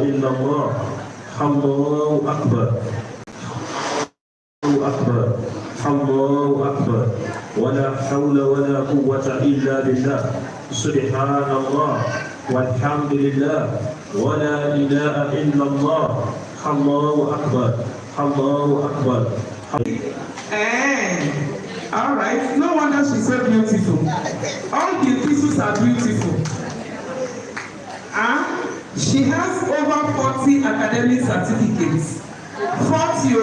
إلا الله الله أكبر الله أكبر الله أكبر ولا حول ولا قوة إلا بالله سبحان الله والحمد لله ولا إله إلا الله الله أكبر الله أكبر. All right, no wonder she's so beautiful. All the pieces are beautiful. She has over 40 academic certificates. 40,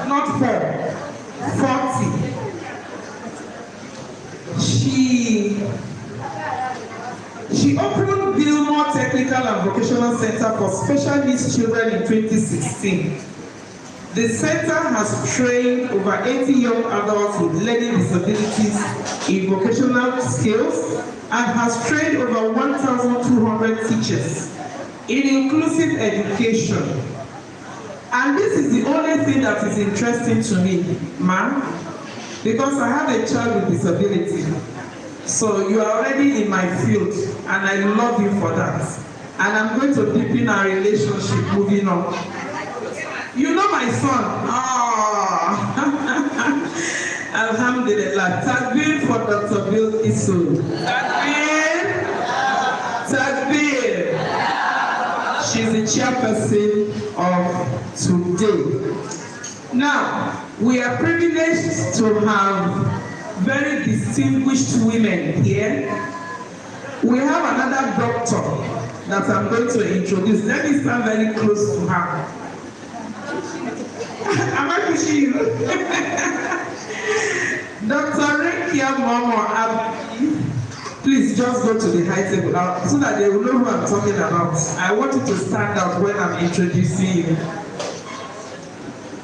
not 4. 40. She opened Gilmore Technical and Vocational Center for Special Needs Children in 2016. The center has trained over 80 young adults with learning disabilities in vocational skills and has trained over 1,200 teachers in inclusive education. And this is the only thing that is interesting to me, ma'am, because I have a child with disability. So you are already in my field, and I love you for that. And I'm going to deepen our relationship moving on. You know my son. Alhamdulillah. Takbir for Dr. Bill Isul. Takbir. Takbir. She's the chairperson of today. Now, we are privileged to have very distinguished women here. We have another doctor that I'm going to introduce. Let me stand very close to her. Am I pushing you? Dr. Rekia Momo, please just go to the high table so that they will know who I'm talking about. I want you to stand out when I'm introducing you.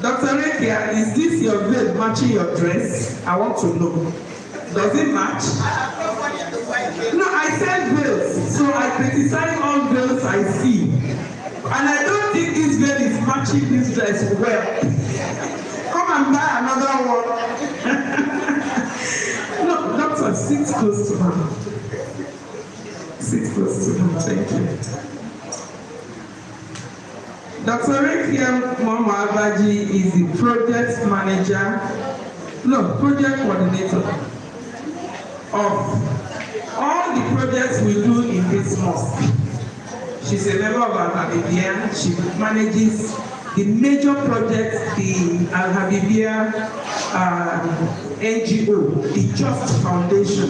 Dr. Rekia, is this your veil matching your dress? I want to know. Does it match? No, I said veils, so I criticize all veils I see. And I don't think this veil is matching this dress well. Come and buy another one. No, doctor, sit close to her. Sit close to her, thank you. Dr. Rekia Momo Abaji is the project manager, project coordinator of all the projects we do in this mosque. She's a member of AL-HABIBIYYAH. She manages the major projects, the AL-HABIBIYYAH NGO, the Just Foundation.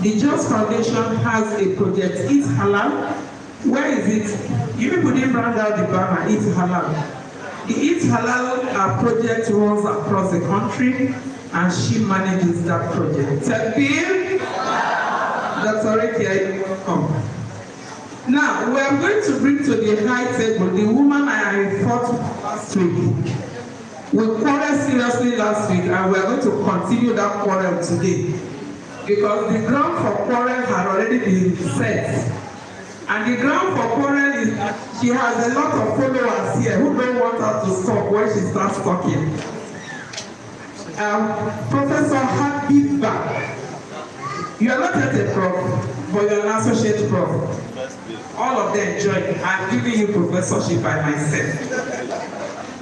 The Just Foundation has a project, Eat Halal. Where is it? You people didn't brand out the banner, Eat Halal. The Eat Halal project runs across the country, and she manages that project. Takbir. Dr. Rekia, welcome. Now, we are going to bring to the high table the woman I fought last week. We quarreled seriously last week, and we are going to continue that quarrel today. Because the ground for quarrel had already been set. And the ground for quarrel is she has a lot of followers here who don't want her to stop when she starts talking. Professor AL-HABIBIYYAH, you are not yet a prof, but you are an associate prof. All of them join. I'm giving you professorship by myself.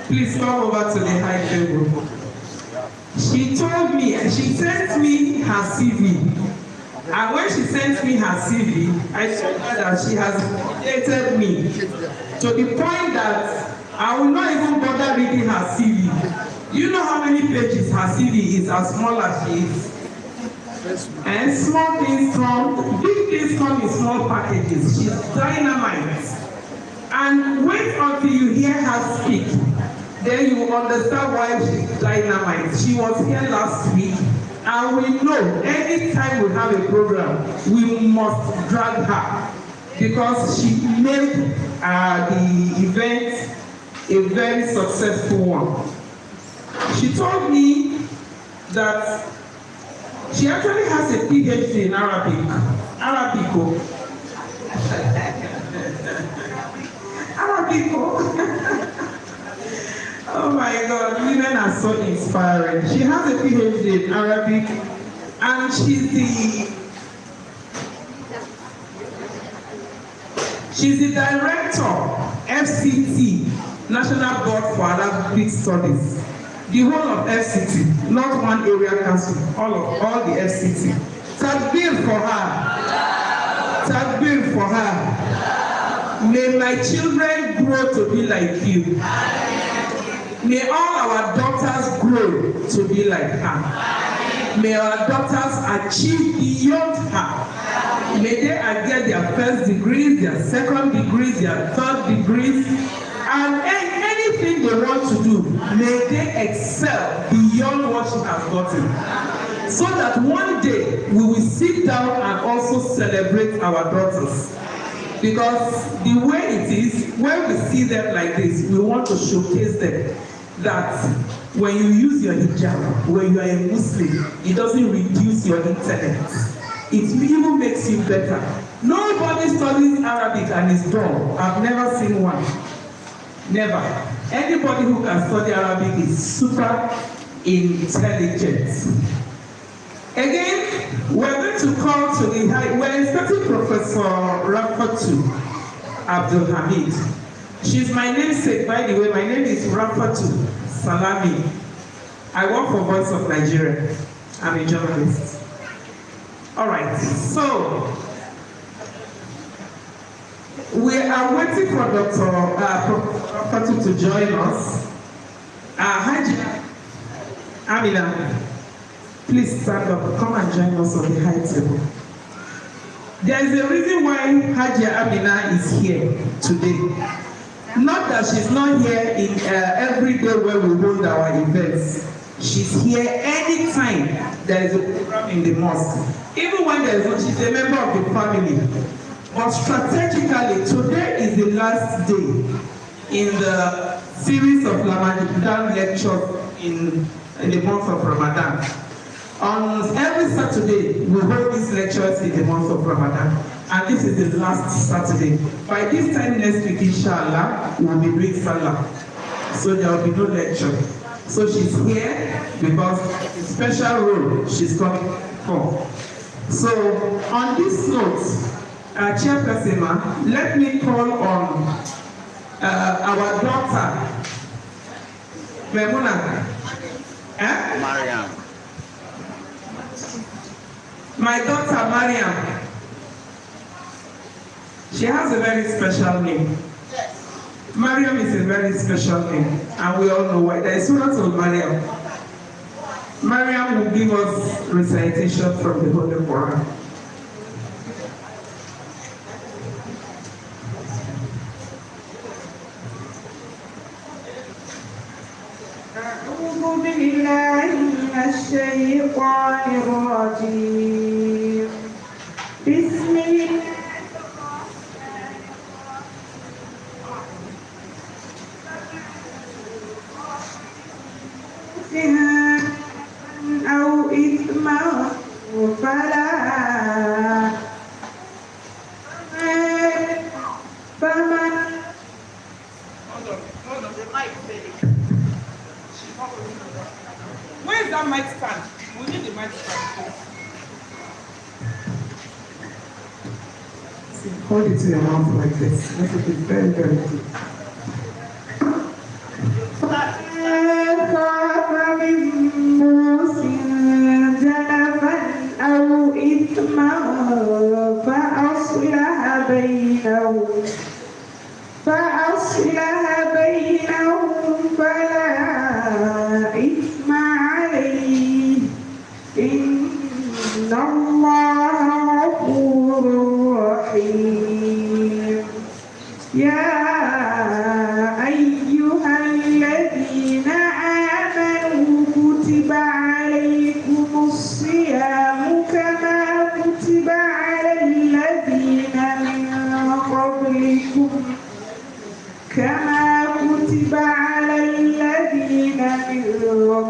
Please come over to the high table. She told me, she sent me her CV. And when she sent me her CV, I told her that she has updated me to the point that I will not even bother reading her CV. You know how many pages her CV is, as small as she is. And small things come, big things come in small packages. She's dynamite. And wait until you hear her speak. Then you will understand why she's dynamite. She was here last week. And we know anytime we have a program, we must drag her. Because she made the event a very successful one. She told me that she actually has a PhD in Arabic. Arabico. Oh my God, women are so inspiring. She has a PhD in Arabic, and she's the director FCT, National Board for Arabic Studies. The whole of FCT, not one area council, all the FCT. Takbir for her. Takbir for her. May my children grow to be like you. May all our daughters grow to be like her. May our daughters achieve beyond her. May they get their first degrees, their second degrees, their third degrees, and anything they want to do, may they excel beyond what she has gotten. So that one day we will sit down and also celebrate our daughters. Because the way it is, when we see them like this, we want to showcase them that when you use your hijab, when you are a Muslim, it doesn't reduce your intellect. It even makes you better. Nobody studies Arabic and is dull. I've never seen one. Never. Anybody who can study Arabic is super intelligent. Again, we're going to call to the high. We're expecting Professor Rafatu Abdul-Hamid. She's my namesake, by the way. My name is Rafatu Salami. I work for Voice of Nigeria. I'm a journalist. All right, so we are waiting for Dr. Rafatu to join us. Haji Amina, please stand up. Come and join us on the high table. There is a reason why Haji Amina is here today. Not that she's not here in every day when we hold our events. She's here anytime there is a program in the mosque. Even when there is not, she's a member of the family. But strategically, today is the last day in the series of Ramadan lectures in the month of Ramadan. On every Saturday, we hold these lectures in the month of Ramadan. And this is the last Saturday. By this time next week, inshallah, we will be doing Salah. So there will be no lecture. So she's here because a special role she's coming for. So on this note, Chairperson, let me call on our daughter, Memuna. Mariam. My daughter, Mariam. She has a very special name. Yes. Mariam is a very special name, and we all know why. There is Surah Al-Mariam. Mariam will give us recitation from the Holy Quran. أعوذ بالله من الشيطان الرجيم بسم الله أو إثما فلا فمن Where is that mic stand? We need the mic stand. See, hold it to your mouth like this. Let it be very, very deep. خاف من موص جنفا أو إثما فأصلح بينهم فلا إثم عليه إن الله غفور رحيم يا أيها الذين آمنوا كتب عليكم الصيام كما كتب على الذين من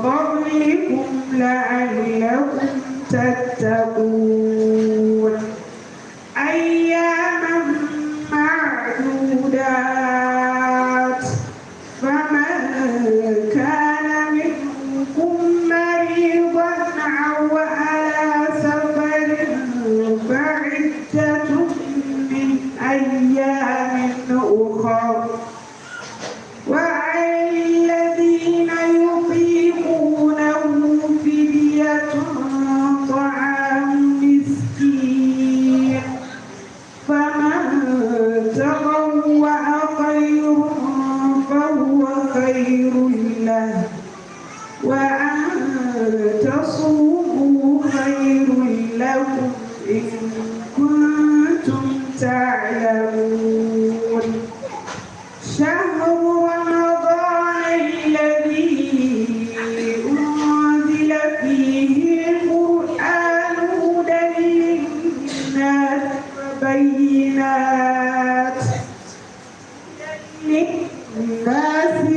قبلكم لعلكم تتقون أياما معدودات فمن كان منكم مريضا أو على سفر فعدة من أيام أخر شهر رمضان الذي أنزل فيه القرآن هدى للناس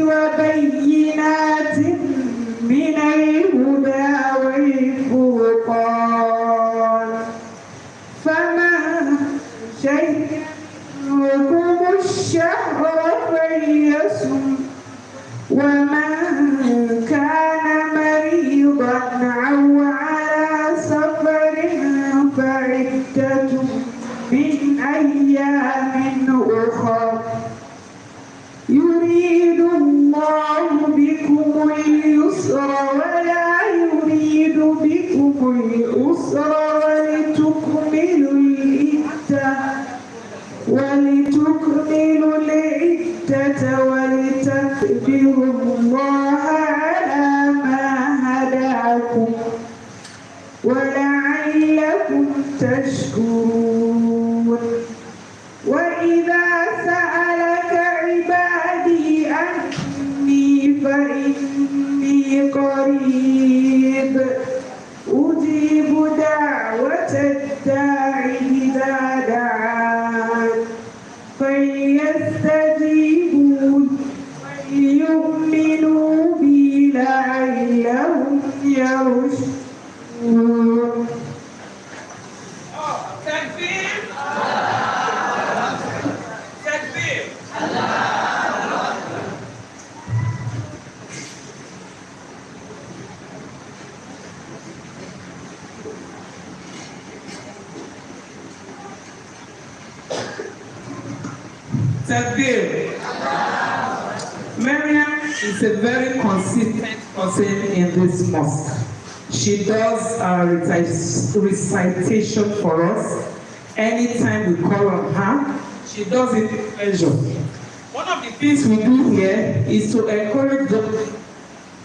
وبينات من الهدى والفرقان فمن شهد منكم الشهر فليصم ومن كان مريضا أو على سفر فعدة من أيام أخر يريد الله بكم اليسر ولا يريد بكم العسر ولتكملوا العدة ولتكبروا الله على ما هداكم ولعلكم تشكرون وإذا سألك عبادي عني فإني قريب أجيب دعوة الداع إذا دعان فليستجيبوا وليؤمنوا بي لعلهم يرشدون. تكبير تكبير Takbir. Maryam is a very consistent person in this mosque. She does our recitation for us. Anytime we call on her, she does it with pleasure. One of the things we do here is to encourage them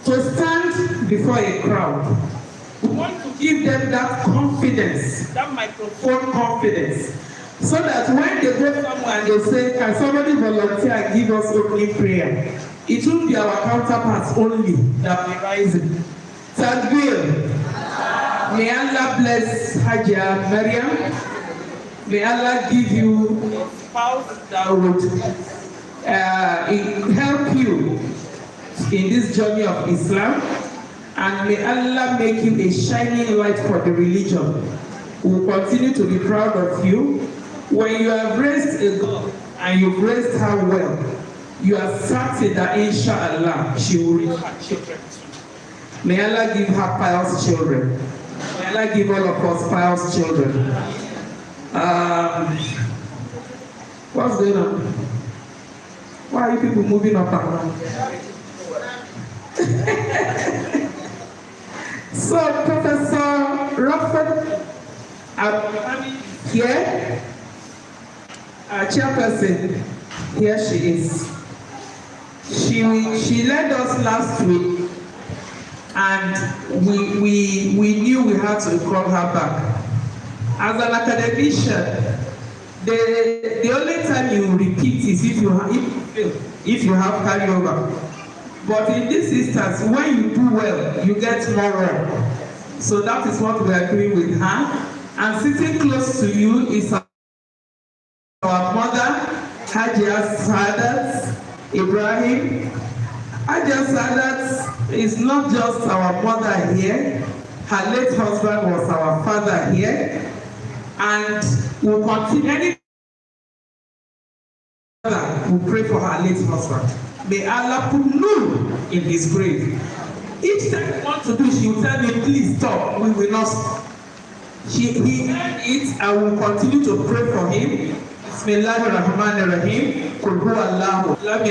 to stand before a crowd. We want to give them that confidence, that microphone confidence. So that when they go somewhere and they say, can somebody volunteer and give us opening prayer? It will be our counterparts only that will rise. Takbir. May Allah bless Hajia Maryam. May Allah give you a spouse that would help you in this journey of Islam. And may Allah make you a shining light for the religion. We will continue to be proud of you. When you have raised a girl and you've raised her well, you are certain that inshallah she will reach her children. May Allah give her pious children. May Allah give all of us pious children. What's going on? Why are you people moving up and down? So Professor Rafa here. Our chairperson, here she is. She led us last week, and we knew we had to call her back. As an academician, the only time you repeat is if you have carryover. But in this instance, when you do well, you get more work. So that is what we are doing with her. And sitting close to you is our mother, Hajia Sadat Ibrahim. Hajia Sadat is not just our mother here. Her late husband was our father here. And we'll continue. Any mother will pray for her late husband. May Allah put nur in his grave. Each time we want to do, she will tell me, please stop. We will not stop. He earned it, and will continue to pray for him. Bismillahirrahmanirrahim. Qul huwa Allahu lam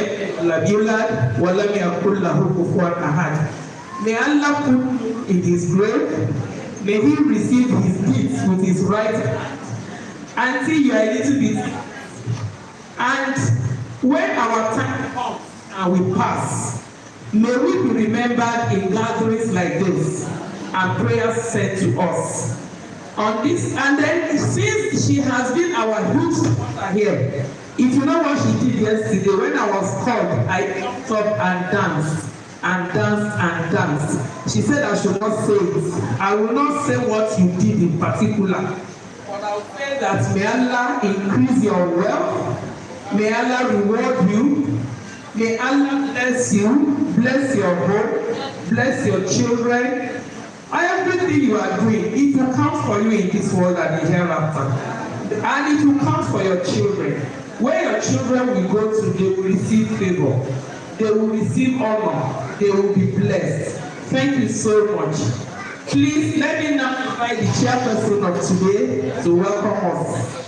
yulad wa lam yakul lahu kufuwan ahad. May Allah put in his grave. May he receive his deeds with his right hand until you are a little bit. And when our time comes and we pass, may we be remembered in gatherings like this and prayers said to us. On this, and then since she has been our huge supporter here, If you know what she did yesterday, when I was called, I jumped up and danced and danced and danced. She said I should not say it. I will not say what you did in particular. But I will say that may Allah increase your wealth, may Allah reward you, may Allah bless you, bless your home, bless your children. Everything you are doing, it will count for you in this world and the hereafter. And it will count for your children. Where your children will go to, they will receive favor. They will receive honor. They will be blessed. Thank you so much. Please let me now invite the chairperson of today to welcome us.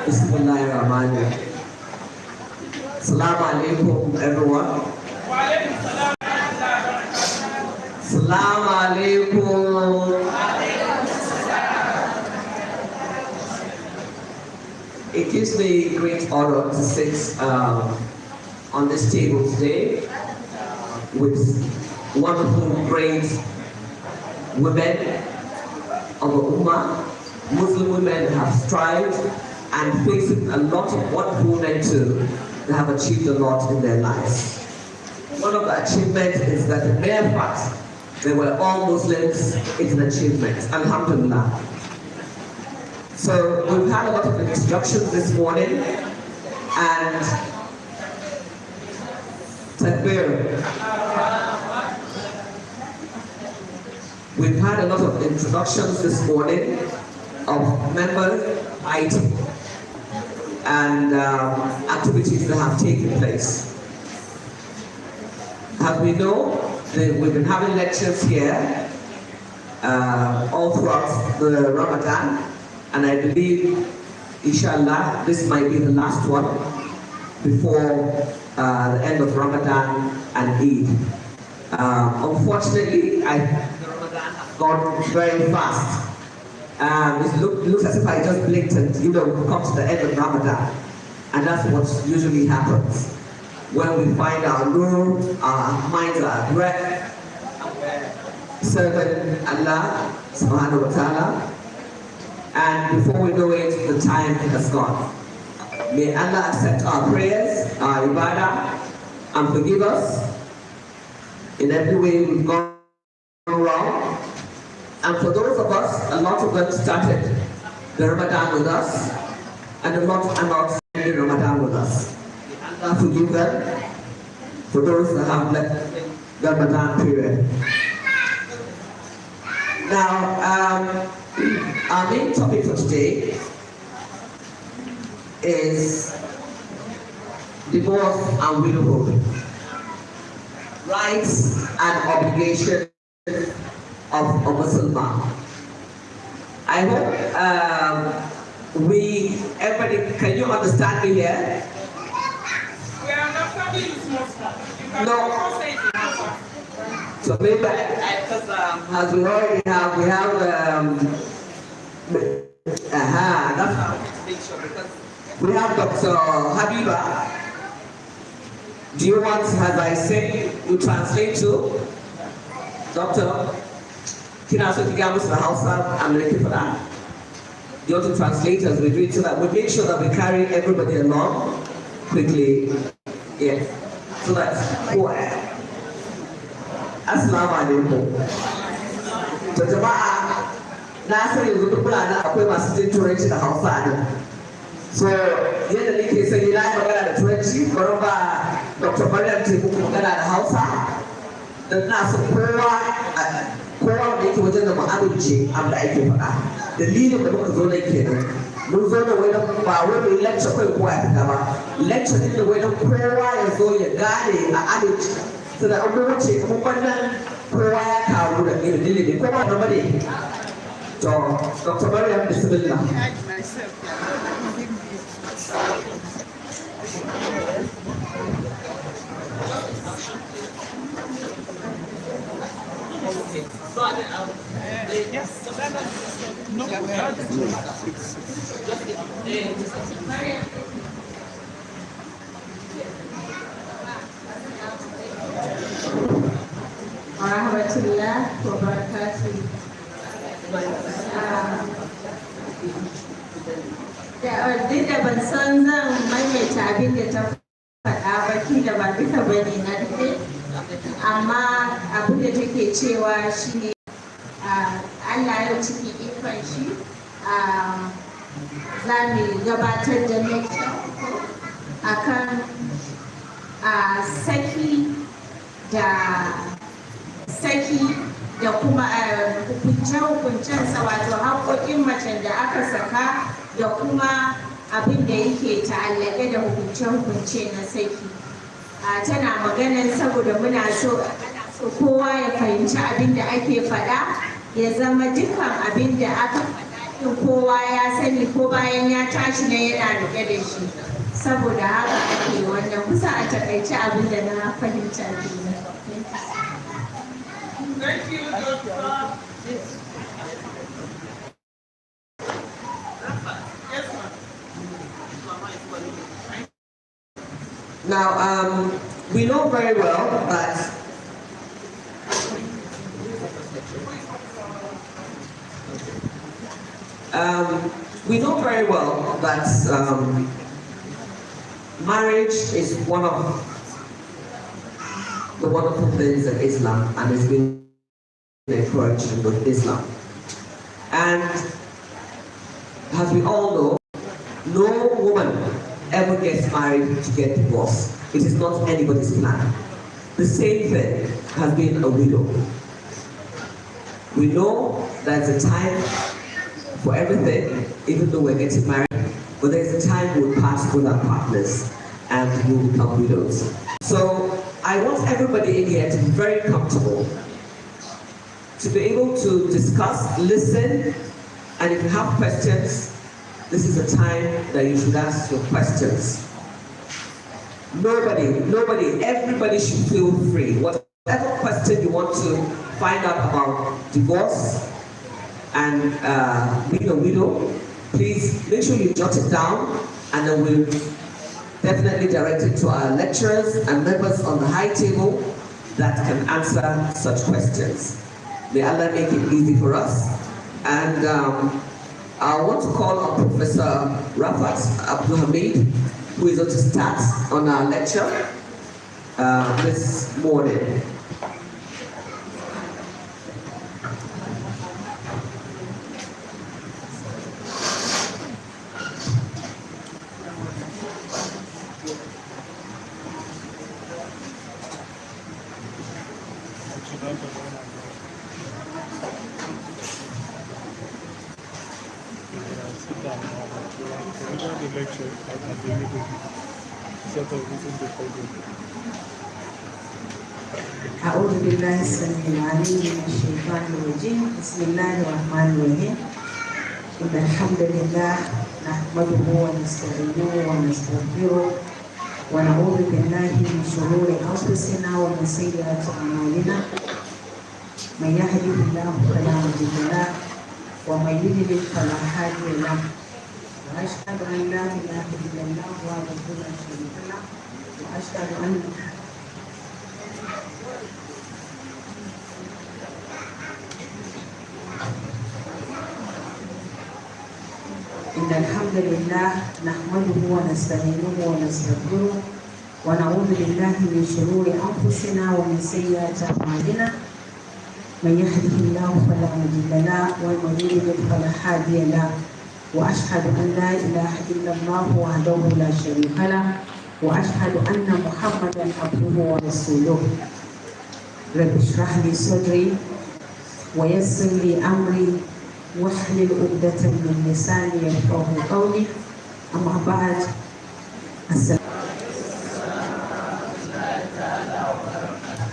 Bismillahirrahmanirrahim. Assalamu alaikum, everyone. Assalamu alaikum. It gives me great honor to sit on this table today with wonderful, great women of the Ummah. Muslim women have strived and facing a lot of wonderful men too. They have achieved a lot in their lives. One of the achievements is that the mere fact they were all Muslims is an achievement. Alhamdulillah. So we've had a lot of introductions this morning, and Takbir. We've had a lot of introductions this morning of members, IT, and activities that have taken place. As we know, we've been having lectures here all throughout the Ramadan, and I believe, inshallah, this might be the last one before the end of Ramadan and Eid. Unfortunately, the Ramadan has gone very fast. It looks as if I just blinked and, come to the end of Ramadan. And that's what usually happens. When we find our nur, our minds are at rest, serving Allah subhanahu wa ta'ala. And before we know it, the time has gone. May Allah accept our prayers, our ibadah, and forgive us in every way we've gone wrong. And for those of us, a lot of them started the Ramadan with us, and a lot are not ending Ramadan with us. Allah forgive them for those that have left the Ramadan period. Now, our main topic for today is divorce and widowhood, rights and obligations of a Muslim. I hope everybody, can you understand me here? We are understanding you small. No. So maybe, as we already have, that's how we make sure, because we have Dr. Habiba. Do you want, as I said, you translate to Dr. Kina so the Hausa, I'm looking for that. You want to translate as we do it so that we make sure that we carry everybody along quickly. Yes. So that's Assalamu alaikum. To jama'a, na san yanzu duk na akwai masu jin turanci da Hausa ne. So yadda nake son yi na magana da turanci, bari ba Dr. Maryam ta muku magana da Hausa. Dan na san kowa da yake wajen da mu amince abin da ake faɗa. Dalilin da muka zo nan kenan. Mun zo da wai ba wai mai lecture kai kowa ya fita ba. Lecture din da wai kowa ya zo ya gane a amince. So da an wuce kuma wannan kowa ya kawo da irin dalili kowa da bane. To Dr. Maryam bismillah. rahmatullah wa barakatuh. Duk da ban san zan maimaita abin da ta faɗa ba, kila ba duka bane na rufe, amma abin da take cewa shine Allah ya cikin ikon shi za mu gabatar da lecture akan saki da kuma hukunce-hukuncensa, wato haƙoƙin macen da aka saka da kuma abin da yake ta'allake da hukunce-hukunce na saki. Tana maganar saboda muna so kowa ya fahimci abin da ake faɗa, ya zama dukkan abin da aka faɗa ɗin kowa ya sani ko bayan ya tashi ne yana rike da shi. Saboda haka ake wannan, kusa a takaice abin da na fahimta kenan. Thank you, Doctor. Now, we know very well that marriage is one of the wonderful things in Islam, and it's been encouraged in Islam. And as we all know, no woman ever gets married to get divorced. It is not anybody's plan. The same thing has been a widow. We know there's a time for everything, even though we're getting married, but there's a time we'll pass with our partners and we'll become widows. So I want everybody in here to be very comfortable, to be able to discuss, listen, and if you have questions, this is a time that you should ask your questions. Everybody should feel free. Whatever question you want to find out about divorce and being a widow, please make sure you jot it down, and then we'll definitely direct it to our lecturers and members on the high table that can answer such questions. May Allah make it easy for us. And I want to call on Professor Rafat Abdul Hamid, who is going to start on our lecture this morning. أعوذ بالله السميع العليم من الشيطان الرجيم. بسم الله الرحمن الرحيم. إن الحمد لله نحمده ونستعينه ونستغفره ونعوذ بالله من شرور أنفسنا ومن سيئات أعمالنا. من يهده الله فلا مضل له ومن يضلل فلا هادي له. وأشهد أن لا إله إلا الله وحده لا شريك له وأشهد أن إن الحمد لله نحمده ونستعينه ونستغفره ونعوذ بالله من شرور أنفسنا ومن سيئات أعمالنا. من يهده الله فلا مضل له ومن يضلل فلا هادي له. وأشهد أن لا إله إلا الله وحده لا شريك له وأشهد أن محمدا عبده ورسوله. رب اشرح لي صدري ويسر لي أمري واحلل عقدة من لساني يفقهوا قولي. أما بعد،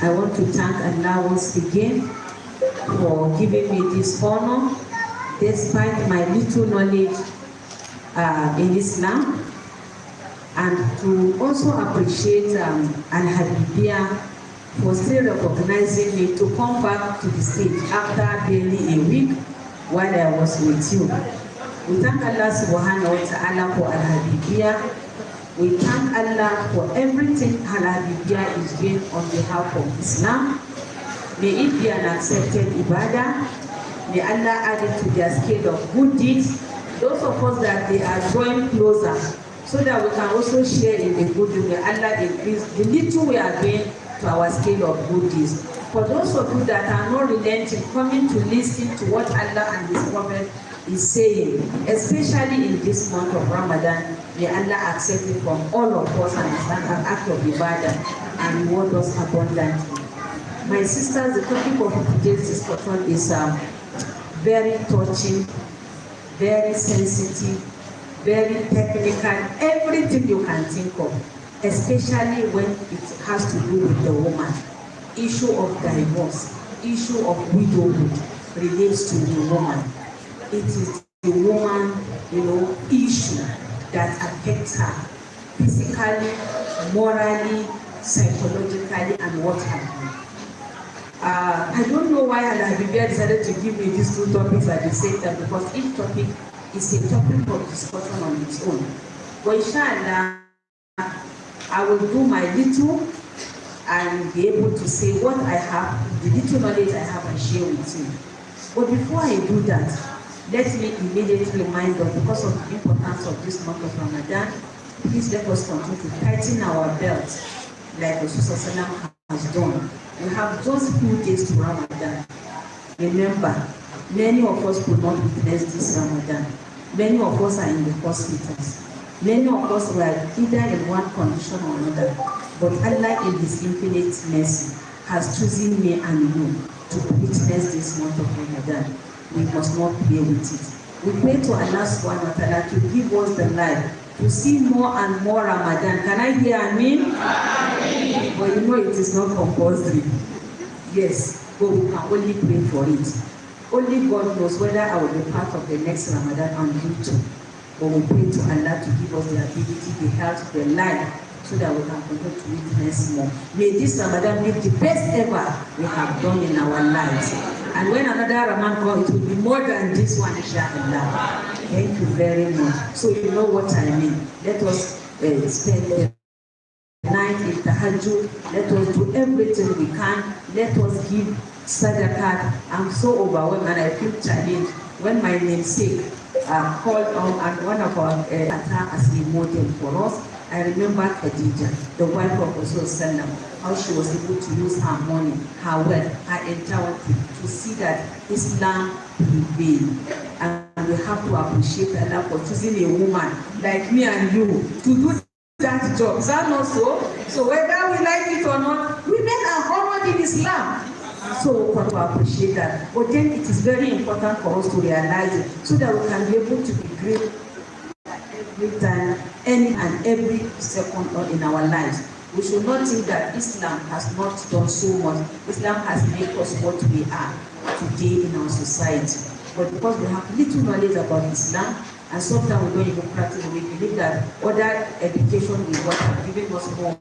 I want to thank Allah once again for giving me this honor, despite my little knowledge in Islam, and to also appreciate AL-HABIBIYYAH for still recognizing me to come back to the stage after barely a week while I was with you. We thank Allah subhanahu wa ta'ala for AL-HABIBIYYAH. We thank Allah for everything AL-HABIBIYYAH is doing on behalf of Islam. May it be an accepted ibadah. May Allah add it to their scale of good deeds. Those of us that they are drawing closer, so that we can also share in the good deed. May Allah increase the little we are doing to our scale of good deeds. For those of you that are not relenting, coming to listen to what Allah and His Prophet is saying, especially in this month of Ramadan, may Allah accept it from all of us and stand an act of ibadah and reward us abundantly. My sisters, the topic of today's discussion is very touching, very sensitive, very technical, everything you can think of, especially when it has to do with the woman. Issue of divorce, issue of widowhood relates to the woman. It is the woman, issue that affects her physically, morally, psychologically, and what have you. I don't know why AL-HABIBIYYAH decided to give me these two topics at the same time, because each topic is a topic of discussion on its own. But inshallah, I will do my little and be able to say what I have, the little knowledge I have, and share with you. But before I do that, let me immediately remind us, because of the importance of this month of Ramadan, please let us continue to tighten our belts like Rasulullah has done. We have just few days to Ramadan. Remember, many of us could not witness this Ramadan. Many of us are in the hospitals. Many of us were either in one condition or another. But Allah, in His infinite mercy, has chosen me and you to witness this month of Ramadan. We must not play with it. We pray to Allah subhanahu wa ta'ala to give us the life to see more and more Ramadan. Can I hear Ameen? Ameen. But it is not compulsory. Yes, but we can only pray for it. Only God knows whether I will be part of the next Ramadan and you too. But we pray to Allah to give us the ability, the health, the life, so that we can continue to witness more. May this Ramadan be the best ever we have done in our lives. And when another Ramadan comes, it will be more than this one, inshallah. Thank you very much. So you know what I mean. Let us spend the night in tahajjud. Let us do everything we can. Let us give sadaqah. I'm so overwhelmed and I feel challenged when my namesake called on and one of our as a model for us. I remember Khadija, the wife of Rasulullah, how she was able to use her money, her wealth, her entirety to see that Islam prevailed. And we have to appreciate Allah for choosing a woman like me and you to do that job. Is that not so? So whether we like it or not, women are honored in Islam. So we have to appreciate that. But then it is very important for us to realize it so that we can be able to be great every time, any and every second in our lives. We should not think that Islam has not done so much. Islam has made us what we are today in our society. But because we have little knowledge about Islam, and sometimes we don't even practice, we believe that other education is what has given us more.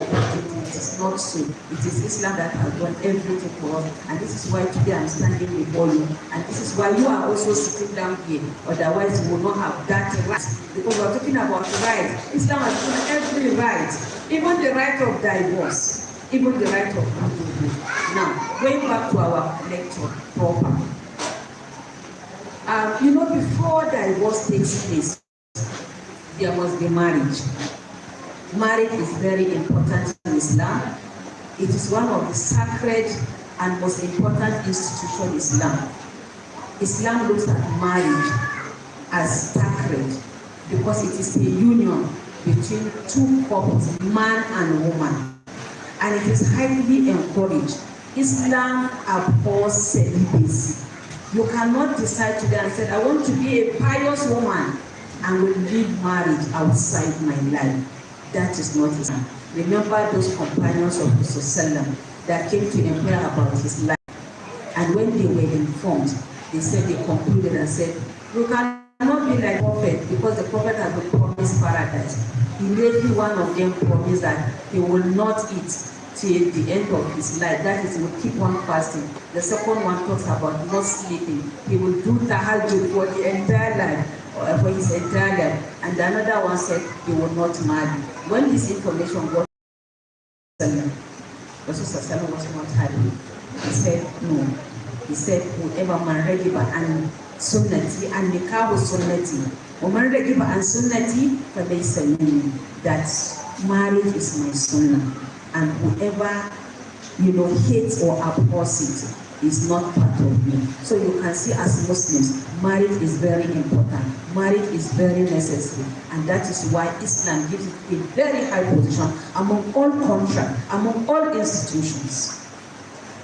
It is not so. It is Islam that has done everything for us, and this is why today I'm standing before you, and this is why you are also sitting down here. Otherwise, you will not have that right, because we are talking about rights. Islam has given every right, even the right of divorce, even the right of widowhood. Now, going back to our lecture proper. Before divorce takes place, there must be marriage. Marriage is very important in Islam. It is one of the sacred and most important institutions in Islam. Islam looks at marriage as sacred because it is a union between two couples, man and woman. And it is highly encouraged. Islam abhors celibacy. You cannot decide today and say, I want to be a pious woman and will leave marriage outside my life. That is not Islam. Remember those companions of Rasulullah that came to inquire about his life. And when they were informed, they concluded and said, you cannot be like prophet because the prophet has been promised paradise. Immediately one of them promised that he will not eat till the end of his life. That is, he will keep on fasting. The second one talks about not sleeping. He will do tahajjud for the entire life, or for his entire life. And another one said he will not marry. When this information got Rasulullah was not happy. He said, no. He said, whoever man ragiba an sunnati and nikahu sunnati. Woman ragiba an sunnati for they say that marriage is my sunnah. And whoever, hates or opposes it is not part of me. So you can see as Muslims, marriage is very important. Marriage is very necessary. And that is why Islam gives it a very high position among all contracts, among all institutions.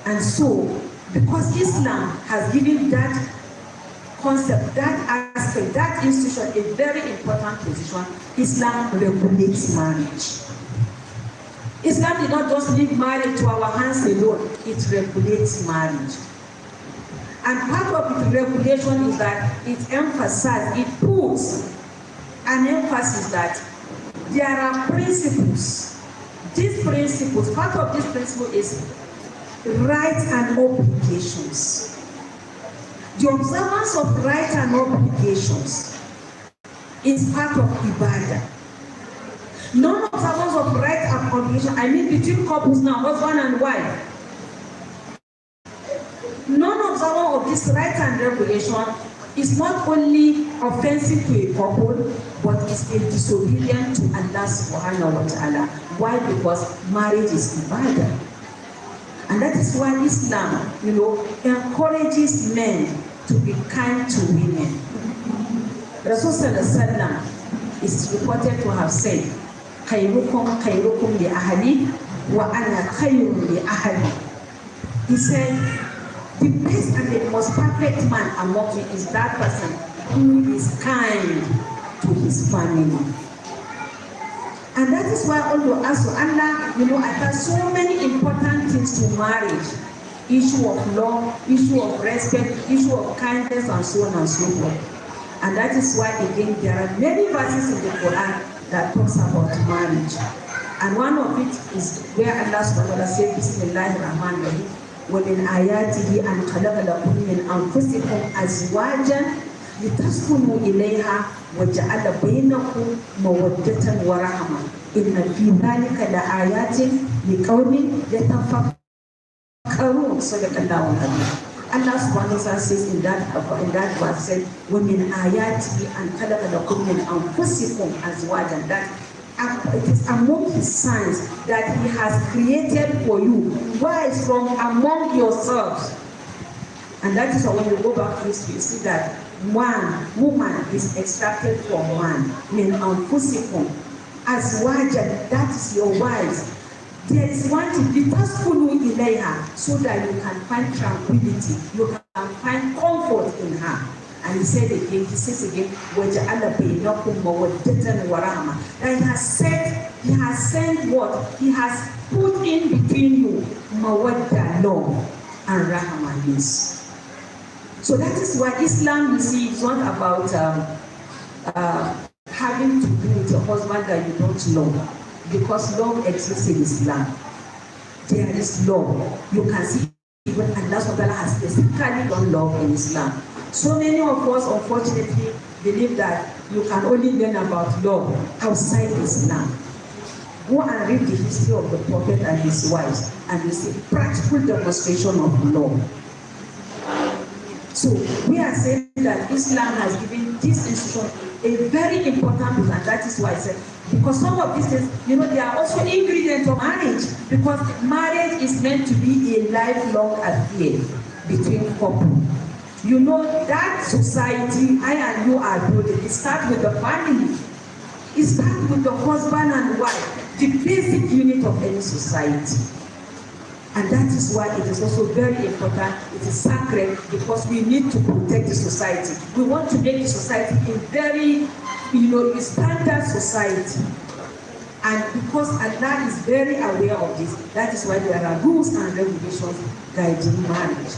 And so, because Islam has given that concept, that aspect, that institution a very important position, Islam regulates marriage. Islam did not just leave marriage to our hands alone, it regulates marriage. And part of its regulation is that it emphasizes, it puts an emphasis that there are principles. These principles, part of this principle is rights and obligations. The observance of rights and obligations is part of ibadah. Non-observance of rights and obligations, I mean between couples now, husband and wife. Non-observance of this rights and regulation is not only offensive to a couple, but it's a disobedience to Allah subhanahu wa ta'ala. Why? Because marriage is ibadah. And that is why Islam, encourages men to be kind to women. Rasul sallallahu alaihi wasallam is reported to have said, "Khayrukum li ahli wa ana khayrun li ahli." He said, the best and the most perfect man among you is that person who is kind to his family. And that is why although also Allah, attach so many important things to marriage, issue of love, issue of respect, issue of kindness, and so on and so forth. And that is why again there are many verses in the Quran that talks about marriage. And one of it is where Allah subhanahu wa ta'ala says, Bismillahir Rahmanir Rahim, وَمِنْ آيَاتِهِ أَنْ خَلَقَ لَكُم مِّنْ أَنفُسِكُمْ أَزْوَاجًا لِتَسْكُنُوا إِلَيْهَا وَجَعَلَ بَيْنَكُم مَّوَدَّةً وَرَحْمَةً إِنَّ فِي ذَلِكَ لَآيَاتٍ لِقَوْمٍ يَتَفَكَّرُونَ صدق الله العظيم. Allah subhanahu wa ta'ala says in that verse, said, وَمِنْ آيَاتِهِ أَنْ خَلَقَ لَكُم مِّنْ أَنفُسِكُمْ أَزْوَاجًا, that it is among his signs that he has created for you wives from among yourselves. And that is why when you go back to history, you see that one woman is extracted from one. Min anfusikum azwajan, that is your wives. There is one thing, litaskunu ilayha, so that you can find tranquility, you can find comfort in her. And he says again, وَجَعَلَ بَيْنَكُمْ مَوَدَّةً وَرَحْمَةً. That he has sent what? He has put in between you mawadda, love, and rahmah, peace. So that is why Islam, you see, is not about having to do with a husband that you don't love. Because love exists in Islam. There is love. You can see even Allah subhanahu wa ta'ala has specifically done love in Islam. So many of us, unfortunately, believe that you can only learn about love outside Islam. Go and read the history of the Prophet and his wives, and you see practical demonstration of love. So we are saying that Islam has given this institution a very important role, and that is why I said, because some of these things, they are also ingredients of marriage, because marriage is meant to be a lifelong affair between couples. That society I and you are building, it starts with the family. It starts with the husband and wife, the basic unit of any society. And that is why it is also very important, it is sacred, because we need to protect the society. We want to make the society a very, standard society. And because Allah is very aware of this, that is why there are rules and regulations guiding marriage.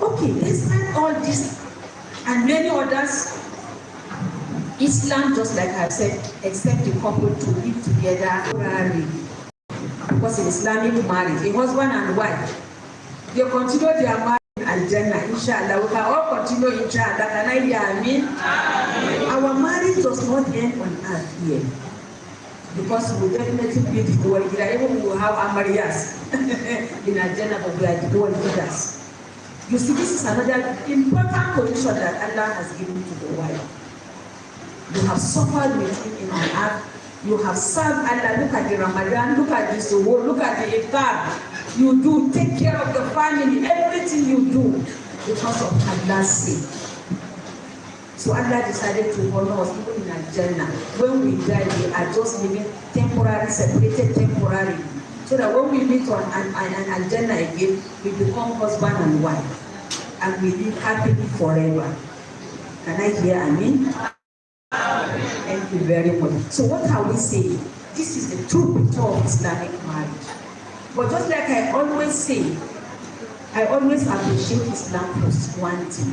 Okay, despite all this and many others, Islam, just like I said, accepts the couple to live together rarely. Because in Islamic marriage, a husband and wife, they continue their marriage and Jannah, inshallah. We can all continue, inshallah. Can I hear amen? Our marriage does not end on earth here. Because we definitely be the world leader. Even we will have Amarias in Al-Jannah, but we are the world leaders. You see, this is another important position that Allah has given to the world. You have suffered with him in on earth. You have served Allah. Look at the Ramadan, look at the Suhoor, look at the Iftar. You do take care of the family, everything you do because of Allah's sake. So Allah decided to honor us even in Al-Jannah. When we die, we are just living temporary, separated temporarily. So that when we meet on Al-Jannah again, we become husband and wife. And we live happily forever. Can I hear amen? Thank you very much. So what are we saying? This is the true picture of Islamic marriage. But just like I always say, I always appreciate Islam for one thing,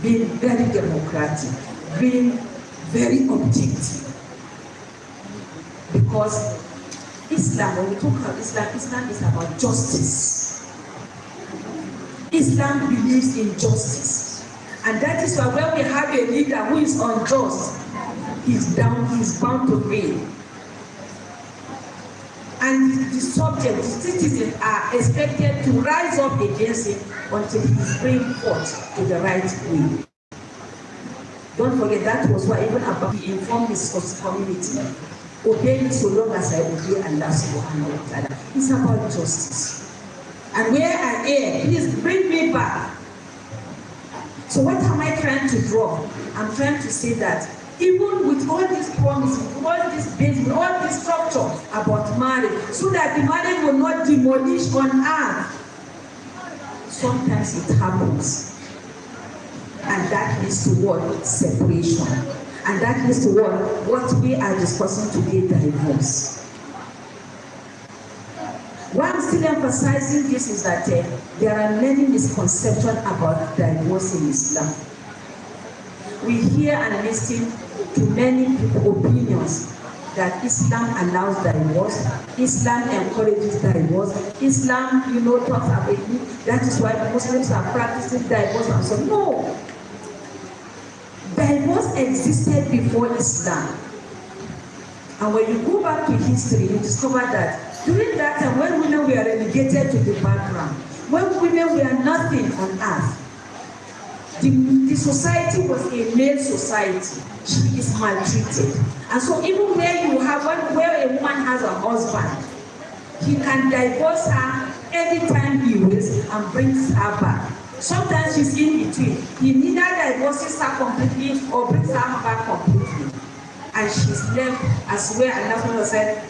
being very democratic, being very objective. Because Islam, when we talk about Islam, Islam is about justice. Islam believes in justice. And that is why when we have a leader who is unjust, he's bound to fail. And the subject, the citizens are expected to rise up against him until he is brought forth to the right way. Don't forget, that was why even about he informed his community, obey me so long as I obey Allah subhanahu wa ta'ala. It's about justice. And where I am, please bring me back. So what am I trying to draw? I'm trying to say that even with all these promises, all this base, all this structure about marriage, so that the marriage will not demolish on earth, sometimes it happens. And that leads to what? Separation. And that leads to what we are discussing today, divorce. Why I'm still emphasizing this is that there are many misconceptions about divorce in Islam. We hear and listen to many people's opinions that Islam allows divorce, Islam encourages divorce, Islam, talks about it. That is why Muslims are practicing divorce and so. No. Divorce existed before Islam. And when you go back to history, you discover that during that time, when women were relegated to the background, when women were nothing on earth, the society was a male society. She is maltreated. And so even where a woman has a husband, he can divorce her anytime he wills and brings her back. Sometimes she's in between. He neither divorces her completely or brings her back completely. And she's left as where Allah said,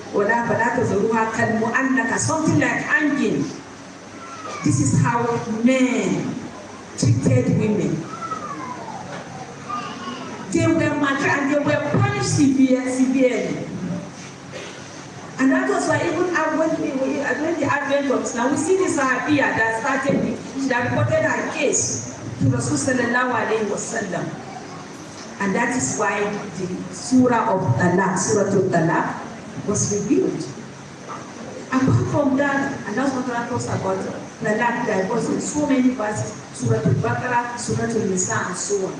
something like hanging. This is how men treated women. They were maltreated and they were punished severely. And that was why even when the advent of Islam, we see this AL-HABIBIYYAH that started, that reported her case to Rasul sallallahu alayhi wa sallam. And that is why the Surah of Talaq, Surah Al-Talaq, was revealed. Apart from that, and that's what Allah talks about Talaq, divorce in so many verses, Surah Al-Baqarah, Surah Al-Nisa, and so on.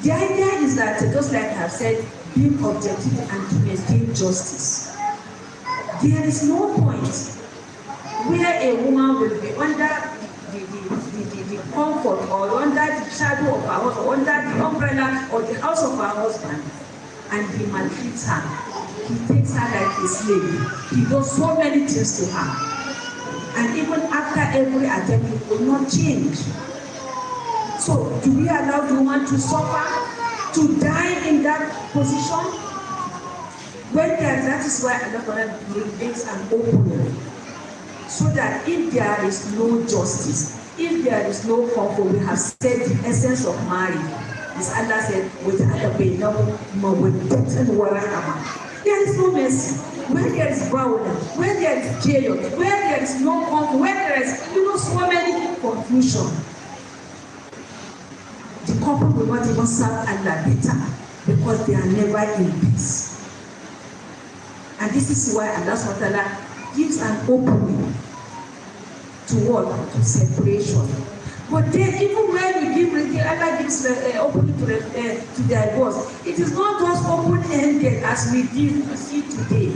The idea is that, just like I have said, being objective and to maintain justice. There is no point where a woman will be under the comfort or under the shadow of her husband, or under the umbrella or the house of her husband, and he maltreats her. He takes her like a slave. He does so many things to her. And even after every attempt, it will not change. So, do we allow the woman to suffer, to die in that position? That is why Allah makes an opening. So that if there is no justice, if there is no comfort, we have said the essence of marriage. As Allah said, there is no mercy. Where there is violence, where there is chaos, where there is no comfort, where there is so many confusion, the couple will not even serve Allah better because they are never in peace. And this is why Allah SWT gives an opening to what? To separation. But then, even when you give, Allah gives opening to divorce, it is not just open-ended as we see today.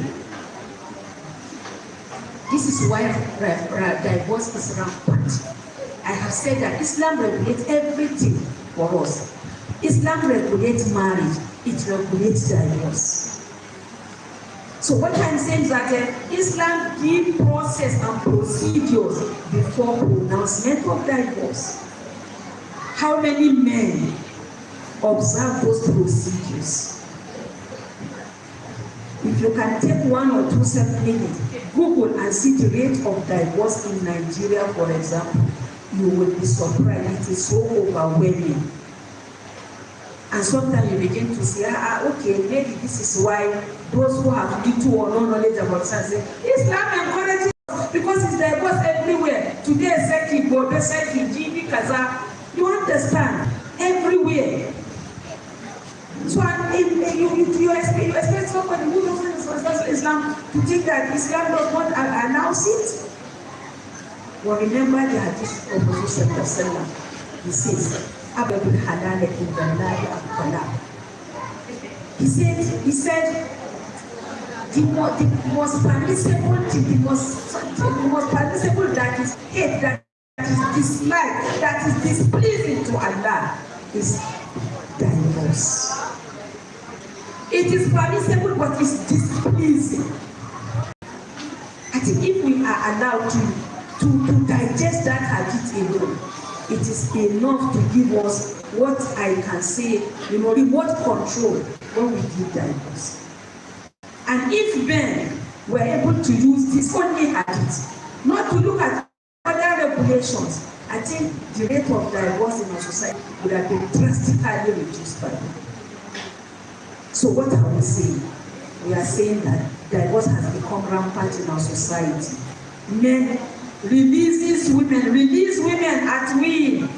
This is why divorce is rampant. I have said that Islam regulates everything for us. Islam regulates marriage, it regulates divorce. So what I'm saying is that Islam gives process and procedures before pronouncement of divorce. How many men observe those procedures? If you can take 1 or 2 minutes, Google and see the rate of divorce in Nigeria, for example, you will be surprised. It is so overwhelming. And sometimes you begin to say, okay, maybe this is why those who have little or no knowledge about science say, Islam encourages because it's divorce everywhere. Today, Seki, Bodo, Seki, GB, Kaza. You understand? Everywhere. So you expect somebody who doesn't understand Islam to think that Islam does not announce it? Well, remember the hadith of Rasulullah. He says, Abdul Halal in the Naya. He said, the most permissible that is hate, that is dislike, that is displeasing to Allah is divorce. It is permissible, but it's displeasing. I think if we are allowed to digest that hadith alone, it is enough to give us what I can say, remote control when we give divorce. And if men were able to use this only hadith, not to look at other regulations, I think the rate of divorce in our society would have been drastically reduced by now. So what are we saying? We are saying that divorce has become rampant in our society. Men release women at will.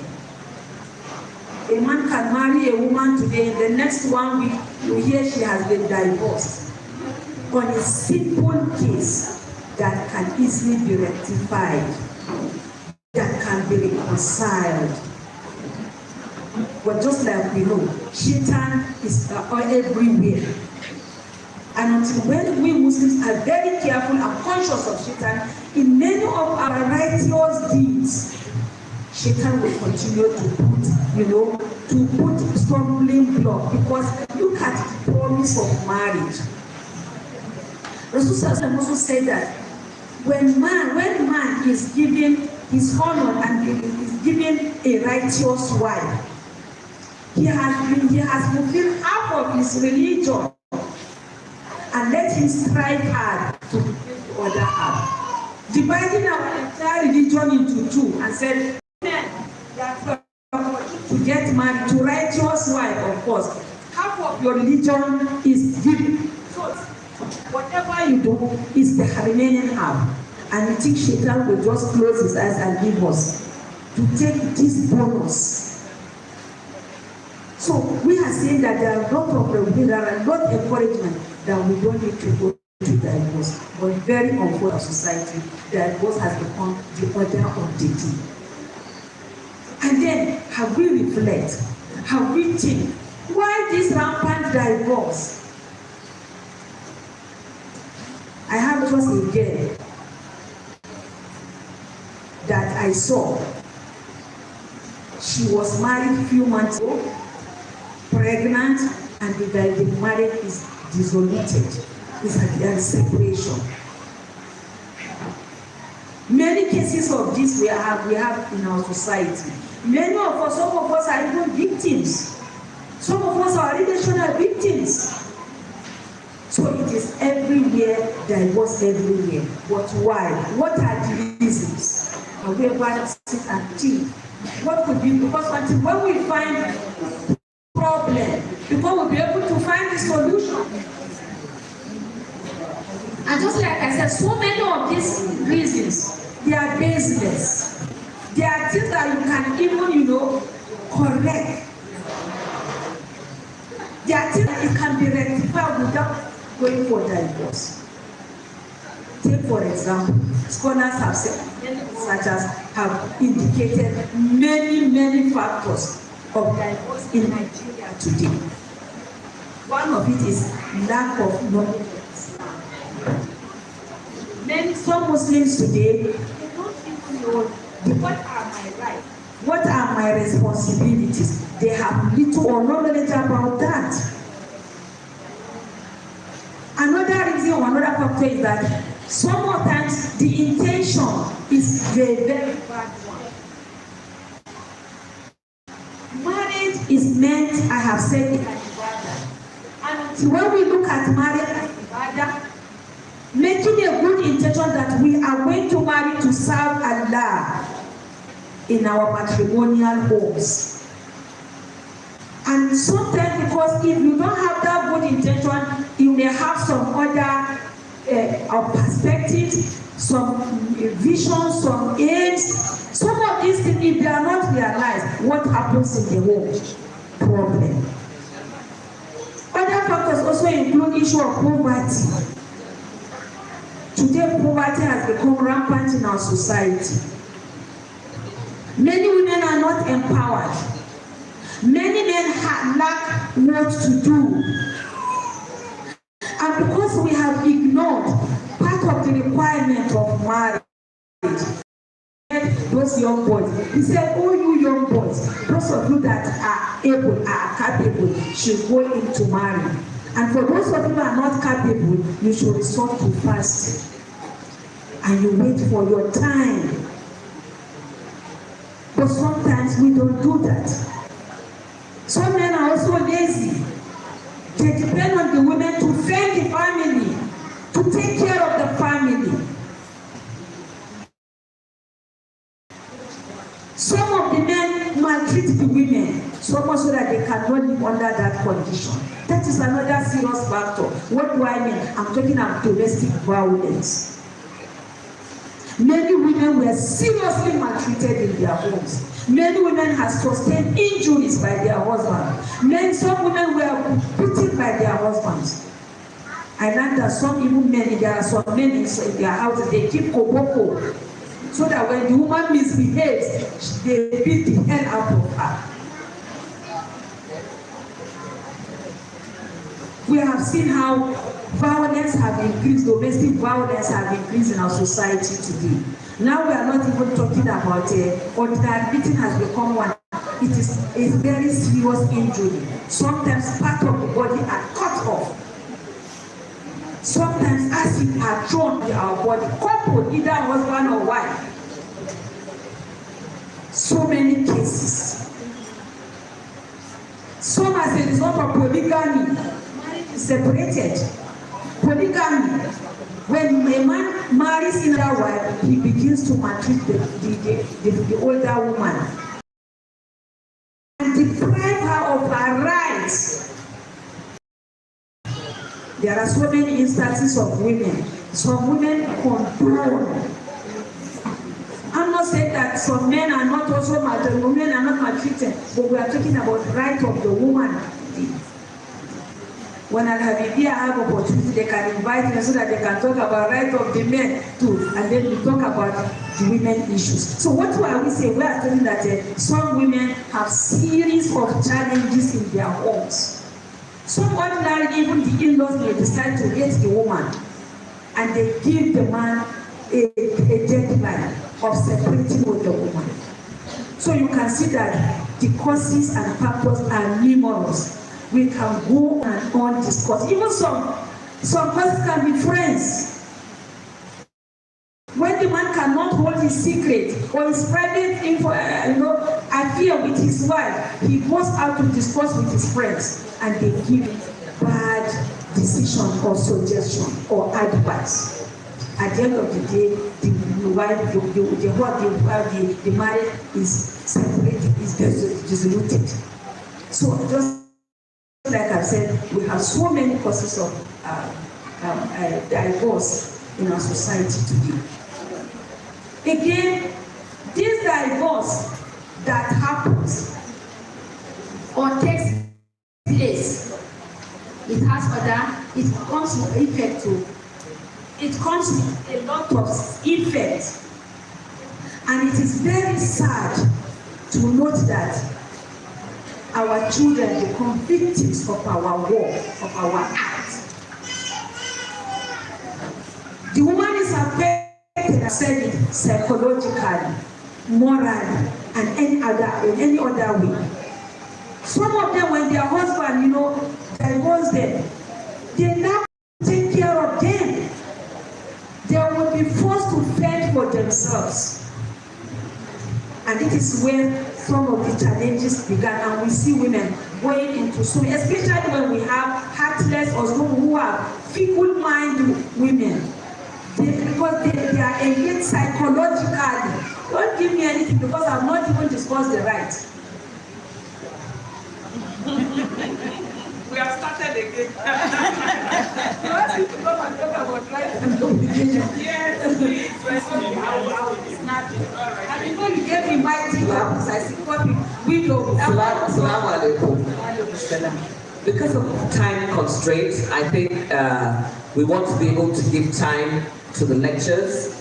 A man can marry a woman today, the next 1 week you hear she has been divorced on a simple case that can easily be rectified, that can be reconciled. But just like we know, Shaitan is everywhere. And until when we Muslims are very careful and conscious of Shaitan, in many of our righteous deeds, Shaitan will continue to put stumbling block, because look at the promise of marriage. Rasulullah also said that when man is given his honor and is given a righteous wife, he has fulfilled half of his religion, and let him strive hard to fulfill the other half. Dividing our entire religion into 2 and said, men that to get married to righteous wife, of course, half of your religion is given. So whatever you do is the remaining half. And you think Shaitan will just close his eyes and leave us to take this bonus. So we are saying that there are a lot of encouragement that we don't need to go to divorce. But very unfortunately, our society, divorce has become the order of the day. And then have we reflect? Have we think? Why this rampant divorce? I have just a girl that I saw. She was married a few months ago, pregnant, and the marriage is dissoluted. It's a separation. Many cases of this we have in our society. Many of us, some of us are even victims. Some of us are relational victims. So it is everywhere, divorce everywhere. But why? What are the reasons? And we have to sit and think. What could be? Because until when we find problem, before we'll be able to find the solution. And just like I said, so many of these reasons, they are baseless. They are things that you can even, correct. They are things that it can be rectified without going for divorce. Take for example, scholars have said, many researchers have indicated many factors of divorce in Nigeria today. One of it is lack of knowledge of Islam. Some Muslims today, they don't even know what are my rights, what are my responsibilities. They have little or no knowledge about that. Another reason or another factor is that sometimes the intention is very bad one. Marriage is meant, I have said it, as ibadah. And when we look at marriage as ibadah, making a good intention that we are going to marry to serve Allah in our matrimonial homes. And sometimes, because if you don't have that good intention, you may have some other perspectives, some visions, some aims. Some of these things, if they are not realized, what happens in the home? Problem. Other factors also include issue of poverty. Today, poverty has become rampant in our society. Many women are not empowered. Many men lack what to do. And because we have ignored part of the requirement of marriage, those young boys, he said, oh, you young boys, those of you that are able, are capable, should go into marriage. And for those of you who are not capable, you should resort to fasting. And you wait for your time. But sometimes we don't do that. Some men are also lazy. They depend on the women to feed the family, to take care of the family. Some of the men maltreat the women so much so that they cannot live under that condition. That is another serious factor. What do I mean? I'm talking about domestic violence. Many women were seriously maltreated in their homes. Many women have sustained injuries by their husbands. Some women were beaten by their husbands. I learned that some even men, there are some men in their houses, they keep koboko, so that when the woman misbehaves, they beat the hell out of her. We have seen how violence have increased, domestic violence have increased in our society today. Now we are not even talking about ordinary beating has become one. It is a very serious injury. Sometimes part of the body are cut off. Sometimes acid are thrown in our body, coupled, either husband or wife. So many cases. Some as a result of polygamy, marriage is separated. Polygamy. When a man marries another wife, he begins to maltreat the older woman and deprive her of her rights. There are so many instances of women. Some women condone. I'm not saying that some men are not also maltreated, women are not maltreated, but we are talking about the right of the woman. When AL-HABIBIYYAH have opportunity, they can invite them so that they can talk about right of the men too, and then we talk about the women issues. So what are we saying? We are saying that some women have series of challenges in their homes. Some ordinarily, even the in-laws may decide to hate the woman, and they give the man a deadline of separating with the woman. So you can see that the causes and factors are numerous. We can go and discuss. Even some causes can be friends. When the man cannot hold his secret or his private affair with his wife, he goes out to discuss with his friends, and they give bad decision or suggestion or advice. At the end of the day, the marriage is separated, is dissoluted. So just like I said, we have so many causes of divorce in our society today. Again, this divorce that happens or takes place, it comes with a lot of effects And it is very sad to note that our children become victims of our war, of our act. The woman is affected, I said it, psychologically, morally, and in any other way. Some of them, when their husband, divorce them, they now take care of them. They will be forced to fend for themselves. And it is where some of the challenges began, and we see women going into so, especially when we have heartless or some who are fickle-minded women. Because they are engaged psychologically. Don't give me anything because I've not even discussed the right. We have started again. You asked me to come and talk about right and obligation. Yes, please. I will be snapping. All right. And before you gave me my tickets, I see copy. We go. Assalamu alaikum. Because of time constraints, I think we want to be able to give time to the lectures.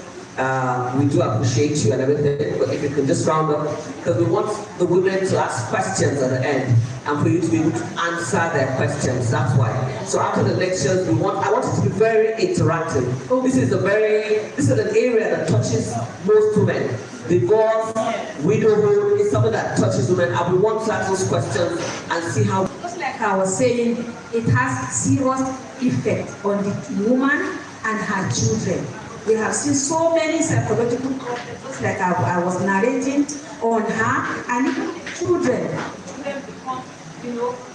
We do appreciate you and everything, but if you could just round up, because we want the women to ask questions at the end and for you to be able to answer their questions. That's why. So after the lectures, I want it to be very interactive. This is an area that touches most women. Divorce, widowhood is something that touches women, and we want to ask those questions and see how. Just like I was saying, it has serious effect on the woman and her children. We have seen so many psychological problems, just like I was narrating on her, and even the children become,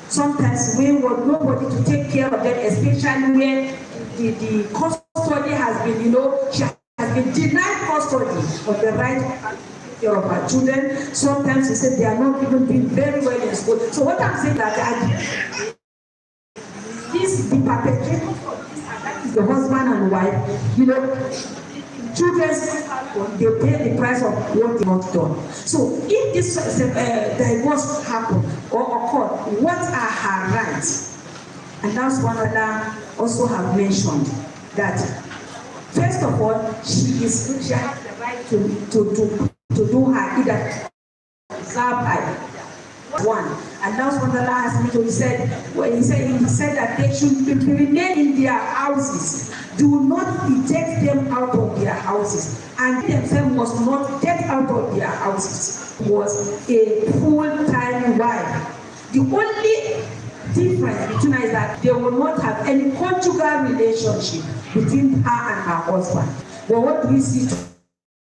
sometimes wayward, nobody to take care of them, especially when the custody has been, she has been denied custody of the right to take care of her children. Sometimes we say they are not even doing very well in school. So what I'm saying that the perpetrator of this attack is the husband and wife, children, they pay the price of what they not done. So if this divorce happen or occur, what are her rights? And that's one other also have mentioned that first of all, she has the right to do her either one. And that's what Allah has mentioned. He said that they should remain in their houses. Do not eject them out of their houses, and themselves must not get out of their houses. Was a full-time wife. The only difference between us is that they will not have any conjugal relationship between her and her husband. But what do we see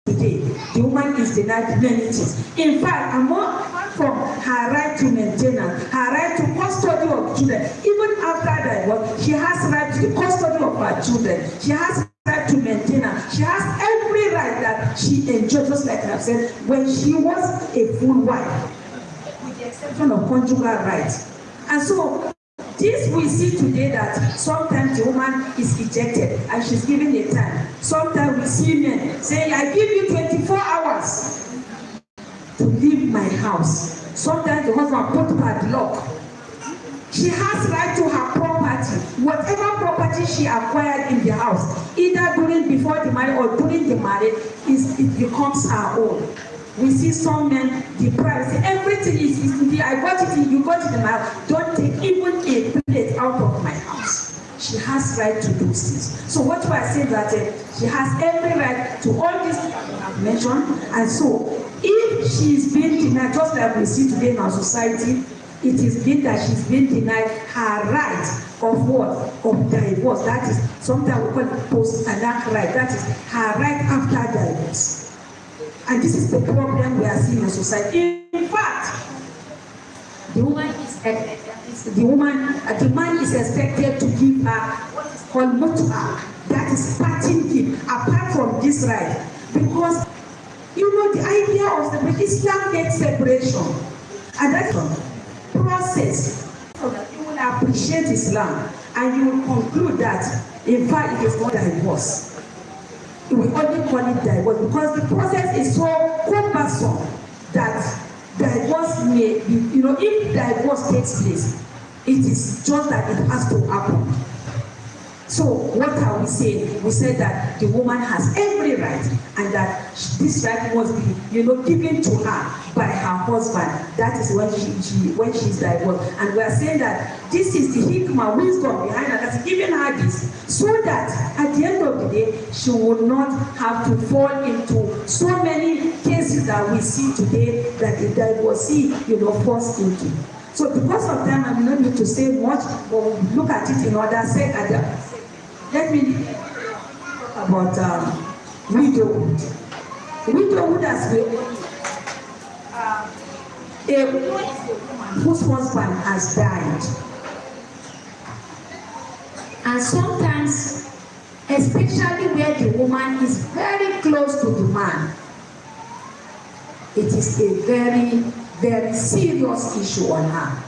today? The woman is denied many things. In fact, apart from her right to maintenance, her right to custody of children, even after divorce, she has right to the custody of her children. She has right to maintenance. She has every right that she enjoyed, just like I said, when she was a full wife, with the exception of conjugal rights. And so, this we see today that sometimes the woman is ejected and she's given a time. Sometimes we see men saying, I give you 24 hours to leave my house. Sometimes the husband put padlock. She has right to her property. Whatever property she acquired in the house, either before the marriage or during the marriage, it becomes her own. We see some men deprived. Everything is I got it, you got it in my house. Don't take even a plate out of my house. She has right to do things. So what do I say that she has every right to all these things I've mentioned. And so if she is being denied, just like we see today in our society, it is been that she's been denied her right of what? Of divorce. That is sometimes we call it post-talaq right. That is her right after divorce. And this is the problem we are seeing in society. In fact, the man is expected to give her what is called mutu'ah, that is parting gift, apart from this right. Because the idea of the Islam makes separation, and that's a process so that you will appreciate Islam and you will conclude that in fact it is not divorce. We only call it divorce because the process is so cumbersome that divorce may be, if divorce takes place, it is just that it has to happen. So what are we saying? We said that the woman has every right, and that this right must be, given to her by her husband. That is when she's divorced. And we are saying that this is the hikmah, wisdom behind her, that's giving her this, so that at the end of the day, she will not have to fall into so many cases that we see today that the divorcee, falls into. So because of time, I'm not going to say much, but we'll look at it in other sections. Let me talk about widowhood. Widowhood as a woman whose husband has died. And sometimes, especially where the woman is very close to the man, it is a very, very serious issue on her,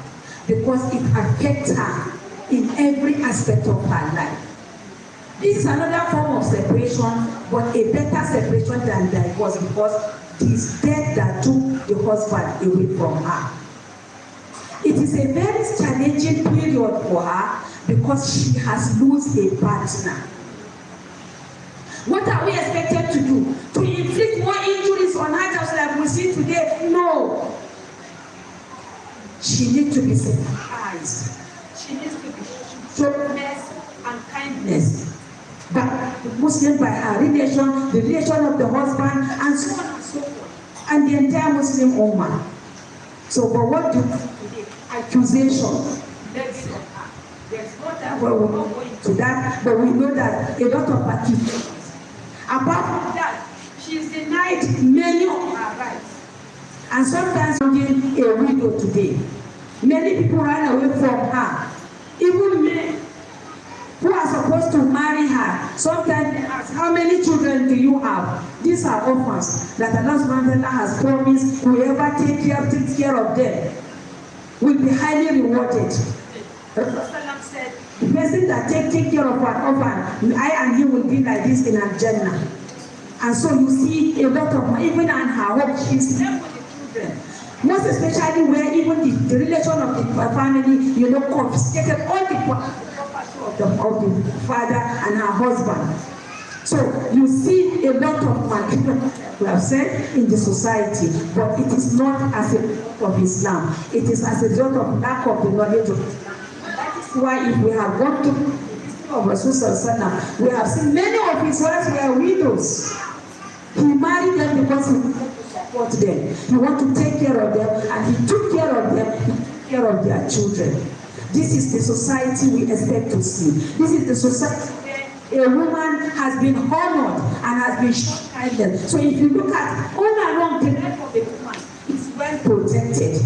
because it affects her in every aspect of her life. This is another form of separation, but a better separation than divorce, because it is death that took the husband away from her. It is a very challenging period for her because she has lost a partner. What are we expected to do? To inflict more injuries on her just like we see today? No. She needs to be sympathized. She needs to be shown mercy and kindness. But the Muslim by her relation, the relation of the husband, and so on and so forth, and the entire Muslim Ummah. So, but what do today? Accusation. There's no time where we're not going to that, but we know that a lot of accusations. Apart from that, she's denied many of her rights, and sometimes being a widow today. Many people run away from her, even men who are supposed to marry her. Sometimes they ask, how many children do you have? These are orphans that Allah subhanahu wa ta'ala has promised whoever takes care of them will be highly rewarded. Rasulullah said, the person that take care of an orphan, I and he will be like this in Al-Jannah. And so you see a lot of, even on her home, she's left with the children. Most especially where even the relation of the family, confiscated all the property of the father and her husband. So you see a lot of maltreatment, we have said, in the society, but it is not as a result of Islam. It is as a result of lack of the knowledge of Islam. That is why if we have gone to the history of Rasulullah, we have seen many of his wives were widows. He married them because he wanted to support them. He wanted to take care of them, and he took care of them, he took care of their children. This is the society we expect to see. This is the society where a woman has been honored and has been shown kindness. So if you look at all around the life of a woman, it's well protected.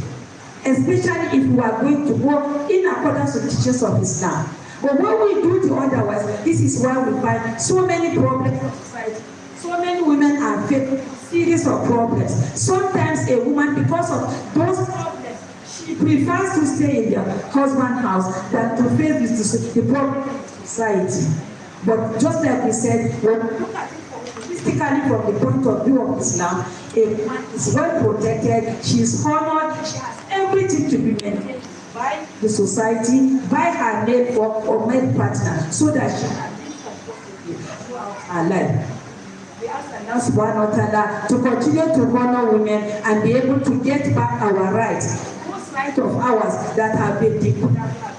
Especially if we are going to go in accordance with the teachings of Islam. But when we do the otherwise, this is why we find so many problems in society. So many women are facing a series of problems. Sometimes a woman, because of those problems, she prefers to stay in their husband's house than to face the problem in society. But just like we said, when we look at it holistically from the point of view of Islam, a woman is well protected, she is honored, she has everything to be maintained by the society, by her neighbor or male partner, so that she can live comfortably throughout her life. We ask Allah subhanahu wa ta'ala to continue to honor women and be able to get back our rights. Those rights of ours that have been deprived of.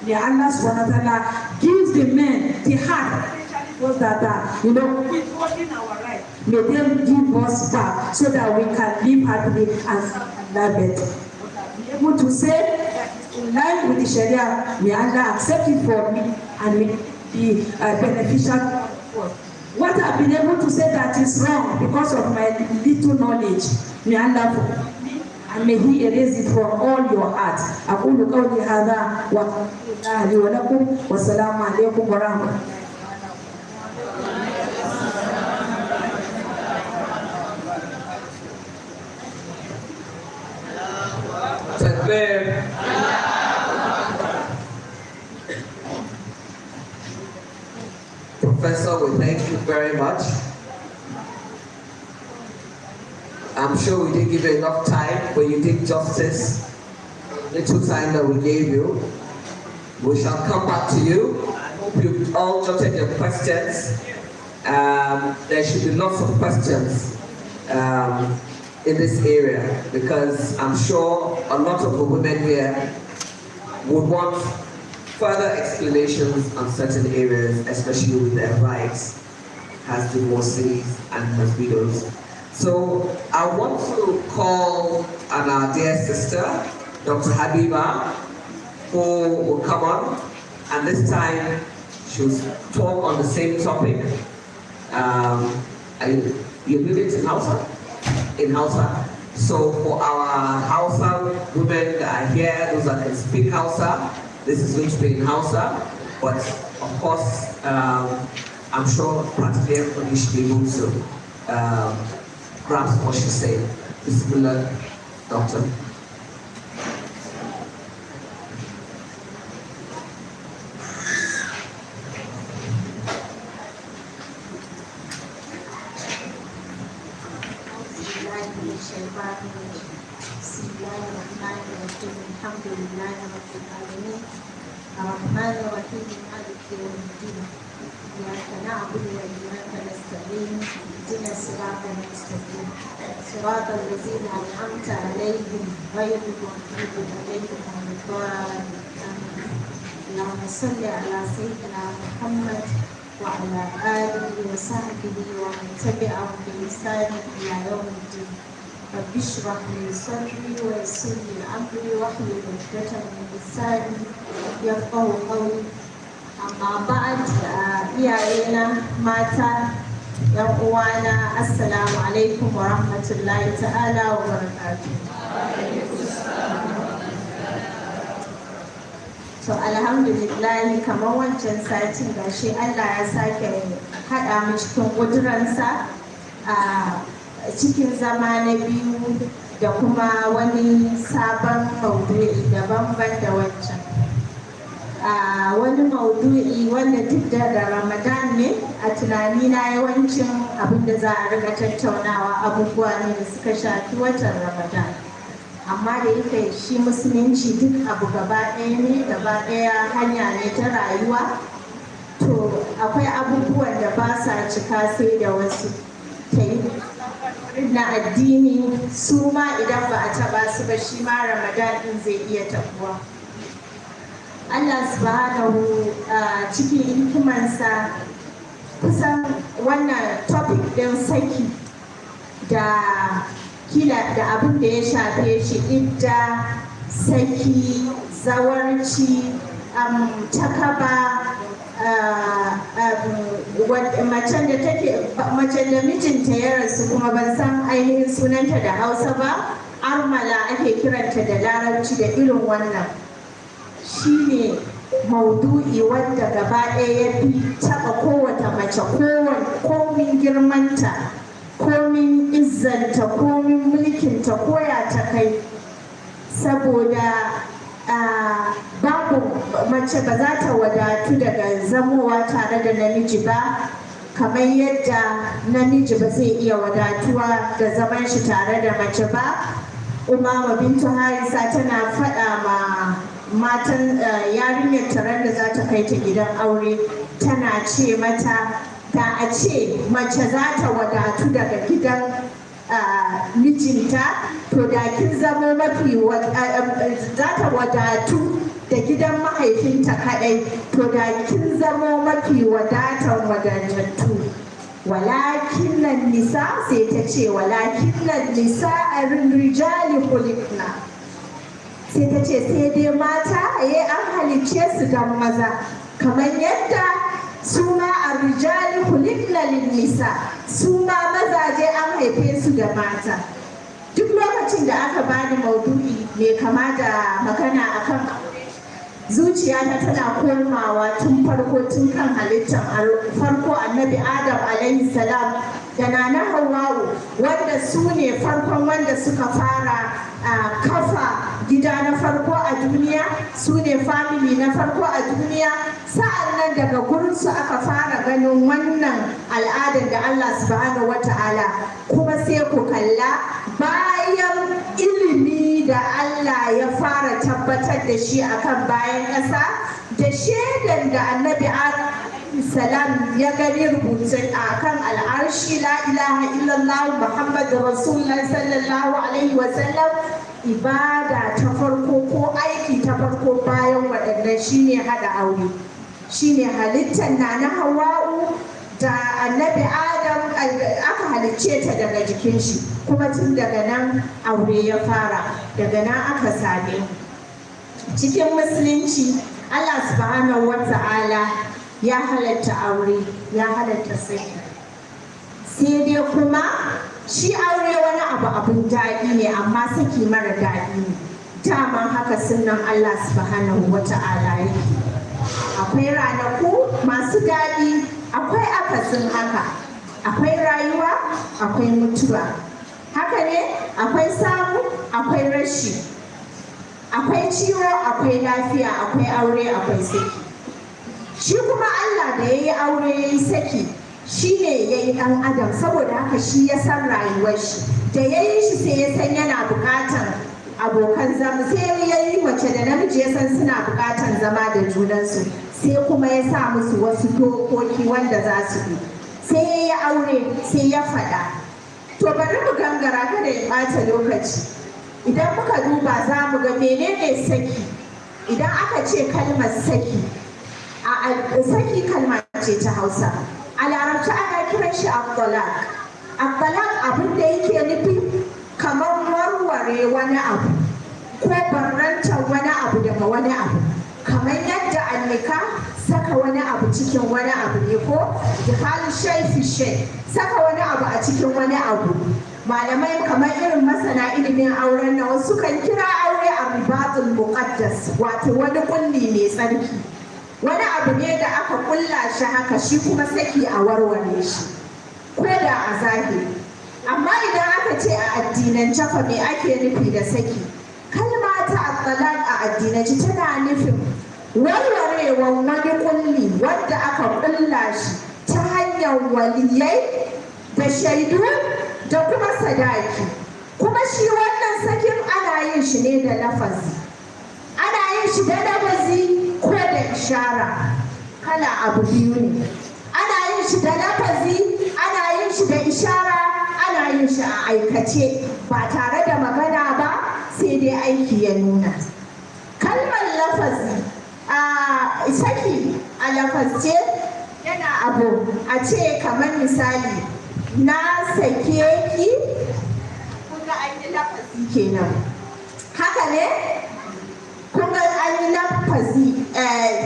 May Allah subhanahu wa ta'ala gives the men the heart, especially those that are, withholding our rights. May them give us back so that we can live happily and serve Allah better. Be able to say that it's in line with the Sharia. May Allah accept it for me and may it be beneficial for us. What I've been able to say that is wrong because of my little knowledge, may Allah forgive me and may He erase it from all your heart. أقول قولي هذا وأستغفر الله لي ولكم والسلام عليكم ورحمة الله. Professor, we thank you very much. I'm sure we didn't give you enough time, but you did justice. Little time that we gave you. We shall come back to you hope you've all jotted your questions. There should be lots of questions in this area, because I'm sure a lot of the women here would want further explanations on certain areas, especially with their rights as divorcees and as widows. So I want to call on our dear sister, Dr. Habiba, who will come on, and this time she'll talk on the same topic. You read it in Hausa? In Hausa. So for our Hausa women that are here, those that can speak Hausa, this is going to be in Hausa, but of course, I'm sure practically everybody should be able to grasp what she's saying. Bismillah, Doctor. الرحمن الرحيم مالك يوم الدين إياك نعبد وإياك نستعين اهدنا الصراط المستقيم صراط الذين أنعمت عليهم غير المغضوب عليهم ولا الضالين اللهم صل على سيدنا محمد وعلى آله وصحبه ومن تبعهم بإحسان إلى يوم الدين رب اشرح لي صدري ويسر لي أمري واحلل عقدة من لساني يفقهوا قولي أما بعد iyayena mata yan uwana assalamu alaikum wa rahmatullahi ta'ala wa barakatuh. To alhamdulillah kamar wancan satin gashi Allah ya sake haɗa mu cikin ƙuduransa a cikin zama na biyu da kuma wani sabon maudu'i daban-ban da wancan. Wani maudu'i wanda duk da Ramadan ne, a tunanina yawancin abin da za a riga tattaunawa abubuwa ne da suka shafi watan Ramadan. Amma da yake shi musulunci duk abu gaba ɗaya ne, gaba ɗaya hanya ne ta rayuwa, to akwai abubuwan da ba sa cika sai da wasu ta yi na addini, su ma idan ba a taɓa su ba shi ma Ramadan ɗin zai iya taɓuwa. Allah subhanahu cikin hikimansa kusan wannan topic ɗin saki da kila da abin da ya shafe shi idda, saki, zawarci, takaba, macen da mijinta ya rasu kuma ban san ainihin sunanta da Hausa ba, armala ake kiranta da Larabci, da irin wannan shine maudu'i wanda gaba ɗaya ya fi taɓa kowace mace, komin girmanta, komin izzanta, komin mulkinta, koya ta kai, saboda babu mace ba za ta wadatu daga zamowa tare da namiji ba, kamar yadda namiji ba zai iya wadatuwa da zaman shi tare da mace ba. Umama bintu Harisa tana faɗa ma matan yarinyar taron da za ta kai ta gidan aure, tana ce mata da a ce mace za ta wadatu daga gidan mijinta, to da kin zama mafi za ta wadatu da gidan mahaifinta kadai, to da kin zama mafi wadatan wadatattu. Walakin nan nisa, sai ta ce walakin nan nisa a rijali kulikna, sai ta ce sai dai mata an halicce su don maza, kamar yadda su ma a rijali kulikna lin nisa, su ma mazaje an haife su da mata. Duk lokacin da aka bani maudu'i mai kama da magana akan zuciyata tana komawa tun farko, tun kan halittar farko annabi Adam alaihi salam da nana Hawwa'u, wanda su ne farkon wanda suka fara kafa gida na farko a duniya, su ne family na farko a duniya. Sa'an nan daga gurinsu aka fara ganin wannan al'adar da Allah subhanahu wata'ala. Kuma sai ku kalla bayan ilimi da Allah ya fara tabbatar da shi akan bayan ƙasa, da shaidan da annabi salam ya gani rubutun a kan al'arshi la ilaha illallah muhammadu rasulullah sallallahu alaihi wasallam ibada ta farko ko aiki ta farko bayan waɗannan shine hada aure, shine halittar na hawa'u da annabi adam aka halicce ta daga jikin shi, kuma tun daga nan aure ya fara, daga nan aka same cikin musulunci. Allah subhanahu wa ta'ala ya halatta aure, ya halatta saki, sai dai kuma shi aure wani abun daɗi ne, amma saki mara daɗi ne. Daman haka sunan Allah subhanahu wa ta'ala yake. Akwai ranaku masu daɗi, akwai akasin haka, akwai rayuwa, akwai mutuwa, haka ne, akwai samu, akwai rashi, akwai ciwo, akwai lafiya, akwai aure, akwai saki. Shi kuma Allah da ya yi aure ya yi saki, shi ne ya yi ɗan adam, saboda haka shi ya san rayuwar shi, da ya yi shi sai ya san yana buƙatar abokan zama, sai ya yi mace da namiji ya san suna buƙatar zama da junansu, sai kuma ya sa musu wasu dokoki wanda za su bi, sai ya yi aure, sai ya faɗa. To bari mu gangara kada ya ɓata lokaci. Idan muka duba za mu ga menene saki. Idan aka ce kalmar saki, saki kalma ce ta Hausa. A Larabci ana kiran shi at-talaq. At-talaq abin da yake nufi kamar warware wani abu ko barrantar wani abu daga wani abu, kamar yadda annika saka wani abu cikin wani abu ne, ko jihal shay fi shay, saka wani abu a cikin wani abu. Malamai kamar irin masana ilimin auren na wasu kan kira aure a ribatul muqaddas, wato wani kulli mai tsarki, wani abu ne da aka kulla shi haka, shi kuma saki a warware shi ko da a zahiri. Amma idan aka ce a addinance fa me ake nufi da saki? Kalma ta at-talaq a addinance tana nufin warwarewan wani kulli wanda aka kulla shi ta hanyar waliyai da shaidu da kuma sadaki. Kuma shi wannan sakin ana yin shi ne da lafazi, ana yin shi da lafazi ko da ishara. Kala abu biyu ne, ana yin shi da lafazi, ana yin shi da ishara, ana yin shi a aikace ba tare da magana ba, sai dai aiki ya nuna. Kalmar lafazi a saki a lafazce yana abu, a ce kamar misali na sake ki, kunga an yi lafazi kenan, haka ne, kunga an yi lafazi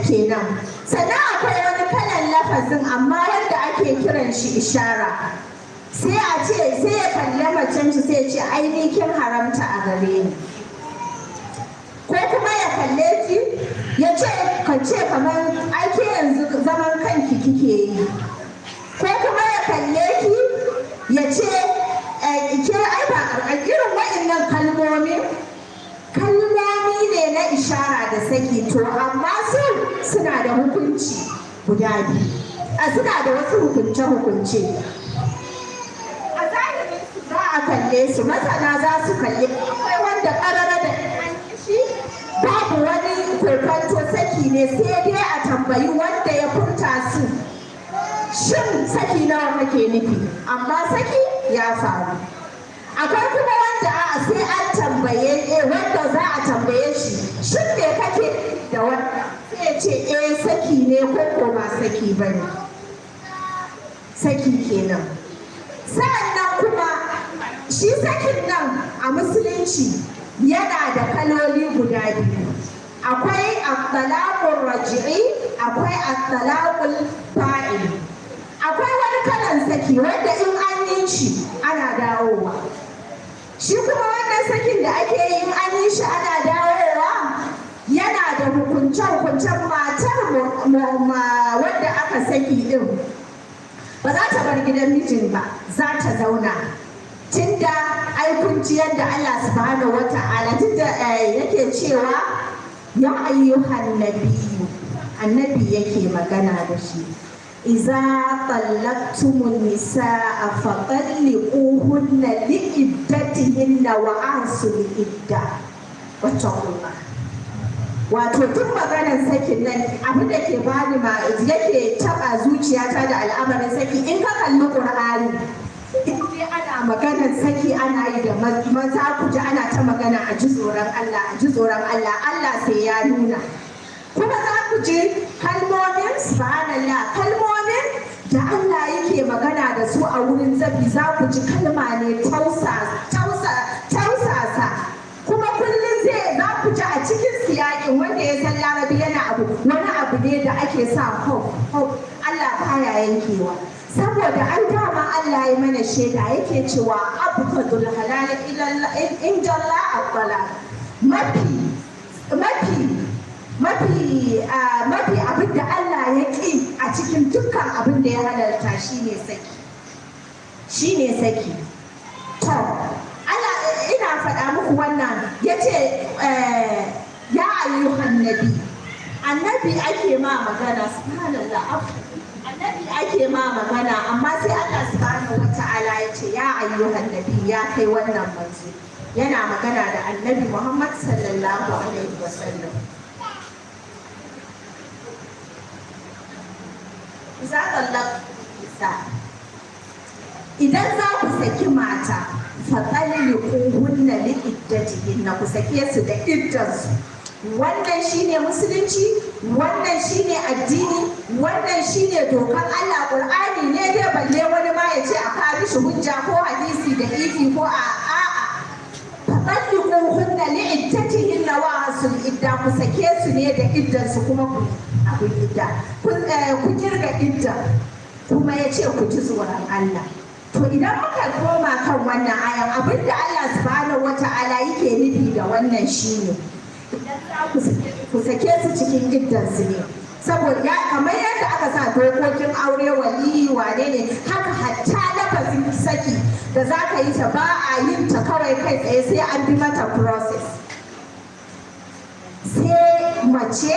kenan. Sannan akwai wani kalan lafazin amma wanda ake kiran shi ishara, sai a ce, sai ya kalli macen shi sai ya ce ainihin haramta a gare ni, ko kuma ya kalle ki ya ce ka ce kamar ake yanzu zaman kanki kike yi, ko kuma ya kalle ki ya ce ke ai ba a irin waɗannan kalmomi ne na ishara da saki. To amma su suna da hukunci guda biyu, suna da wasu hukunce-hukunce. A zahirin su za a kalle su, masana za su kalle, akwai wanda ƙarara da shi babu wani kokonto saki ne, sai dai a tambayi wanda ya furta su, shin saki nawa kake nufi, amma saki ya faru. Akwai kuma wanda a sai an tambaye, wanda za a tambaye shi, shin me kake da wanda, sai ce saki ne ko ba saki bane, saki kenan. Sa'annan kuma shi sakin nan a musulunci yana da kaloli guda biyu. Akwai at-talaqur raj'i, akwai at-talaqul fa'il. Akwai wani kalan saki wanda in an yi shi ana dawowa. Shi kuma wannan sakin da ake yi in an yi shi ana dawowa yana da hukunce-hukuncen matar wanda aka saki din. Ba za ta bar gidan mijin ba, za ta zauna. Tunda aikunci yadda Allah subhanahu wa ta'ala tunda yake cewa ya ayyuhan nabiyyu, annabi yake magana da shi, iza tallaqtumun nisaa fatalliquhunna liiddatihinna wa ahsul idda wattaqullah. wato tun maganar sakin nan abin da ke bani ma yake taba zuciyata da al'amarin saki in ka kalli Qur'ani in dai ana maganar saki ana yi da maza ku ji ana ta magana a ji tsoron Allah a ji tsoron Allah Allah sai ya nuna kuma za ku ji kalmomin subhanallah kalmomin da Allah yake magana da su a wurin zabi za ku ji kalma ne tausasa kuma kullum zai za ku ji a cikin siyakin wanda ya san Larabi yana wani abu ne da ake sa hope Allah baya yankewa saboda an dama Allah ya mana shaida yake cewa abghadul halal inda Allah aqbala mafi abin da Allah ya ƙi a cikin dukkan abin da ya halarta shine saki to Allah ina faɗa muku wannan yace ya ayyuhan annabi ake ma magana subhanallah annabi ake ma magana amma sai Allah subhanahu wata'ala yace ya ayyuhan nabi ya kai wannan manzo yana magana da annabi Muhammad sallallahu alaihi wasallam idan za ku saki mata faɗalliquhunna li'iddatihinna ku sake su da iddarsu wannan shine musulunci wannan shine addini wannan shine dokar Allah Qur'ani ne dai balle wani ma ya ce a kawo shi hujja ko hadisi da ifi ko a'a faɗalliquhunna li'iddatihinna wa asul idda ku sake su ne da iddarsu kuma ku idda ku kirga idda kuma ya ce ku ji tsoron Allah to idan muka koma kan wannan ayan abinda Allah subhanahu wata'ala yake nufi da wannan shine idan za ku sake su cikin iddarsu ne saboda kamar yadda aka sa dokokin aure wali wane ne haka hatta lafazin saki da za ka yi ta ba a yin ta kawai kai tsaye sai an bi mata process sai mace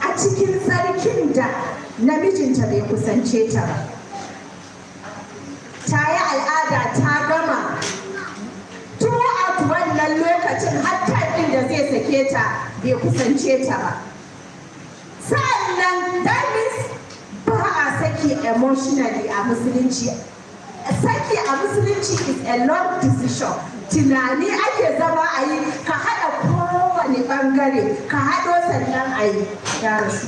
a cikin tsarkin da namijinta bai kusance ta ba ta yi al'ada ta gama throughout wannan lokacin hatta inda zai sake ta bai kusance ta ba sannan that means ba a saki emotionally a musulunci saki a musulunci is a long decision tunani ake zama a yi ka haɗa kowane ɓangare ka haɗo sannan a yi ya rasu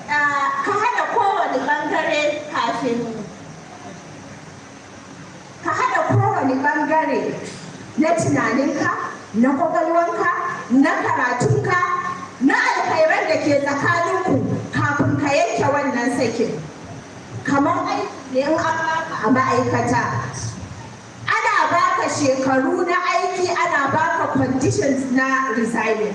ka haɗa kowane ɓangare kafin ka haɗa kowane ɓangare na tunaninka na kwakwalwanka na karatunka na alkhairan da ke tsakaninku kafin ka yanke wannan sakin kamar aiki ne in an baka a ma'aikata ana baka shekaru na aiki ana baka conditions na resigning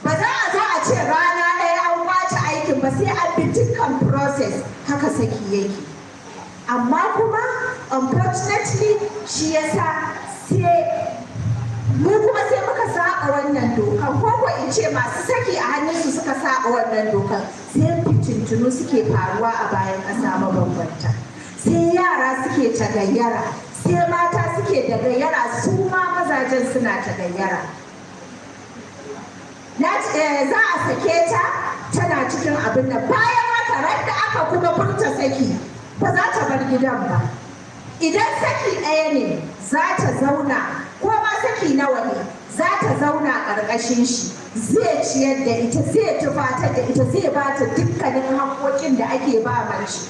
ba za a zo a ce rana ɗaya an kwace aikin ba sai an bi dukkan process haka saki yake amma kuma unfortunately shi yasa sai mu kuma sai muka saba wannan dokan ko in ce masu saki a hannunsu suka saba wannan dokan sai fitintunu suke faruwa a bayan ƙasa mabambanta sai yara suke tagayyara sai mata suke tagayyara su ma mazajen suna tagayyara za a sake ta tana cikin abin da bayan haka ran da aka kuma furta saki ba za ta bar gidan ba idan saki ɗaya ne za ta zauna ko ma saki nawa ne za ta zauna ƙarƙashin shi zai ciyar da ita zai tufatar da ita zai ba ta dukkanin haƙoƙin da ake ba mace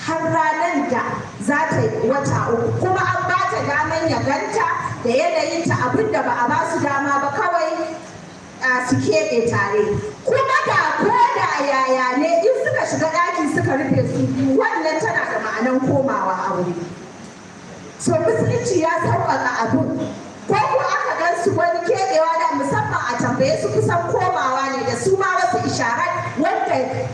har ranar da za ta yi wata uku kuma an ba ta daman ya ganta da yanayinta abin da ba a ba su dama ba kawai su keɓe tare kuma da ko da yaya ne in suka shiga ɗaki suka rufe su wannan tana da ma'anan komawa aure so musulunci ya sauƙaƙa abin ko ko aka gan su wani keɓewa da musamman a tambaye su kusan komawa ne da su ma wasu isharar wanda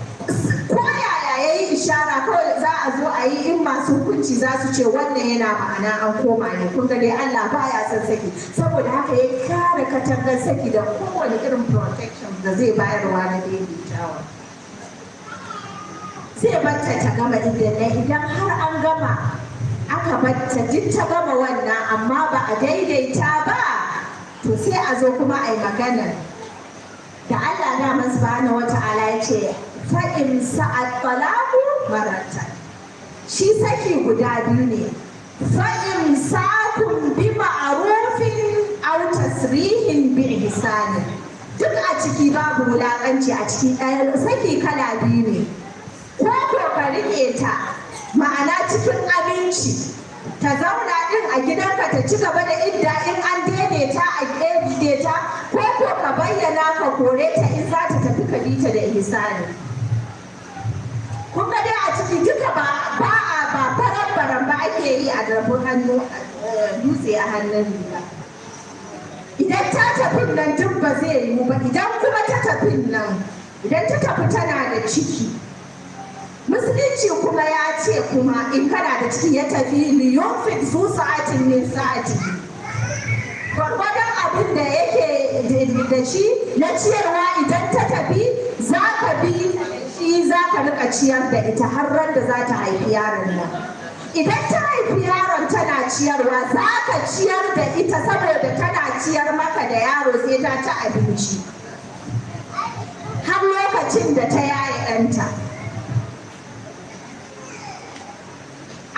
ko yaya ya yi ishara kawai za a zo a yi in masu hukunci za su ce wannan yana ma'ana an koma ne kun ga dai Allah baya son saki saboda haka ya kare katangar saki da kowane irin protection da zai bayarwa na daidaitawa zai banta ta gama idan har an gama aka batta duk ta gama wannan amma ba a daidaita ba, to sai a zo kuma a yi magana da Allah na subhanahu wata'ala ya ce fa'in sa'ad talaku maratan, shi saki guda biyu ne, fa'in sa'akun bi ma'arufin aw tasrihin bi ihsanin, duk a ciki babu wulaƙanci a ciki ɗaya. Saki kala biyu ne, ko ka riƙe ta ma'ana cikin aminci ta zauna din a gidanka ta ci gaba da idda in an daidaita a daidaita, ko ka bayyana ka kore ta in za ta tafi ka bi ta da ihsani. Kun ga dai a ciki duka ba faran ba ake yi a darbin hannu dutse a hannun riga. Idan ta tafi nan duk ba zai yiwu ba, idan kuma ta tafi nan, idan ta tafi tana da ciki, musulunci kuma ya ce kuma in kana da ciki ya tafi liyunfik zu sa'atin min sa'ati, gwargwadon abin da yake da shi na ciyarwa, idan ta tafi za ka bi shi, za ka rika ciyar da ita har ran da za ta haifi yaron nan. Idan ta haifi yaron tana ciyarwa, za ka ciyar da ita saboda tana ciyar maka da yaro sai ta ci abinci har lokacin da ta yaye ɗanta.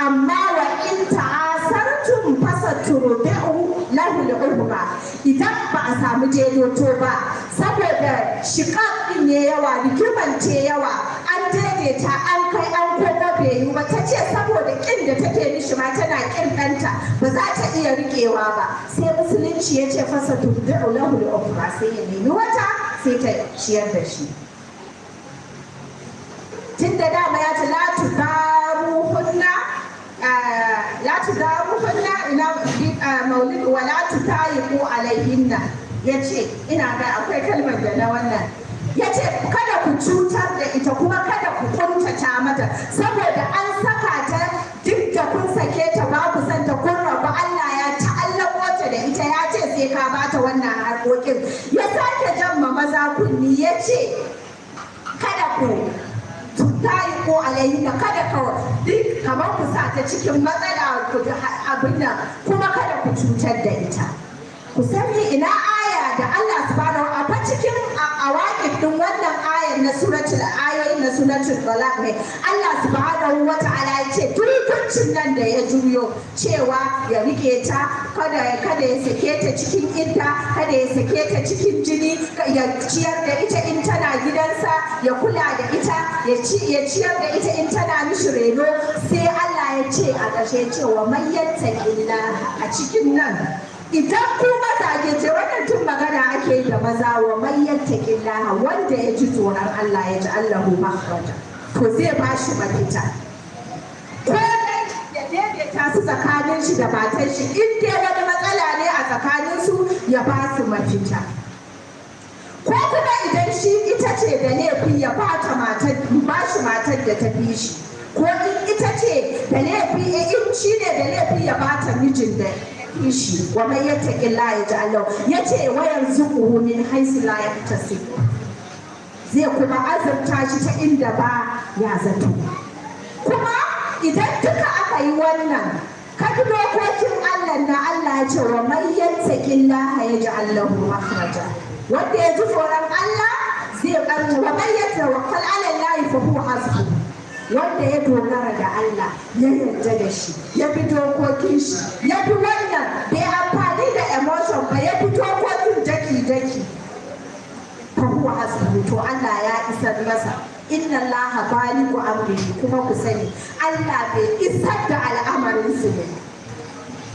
Amma wa in ta'asartum fasaturdi'u lahu al-ukhra, idan ba a samu daidaito ba saboda shiƙaƙ ɗin ne yawa, rigiman ce yawa, an daidaita an kai an komo bai yi ba, ta ce saboda ƙin da take mishi ma tana ƙin ɗanta ba za ta iya riƙewa ba, sai musulunci ya ce fasaturdi'u lahu al-ukhra, sai ya nemi wata sai ta ciyar da shi. Tunda dama ya ce la tudaruhunna ila maulid wa la tutayiqu alaihinna, yace ina ga akwai kalmar da na wannan, yace kada ku cutar da ita kuma kada ku kuntata mata, saboda an saka ta duk da kun sake ta ba ku san ta kun rabu, Allah ya ta'allako ta da ita, ya ce sai ka bata wannan harkokin. Ya sake jamma maza kunni, yace kada ku tayi ko alayhi da kada ka duk kamar ku sa ta cikin matsala ku abin nan, kuma kada ku cutar da ita. Ku sani ina aya da Allah subhanahu wa ta'ala cikin awaqif din wannan ayar na suratul ayoyin na suratul talaq ne, Allah subhanahu wa ta'ala ya ce turkuncin nan da ya juyo cewa ya rike ta, kada ya sake ta cikin idda, kada ya sake ta cikin jini, ya ciyar da ita in tana gidansa, ya kula da ita, ya ciyar da ita in tana mishi reno, sai Allah ya ce a ƙarshe cewa man yattaqillaha a cikin nan. Idan ku mazaje ce wannan tun magana ake yi da maza, wa man yattaqillaha, wanda ya ji tsoron Allah ya ji Allahu makhraja, to zai ba shi mafita. Ko ya daidaita su tsakanin shi da matar shi, in dai wani matsala ne a tsakanin su ya ba su mafita. Ko kuma idan shi ita ce da laifi ya ba shi matar da ta fi shi, ko in ita ce da laifi in shi ne da laifi ya ba ta mijin da shi. Wa man yattaqillaha yaj'al lahu, yace wa yarzuquhu min haythu la yahtasib, zai kuma azurta shi ta inda ba ya zato. Kuma idan duka aka yi wannan, ka bi dokokin Allah na Allah ya ce wa man yattaqillaha yaj'al lahu makhraja, wanda ya ji tsoron Allah zai karɓi, wa man yatawakkal 'ala Allah fa huwa hasbuh, wanda ya dogara da Allah ya yarda da shi, ya bi dokokin shi, ya bi wannan bai amfani da emotion ba, ya bi dokokin daki fa huwa hasbuh, to Allah ya isar masa. Inna Allah baligu amrihi, kuma ku sani Allah bai isar da al'amarin su ne,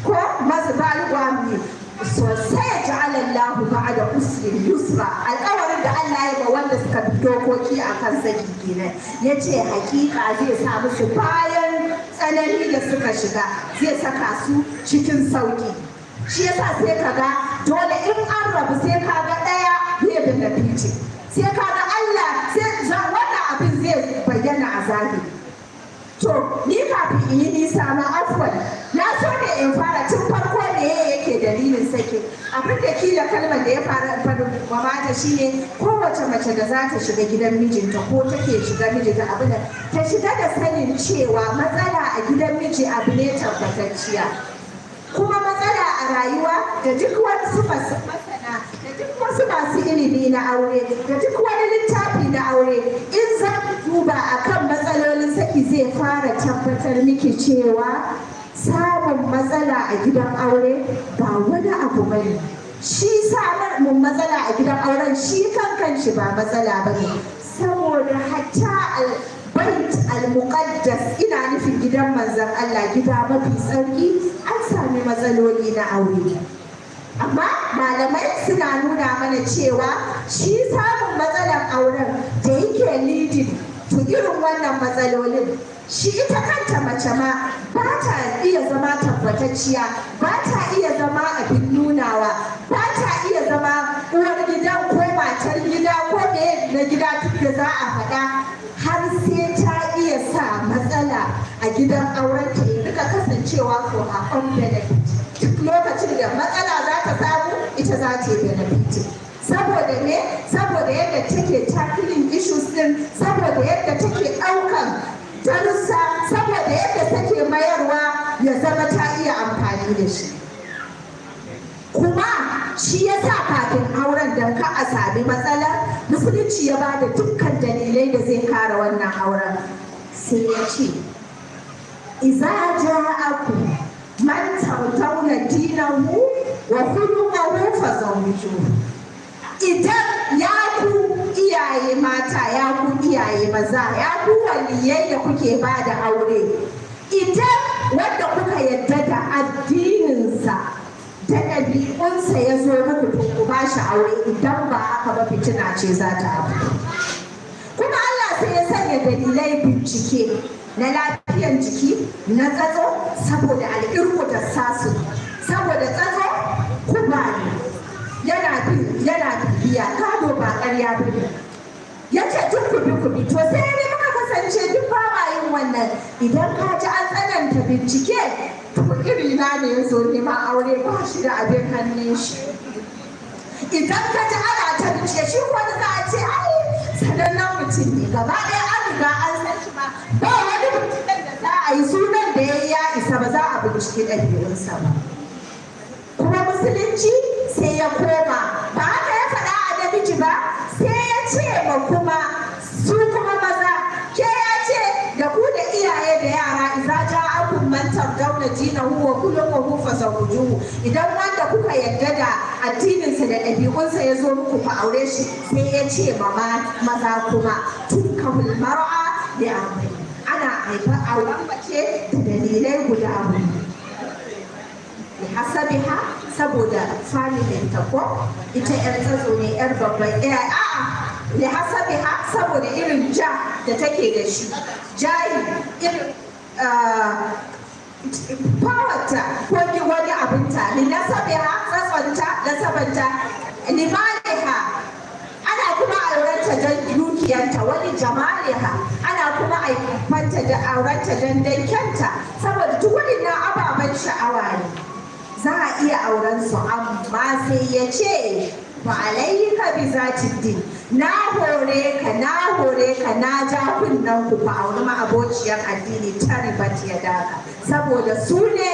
ko masu baligu amri sosai ya ja'ala Allah ba'da usrin yusra, alƙawarin da Allah ya ga wanda suka bi dokoki a kan saki kenan, ya ce hakika zai sa musu bayan tsanani da suka shiga, zai saka su cikin sauki. Shi yasa sai ka ga dole in an rabu sai ka ga ɗaya bai da nafici, sai ka ga Allah sai wannan abin zai bayyana a zahiri. To ni kafin in yi nisa ma afwan na so ne in fara tun farko ne yake dalilin saki. Abin da kila kalmar da ya fara faɗin mamata shine kowace mace da za ta shiga gidan mijinta ko take shiga mijinta abin da ta shiga da sanin cewa matsala a gidan miji abu ne tabbatacciya. Kuma matsala a rayuwa da duk wasu masana da duk wasu masu ilimi na aure da duk wani littafi na aure in za ku duba akan matsalolin saki zai fara tabbatar miki cewa samun matsala a gidan aure ba wani abu bane. Shi samun matsala a gidan auren shi kankan shi ba matsala bane, saboda hatta bait al-muqaddas ina nufin gidan manzon Allah, gida mafi tsarki, an sami matsaloli na aure. Amma malamai suna nuna mana cewa shi samun matsalar auren da yake leading to irin wannan matsalolin, shi ita kanta mace ma ba ta iya zama tabbatacciya, ba ta iya zama abin nunawa, ba ta iya zama uwar gidan ko matar gida ko me na gida da za a faɗa, har sai ta iya sa matsala a gidan auren ta ya rika kasancewa ko a on benefit. Duk lokacin da matsala za ta samu ita za ta yi benefit. Saboda me? Saboda yadda take tackling issues din, saboda yadda take ɗaukan darussa, saboda yadda take mayarwa ya zama ta iya amfani da shi. Kuma shi ya sa kafin auren da ka a sami matsala, musulunci ya ba da dukkan dalilai da zai kare wannan auren. Sai ya ce, iza ja'akum man tawtawna dinahu wa khuluquhu fazawwijuhu. Idan ya ku iyaye mata, ya ku iyaye maza, ya ku waliyai da kuke ba da aure, idan wanda kuka yadda da addininsa da ɗabi'unsa ya zo muku ku ba shi aure, idan ba haka ba fitina ce za ta abu. Kuma Allah sai ya sanya dalilai bincike na lafiyan jiki, na tsatso, saboda al'irku da sasu, saboda tsatso kuma ne yana bibiya, gado ba ƙarya ba ne. Ya ce duk kubi to sai ne muka kasance duk ba ma yin wannan. Idan ka ji an tsananta bincike, to irina ne ya zo neman aure ba shi da abin hannun shi. Idan ka ji ana ta bincike, shi wani za a ce ai sanannen mutum ne, gaba ɗaya an riga an san shi ma, ba wani binciken da za a yi sunan da ya isa ba za a bincike ɗabi'unsa ba. Kuma musulunci sai ya koma, ba haka ya faɗa a namiji ba, sai ya ce ma kuma su kuma maza, ke ya ce da ku da iyaye da yara, iza ja'akum man tardawna dinahu wa khuluquhu fazawwijuhu. Idan wanda kuka yarda da addininsa da ɗabi'unsa ya zo muku ku aure shi, sai ya ce ma maza kuma tunkahul mar'a li amri. Ana haifar auren mace da dalilai guda huɗu. Hasabiha, saboda familin ta ko ita yar tsatso ne, yar babban li hasabiha, saboda irin ja da take da shi, jari irin fawarta ko wani abinta, li nasabiha, tsatsonta, nasabanta, limaliha, ana kuma aurenta don dukiyanta, wani jamaliha, ana kuma aurenta don dankenta, saboda duk waɗannan ababen sha'awa ne. Za a iya auren su, amma sai ya ce ba alaika bi zati din, na hore ka na ja kunnen ku fa auri ma'abociyar addini ta ribat ya daka, saboda su ne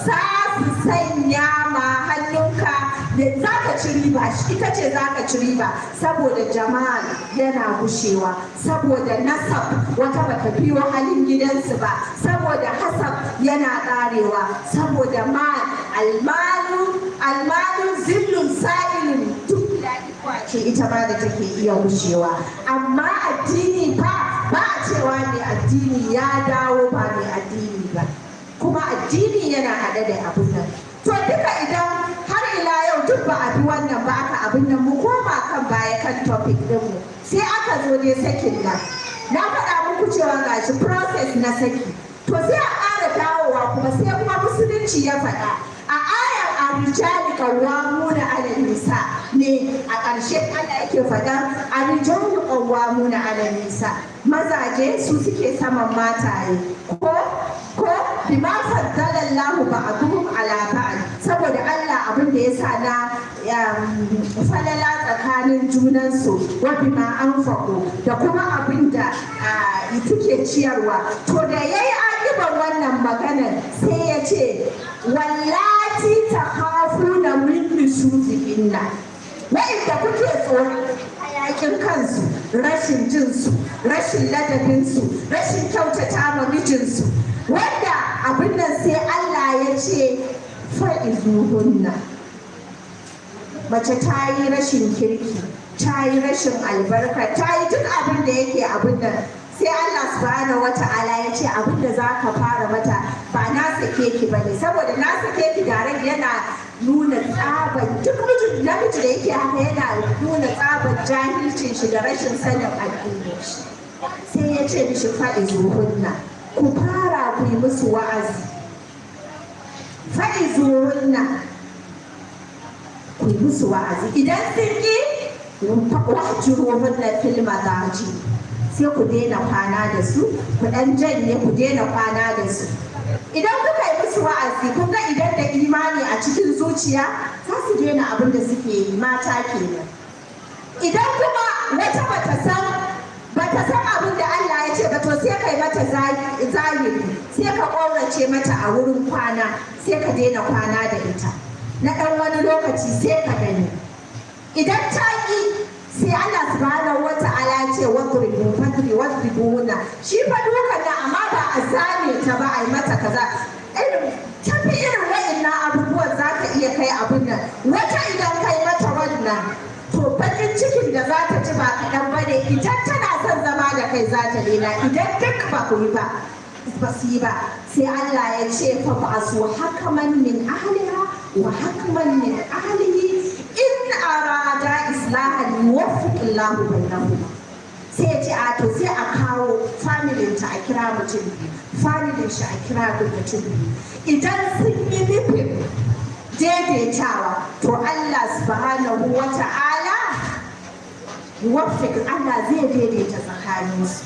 za su sanya ma hannunka da za ka ci riba, ita ce za ka ci riba, saboda jama'a yana gushewa, saboda nasab wata bata biyo halin gidansu ba, saboda hasab yana karewa, saboda almalu zillun sa'ilun duk ce ita ba da take iya gushewa. Amma addini ba a cewa mai addini ya dawo ba mai addini ba, kuma addini yana haɗe da abin nan. To duka idan har ila yau duk ba a bi wannan ba aka abin nan, mu koma kan baya kan topic ɗinmu, sai aka zo ne sakin nan. Na faɗa muku cewa gashi process na saki, to sai a ƙara dawowa kuma sai kuma musulunci ya faɗa a ayar ar-rijali qawwamuna 'ala an-nisa ne a ƙarshe Allah yake faɗa ar-rijalu qawwamuna 'ala an-nisa, mazaje su suke saman mataye ko bima faddala Allahu ba'dhum ala ba'd saboda Allah abin da yasa na falala tsakanin junansu wa bima anfaqu da kuma abin da suke ciyarwa to da yayi akiban wannan maganar sai ya ce wallati takhafuna min nusuzihinna wa'inda kuke tsoron hayakin kansu rashin jinsu rashin ladabinsu rashin kyautata ma mijinsu wanda abin nan sai Allah ya ce fa'izuhunna mace ta yi rashin kirki ta yi rashin albarka ta yi duk abin da yake abin nan sai Allah subhanahu wata'ala ya ce abin da za ka fara mata ba na sake ki ba ne saboda na sake ki da yana nuna tsaban duk namiji da yake haka yana nuna tsaban jahilcin shi da rashin sanin addini shi sai ya ce mishi fa'izuhunna ku fara ku yi musu wa'azi fa'izuhunna ku yi musu wa'azi idan sun ki wahjuruhunna fil madaji sai ku daina kwana da su ku dan janye ku daina kwana da su idan kuka yi musu wa'azi kun ga idan da imani a cikin zuciya za su daina abin da suke yi mata kenan idan kuma wata bata san abin da Allah ya ce ba to sai kai mata zahiri sai ka ƙaurace mata a wurin kwana sai ka daina kwana da ita na ɗan wani lokaci sai ka gani idan ta yi sai Allah subhanahu wata'ala ce wadribuna shi fa dukan na amma ba a zame ta ba a yi mata kaza tafi irin wa'annan abubuwan za ka iya kai abin nan wata idan kai mata wannan to bakin cikin da za ta ci ba kaɗan ba ne idan tana son zama da kai za ta daina idan duk ba ku yi ba su yi ba sai Allah ya ce fa ba su hakaman min ahliha wa hakaman min ahlihi in arada islahan yuwaffiq Allahu bainahuma sai ya ce a to sai a kawo familin ta a kira mutum biyu familin shi a kira mutum biyu idan sun yi nufin daidaitawa to Allah subhanahu wa ta'ala yuwaffiq Allah zai daidaita tsakaninsu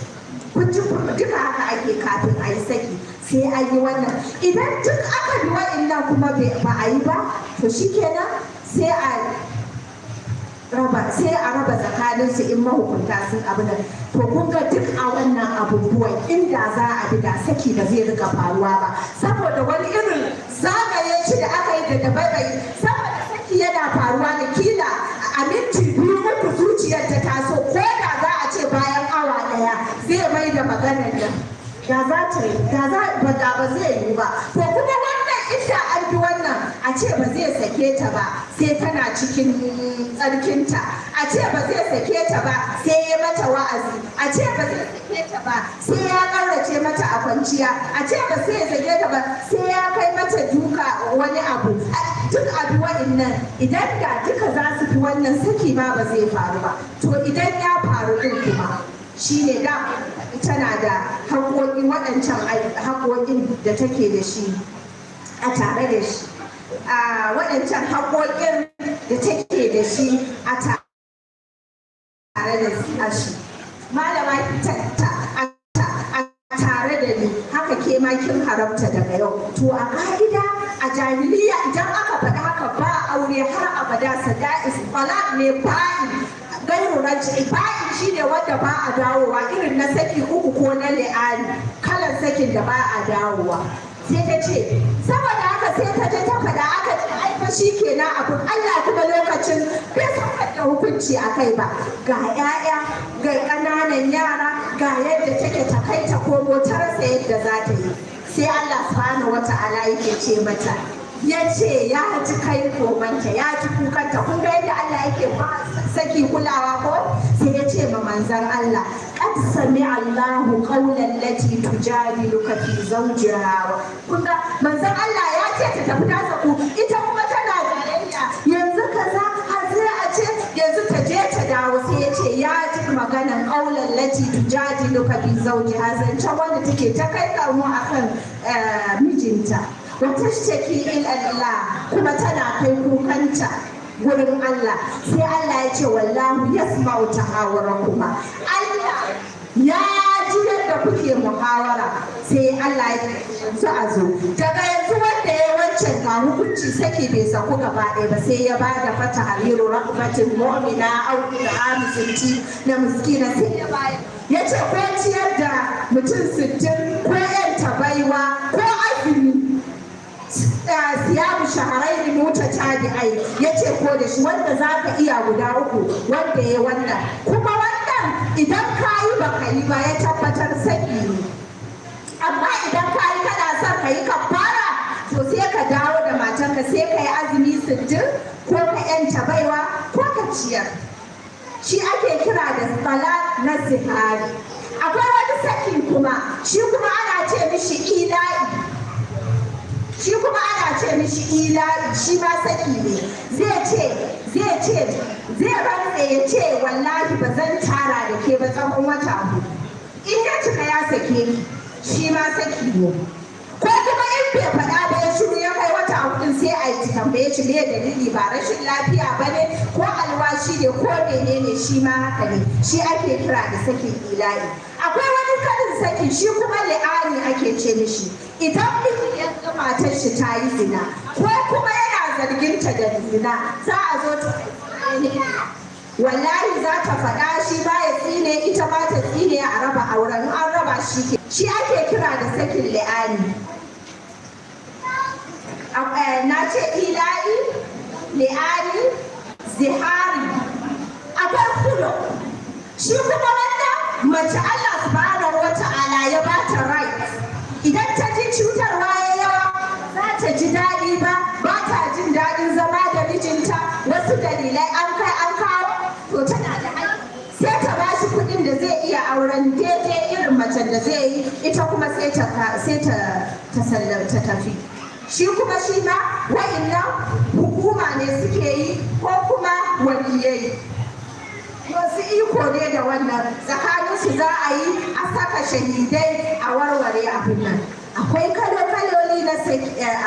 kun ji duka haka ake kafin a yi saki sai an yi wannan idan duk aka bi wa'annan kuma ba a yi ba to shikenan sai a raba tsakaninsu in mahukunta sun abu da to kun ga duk a wannan abubuwan inda za a bi da saki ba zai rika faruwa ba saboda wani irin zagaye shi da aka yi da dabaibai saboda saki yana faruwa da kila a minti biyu uku zuciyar ta taso ko da za a ce bayan awa daya zai mai da maganar nan ba zai yi ba to kuma wannan inda an bi wannan a ce ba zai sake ta ba sai tana cikin tsarkinta a ce ba zai sake ta ba sai ya mata wa'azi a ce ba zai sake ta ba sai ya ƙaurace mata a kwanciya a ce ba zai sake ta ba sai ya kai mata duka wani abu duk abu wa'innan idan da duka za su fi wannan saki ma ba zai faru ba to idan ya faru din kuma shine da tana da haƙoƙi waɗancan haƙoƙin da take da shi a tare da shi waɗancan haƙoƙin da take da shi a tare da shi malama a tare da ni haka ke ma kin haramta daga yau to a ka'ida a jahiliya idan aka faɗi haka ba aure har abada sadaqis talaq ne ba'i gairu raj'i ba'i shine wanda ba a dawowa irin na saki uku ko na li'ani kalan sakin da ba a dawowa sai ta ce saboda haka sai ta je ta faɗa aka ce ai fa shikenan abun Allah kuma lokacin bai san da hukunci akai ba ga 'ya'ya ga ƙananan yara ga yadda take ta kai ta komo ta rasa yadda za ta yi sai Allah subhanahu wata'ala yake ce mata ya ce ya ji kai komanta ya ji kukanta kun ga yadda Allah yake ba saki kulawa ko sai ya ce ma manzan Allah qad sami Allahu qawlan lati tujadiluka fi zawjiha kun ga manzan Allah ya ce ta tafi ta saku ita kuma tana jayayya yanzu kaza har sai a ce yanzu ta je ta dawo sai ya ce ya ji maganan qawlan lati tujadiluka fi zawjiha zancen wanda take ta kai kawo akan mijinta wata shaki ilallah kuma tana kai kukanta wurin Allah sai Allah ya ce wallahu yasma'u tahawurakuma Allah ya da kuke muhawara sai Allah ya yanzu a zo daga yanzu wanda ya wancan ga hukunci saki bai saku gaba ɗaya ba sai ya bada fata hariru rahmatin mu'mina au ilham sinti na miskina sai ya bayar ya ce ko ciyar da mutum 60 ko yanta baiwa ko azumi siyamu shaharai da mota tabi'ai ya ce ko da shi wanda za ka iya guda uku wanda ya wannan kuma wannan idan ka yi ba ka yi ba ya tabbatar saki ne amma idan ka yi kana son ka yi kafara to sai ka dawo da matarka sai ka yi azumi 60 ko ka yanta baiwa ko ka ciyar shi ake kira da sala na zihari akwai wani saki kuma shi kuma ana ce mishi ila'i shi ma saki ne zai rantse ya ce wallahi ba zan tara da ke ba tsawon wata hudu in ya cika ya sake ni shi ma saki ne ko kuma in bai faɗa ba ya shiru ya kai wata hudun sai a yi tambaye shi me dalili ba rashin lafiya ba ne ko alwashi ne ko menene shi ma haka ne shi ake kira da sakin ilahi akwai wani karin saki shi kuma li'ani ake ce mishi idan miji ya ga matar shi ta yi zina ko kuma yana zargin ta da zina za a zo ta wallahi za ta faɗa shi ba ya tsine ita ma ta tsine a raba auren an raba shi ake kira da sakin li'ani na ce ila'i li'ani zihari akwai kulo shi kuma wanda mace Allah subhanahu wa ta'ala ya ba ta right idan ta ji cutarwa ya yawa za ta ji daɗi ba ta jin daɗin zama da mijinta wasu dalilai an kai an kawo to tana da haƙƙi sai ta ba shi kuɗin da zai iya auren daidai irin macen da zai yi ita kuma sai ta tafi shi kuma shi ma wa'innan hukuma ne suke yi ko kuma waliyai wasu iko ne da wannan tsakanin su za a yi a saka shahidai a warware abin nan akwai kaloli na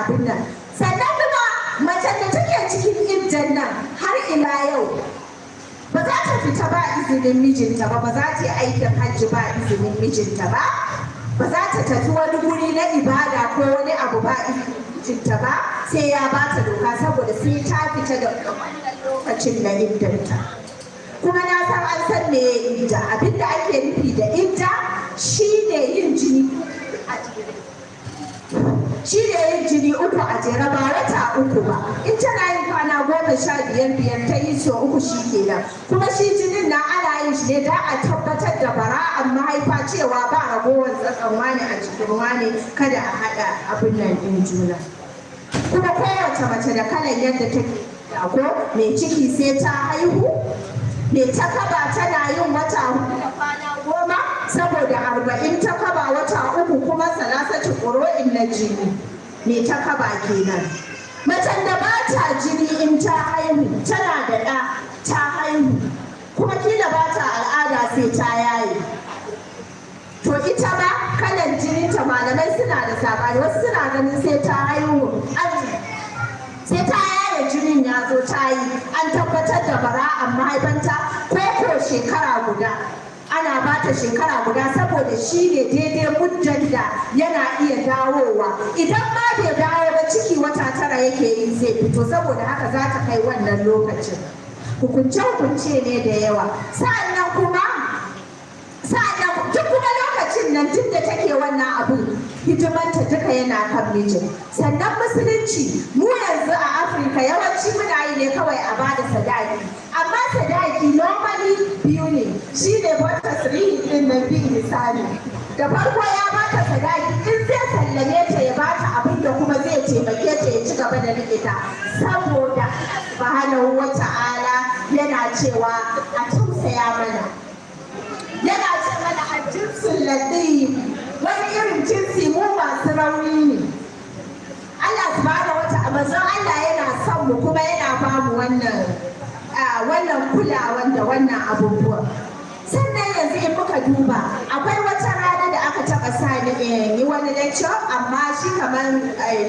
abin nan sannan kuma macen da take cikin iddan nan har ila yau ba za ta fita ba izinin mijinta ba za ta yi aikin hajji ba izinin mijinta ba za ta tafi wani guri na ibada ko wani abu ba izinin mijinta ba sai ya ba ta doka saboda sai ta fita da wannan lokacin na iddanta kuma na san an san me idda abinda ake nufi da idda shine yin jini uku a jere ba wata uku ba in tana yin kwana 15 ta yi so uku shi kenan kuma shi jinin na ana yin shi ne da a tabbatar da bara'an mahaifa cewa ba ragowar tsatson wani a cikin wani kada a haɗa abin nan ɗin juna kuma kowace mace da kalan yadda take ko mai ciki sai ta haihu mai takaba tana yin wata hudu da kwana 10 saboda 40 takaba wata uku kuma salasatu ƙuro'in na jini mai takaba kenan macen da ba ta jini in ta haihu tana da ɗa ta haihu kuma kila ba ta al'ada sai ta yaye to ita ba kalan jininta malamai suna da sabani wasu suna ganin sai ta haihu sai ta yaye jinin ya zo ta yi an tabbatar da bara'an mahaifanta ko shekara guda ana ba ta shekara guda saboda shi ne daidai muddan da yana iya dawowa idan ma bai dawo ba ciki wata 9 yake yi zai fito saboda haka za ta kai wannan lokacin hukunce-hukunce ne da yawa sa'annan duk kuma lokacin nan tun da take wannan abu hidimanta duka yana kan mijin sannan musulunci mu yanzu a Afirka yawanci muna yi ne kawai a bada sadaki amma sadaki normally biyu ne shi ne wata sirihi din nan biyu misali da farko ya bata sadaki in zai sallame ta ya bata abin da kuma zai taimake ta ya ci gaba da rike ta saboda subhanahu wa ta'ala yana cewa a tausaya mana yana ce mana a jinsin ladi wani irin jinsi mu masu rauni ne Allah subhanahu wa ta'ala manzon Allah yana son mu kuma yana ba mu wannan kulawan da wannan abubuwa sannan yanzu in muka duba akwai wata rana da aka taɓa sa ni yi wani lecture amma shi kamar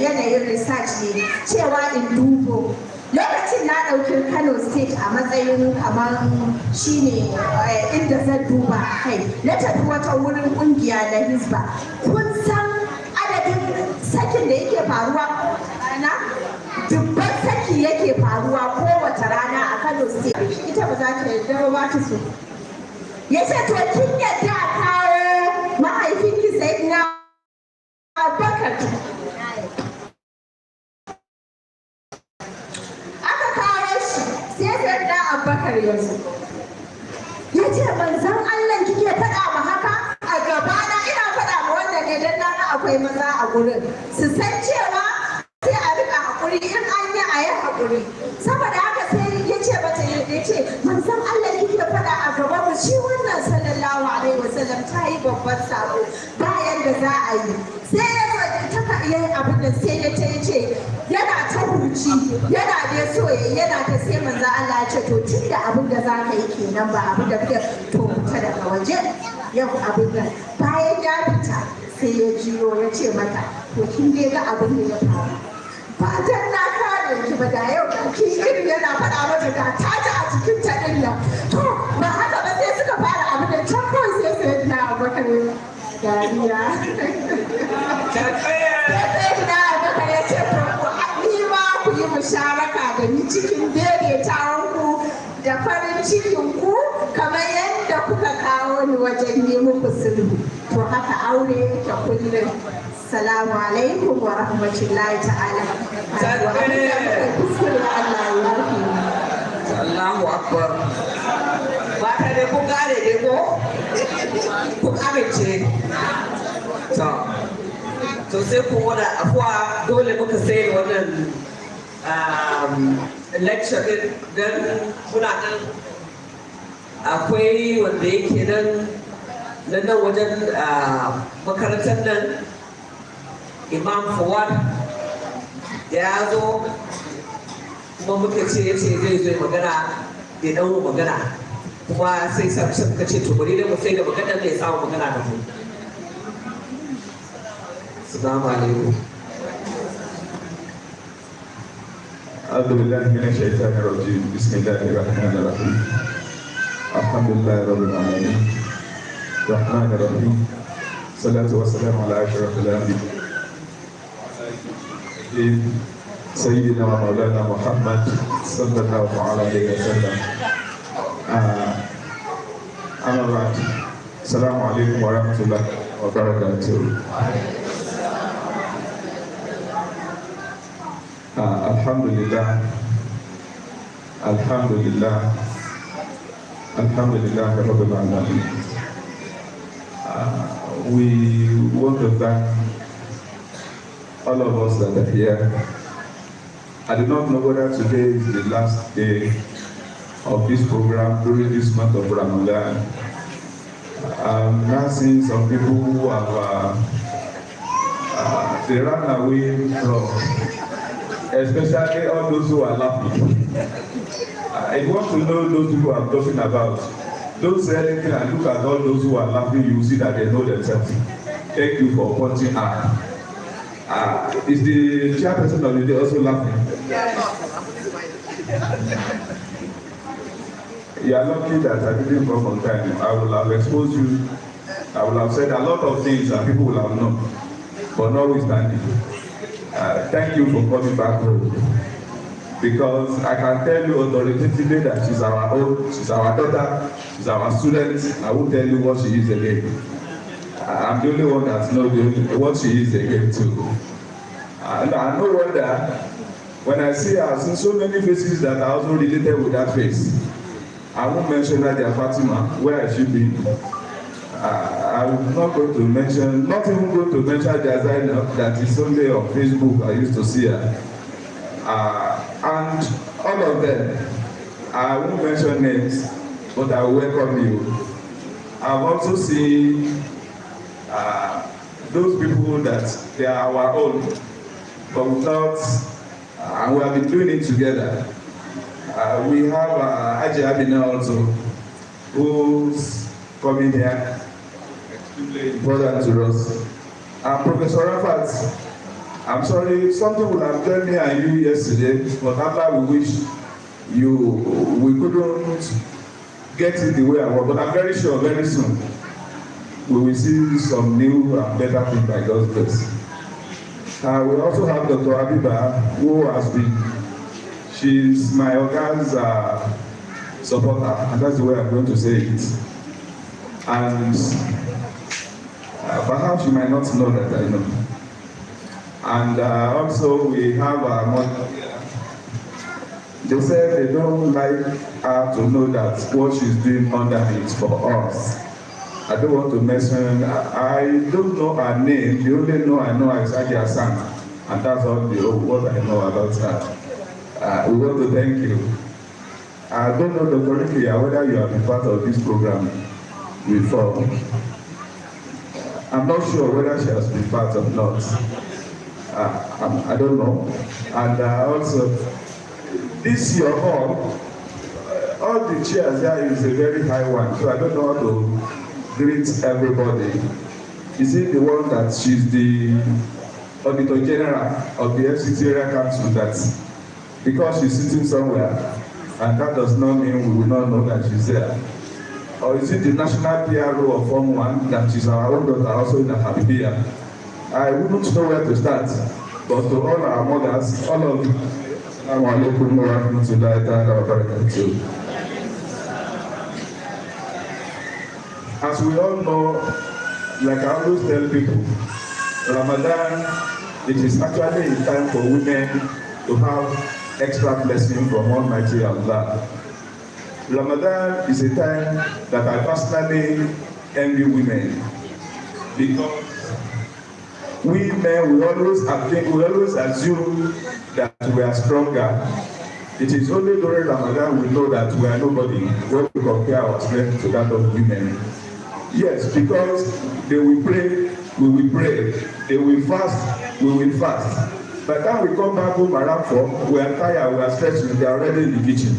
yanayin research ne cewa in dubo lokacin na ɗauki Kano State a matsayin kamar shine inda zan duba kai na tafi wata wurin ƙungiya na Hisba. Kun san adadin sakin da yake faruwa rana? Dubban saki yake faruwa kowace rana a Kano State. Ita ba za ta yarda ba ta so. Ya ce to kin yadda a kawo mahaifinki sai na Abubakar. Aka kawo shi sai sai da Abubakar ya zo. Ya ce manzon Allah kike faɗa ma haka a gabana ina faɗa ma wannan ne don na ga akwai maza a gurin. Su san cewa sai a riƙa haƙuri in an yi a yi haƙuri. Saboda haka sai ya ce mata ya ce manzon Allah kike faɗa a gaba mu shi wannan sallallahu alaihi wasallam ta yi babban sako bayan da za a yi. Sai ya zo ta yi abin da sai ya ce yana ta huci yana da so yana ta sai manzon Allah ya ce to tun da abin da za ka yi kenan ba abin da kake to fita daga waje yau abin da bayan ya fita sai ya jiyo ya ce mata to kin dai ga abin da ya faru ba dan na kare ki ba da yau kin irin yana faɗa mata da ta ji a cikin ta din nan to ba haka ba sai suka fara abin da can kawai sai na Abubakar dariya sai na Abubakar ya ce to ni ma ku yi musharaka da ni cikin daidaitawan ku da farin cikin ku kamar yadda kuka kawo ni wajen yi muku sulhu to haka aure yake kullum. Salamu alaikum wa rahmatullahi ta'ala. Allahu Akbar. Ba ta dai kun gane dai ko? Kun amince. To sai ku wada afuwa dole muka sai wannan lecture din dan muna nan akwai wanda yake nan wajen makarantar nan Imam Fuad ya zo kuma muka ce ya ce zai zo magana ya dawo magana kuma sai muka ce to bari da mu sai da magana zai samu magana da mu. Assalamu alaikum. أعوذ بالله من الشيطان الرجيم بسم الله الرحمن الرحيم الحمد لله رب العالمين الرحمن الرحيم الصلاة والسلام على أشرف الأنبياء سيدنا ومولانا محمد صلى الله عليه وسلم أما بعد السلام عليكم ورحمة الله وبركاته. Alhamdulillah, Alhamdulillah, Alhamdulillah, Rabbil Alamin. We want to thank all of us that are here. I do not know whether today is the last day of this program during this month of Ramadan. I'm now seeing some people who have they ran away from, especially all those who are laughing. I want to know those people I'm talking about. Don't say anything and look at all those who are laughing, you will see that they know themselves. Thank you for pointing out. Is the chairperson of the day also laughing? You are lucky that I didn't come on time. I will have exposed you. I will have said a lot of things and people will have known. But notwithstanding, thank you for coming back home. Because I can tell you authoritatively that she's our own, she's our daughter, she's our student. I won't tell you what she is again. I'm the only one that knows what she is again too. And no wonder when I see her, I see so many faces that are also related with that face. I won't mention that they are Fatima, where I should be. I'm not going to mention, not even going to mention Jazaina, that is only on Facebook. I used to see her. And all of them, I won't mention names, but I welcome you. I've also seen those people that they are our own, but without, and we have been doing it together. We have AL-HABIBIYYAH also, who's coming here, extremely important to us. Professor Rafat, I'm sorry, something would have told me and you yesterday, but after we wish we couldn't get it the way I want. But I'm very sure very soon we will see some new and better things by God's grace. We also have Dr. Habiba, who has been, she's my Oga's supporter, and that's the way I'm going to say it. And perhaps you might not know that I know. And also we have our mother. They said they don't like her to know that what she's doing underneath for us. I don't want to mention, I don't know her name. The only know I know is Adia San, and that's all what I know about her. We want to thank you. I don't know, Dr. Rikia, whether you have been part of this program before. I'm not sure whether she has been part or not. I don't know. And also, this your hall, all the chairs there is a very high one, so I don't know how to greet everybody. Is it the one that she's the Auditor General of the FCT Area Council, that because she's sitting somewhere, and that does not mean we will not know that she's there? Or is it the National PRO of Form 1 that is our own daughter also in AL-HABIBIYYAH? I wouldn't know where to start, but to all our mothers, all of you, Assalamu alaikum wa rahmatullahi wa barakatuh. As we all know, like I always tell people, Ramadan, it is actually a time for women to have extra blessing from Almighty Allah. Ramadan is a time that I personally envy women, because we men, we always assume that we are stronger. It is only during Ramadan we know that we are nobody when we compare our strength to that of women. Yes, because they will pray, we will pray. They will fast, we will fast. By the time we come back home around 4, we are tired, we are stressed, they are already in the kitchen.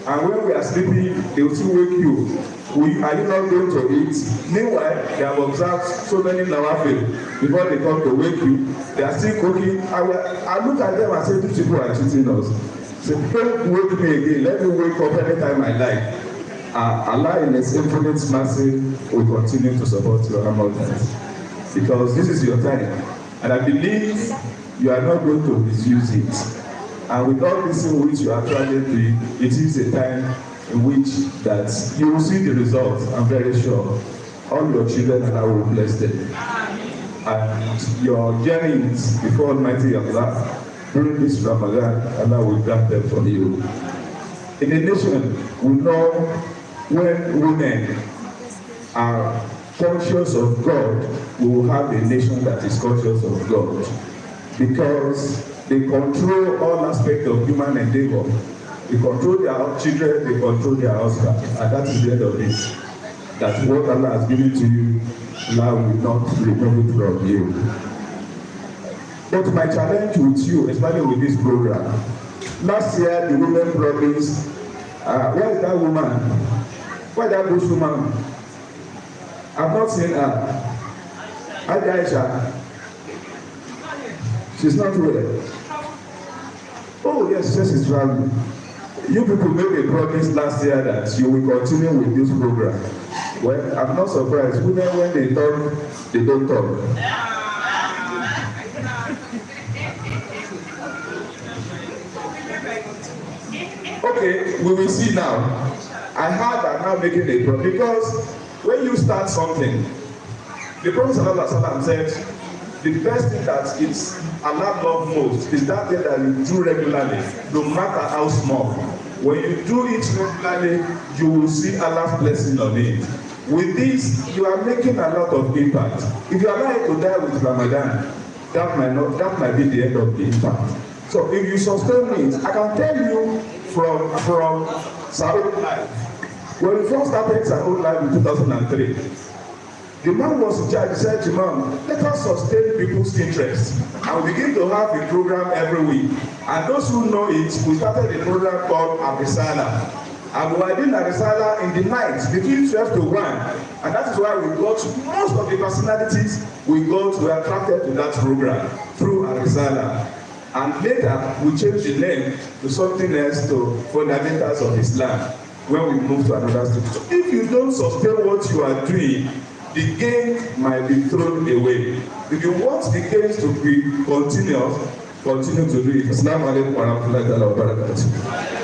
And when we are sleeping, they will still wake you. Are you not going to eat? Meanwhile, they have observed so many nawafil before they come to wake you. They are still cooking. I look at them and say, these people are cheating us. Say, don't wake me again. Let me wake up anytime I like. Allah in His infinite mercy will continue to support your mothers, because this is your time, and I believe you are not going to misuse it. And with all this in which you are trying to, it is a time in which that you will see the results. I'm very sure all your children, and I will bless them. And your journeys before Almighty Allah during this Ramadan, Allah will grant them for you. In a nation, we know when women are conscious of God, we will have a nation that is conscious of God, because they control all aspects of human endeavor. They control their children, they control their husband, and that is the end of it. That what Allah has given to you, Allah will not remove it from you. But my challenge with you, especially with this program, last year the women promised, where is that woman? Where is that bush woman? I've not seen her. Aisha. She's not well. Oh yes, she's traveling. You people made a promise last year that you will continue with this program. Well, I'm not surprised. Women, when they talk, they don't talk. Okay, we will see now. I heard that now making a promise, because when you start something, the Prophet ﷺ said, the best thing that is Allah love most is that thing that you do regularly, no matter how small. When you do it regularly, you will see Allah's blessing on it. With this, you are making a lot of impact. If you are like to die with Ramadan, that might be the end of the impact. So if you sustain it, I can tell you from Saudi life. When we first started Saudi life in 2003, the man was in charge. He said to Mom, let us sustain people's interests. And we begin to have a program every week. And those who know it, we started a program called Abisala. And we were doing Abisala in the night between 12 to 1. And that is why we got most of the personalities were attracted to that program through Arizala. And later, we changed the name to something else, to Fundamentals of Islam, when we moved to another state. So if you don't sustain what you are doing, the gain might be thrown away. If you want the gains to be continuous, continue to do it. Assalamu alaikum wa rahmatullahi wa barakatuh.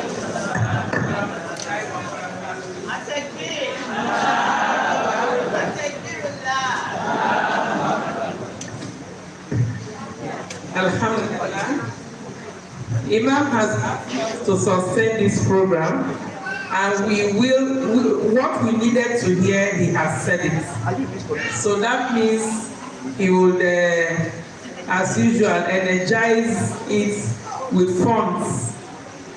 Alhamdulillah, Imam has asked to sustain this program, and what we needed to hear, he has said it. So that means he would, as usual, energize it with funds.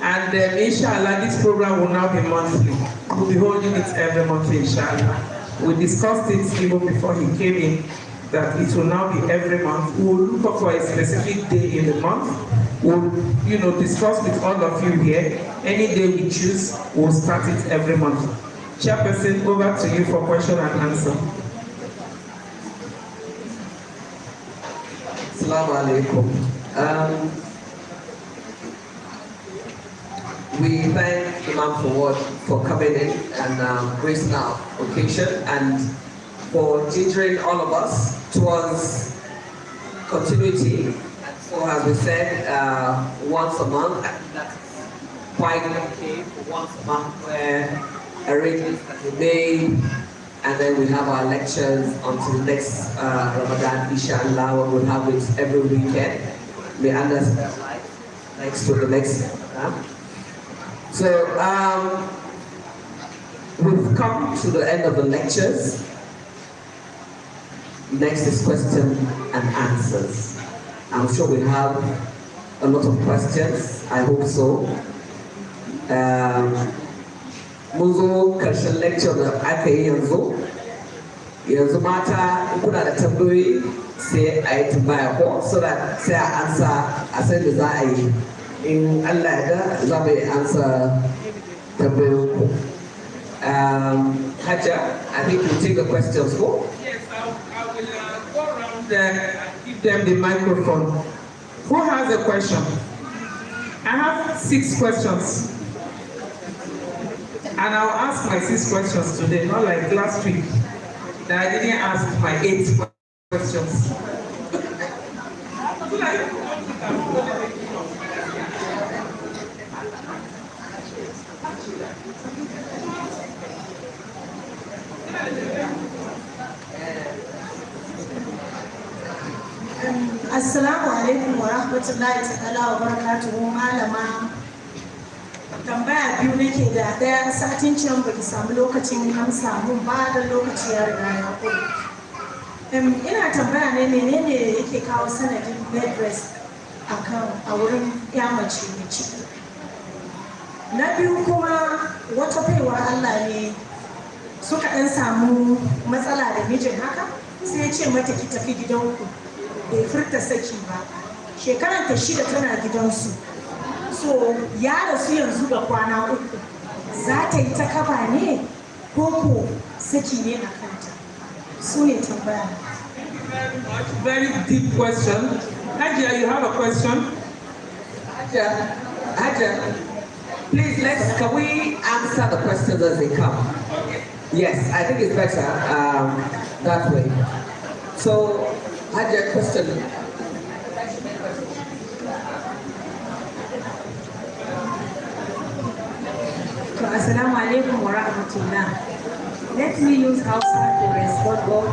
And inshallah, this program will now be monthly. We'll be holding it every month, inshallah. We discussed it even before he came in, that it will now be every month. We will look for a specific day in the month. We'll, discuss with all of you here. Any day we choose, we'll start it every month. Chairperson, over to you for question and answer. Assalamu alaikum. We thank Imam for coming in and gracing our occasion, and for gingering all of us towards continuity. And so, as we said, once a month, that's quite okay for once a month, where arrangements can be made, and then we have our lectures until next Ramadan, inshallah, when we'll have it every weekend. May Allah spare life next to the next Ramadan. So, we've come to the end of the lectures. Next is question and answers. I'm sure we have a lot of questions. I hope so. Mun zo karshen lecture da aka yi yanzu mata kuna da tambayoyi sai a yi tambaya ko, so that sai a ansa a san da za a yi. In Allah ya da za mu yi ansa tambayoyin ku. Hajja, I think you take the questions go. Yes, I will go around and give them the microphone. Who has a question? I have 6 questions. And I'll ask my 6 questions today, not like last week, that I didn't ask my 8 questions. Assalamu alaikum wa rahmatullahi ta'ala wa barakatuhu. Malama, tambaya biyu nake da daya. Satin can baki samu lokacin amsa mun ba, da lokaci ya riga ya kure. Ina tambaya ne menene yake kawo sanadin bed rest a wurin ya mace mai ciki. Na biyu kuma, wata baiwar Allah ne suka ɗan samu matsala da mijin haka, sai ya ce mata ki tafi gidanku. Bai furta saki ba. Shekarar ta 6 tana gidansu. So ya rasu yanzu da kwana 3. Za ta yi ta kaba ne ko saki ne a kanta? Su ne tambaya. Thank you very much. Very deep question. Hajia, you have a question? Hajja, please, can we answer the questions as they come? Yes, I think it's better that way. So, Hajja, question. Assalamu alaikum wa rahmatullah. Let me use Hausa to respond.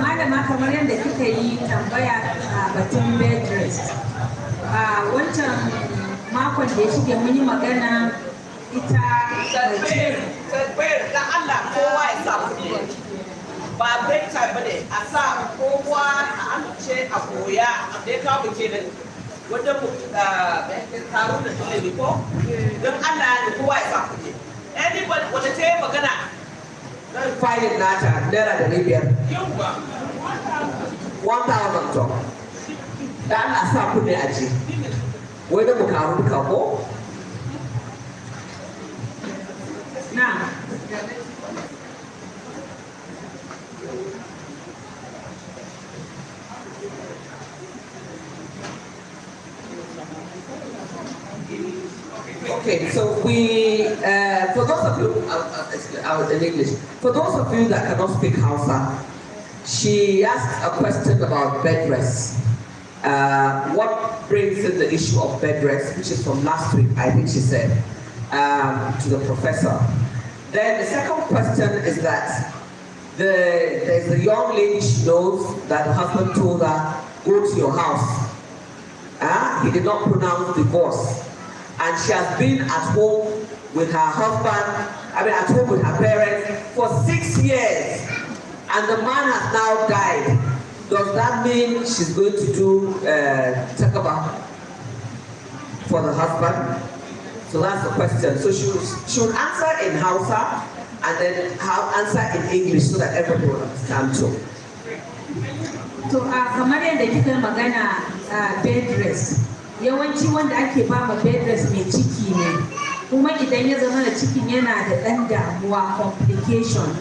Malama, kamar yadda kika yi tambaya a batun bed rest. Wancan makon da ya shige mun yi magana ita da Allah kowa ya samu ba break time bane, a sa kowa a amince a koya da ya kawo kenan wajen taro da tilili ko don Allah ya kowa ya samu ne. Anybody wanda ta yi magana zan fayil nata naira da biyar. 1,000 to. Da Allah sa kuɗi a ji. Wai da mu karu duka ko? na Okay, so we, for those of you, in English, for those of you that cannot speak Hausa, she asked a question about bed rest. What brings in the issue of bed rest, which is from last week, I think she said, to the professor. Then the second question is that there's a young lady she knows that the husband told her, go to your house. He did not pronounce divorce. And she has been at home with her husband, at home with her parents for 6 years. And the man has now died. Does that mean she's going to do takaba for the husband? So that's the question. So she will answer in Hausa and then answer in English so that everyone will understand too. To kamar yadda kika magana bed rest, yawanci wanda ake ba ma bed rest mai ciki ne, kuma idan ya zama da cikin yana da ɗan damuwa complication.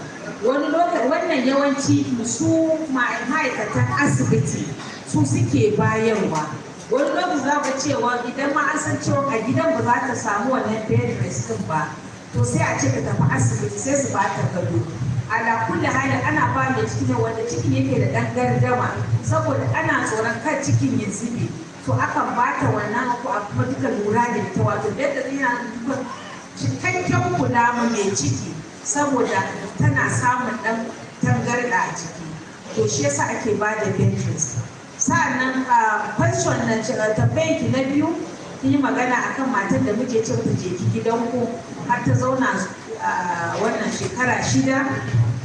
Wani lokaci wannan yawanci su ma'aikatan asibiti su suke bayarwa. Wani lokaci za ka cewa idan ma an san cewa a gidan ba za ta samu wannan bed rest din ba, to sai a ce ka tafi asibiti sai su ba ta gado. Ala kulli hali ana ba mai ciki ne wanda cikin yake da ɗan gardama saboda ana tsoron kan cikin ya zube, to akan ba ta wannan ko a kuma duka lura da ita, wato yadda zai yana duka cikakken kula ma mai ciki saboda tana samun ɗan tangarɗa a ciki, to shi yasa ake ba da bed rest. Sa'annan question na tambayan ki na biyu, kin yi magana akan matan da muke ce ta je ki gidanku har ta zauna wannan shekara 6,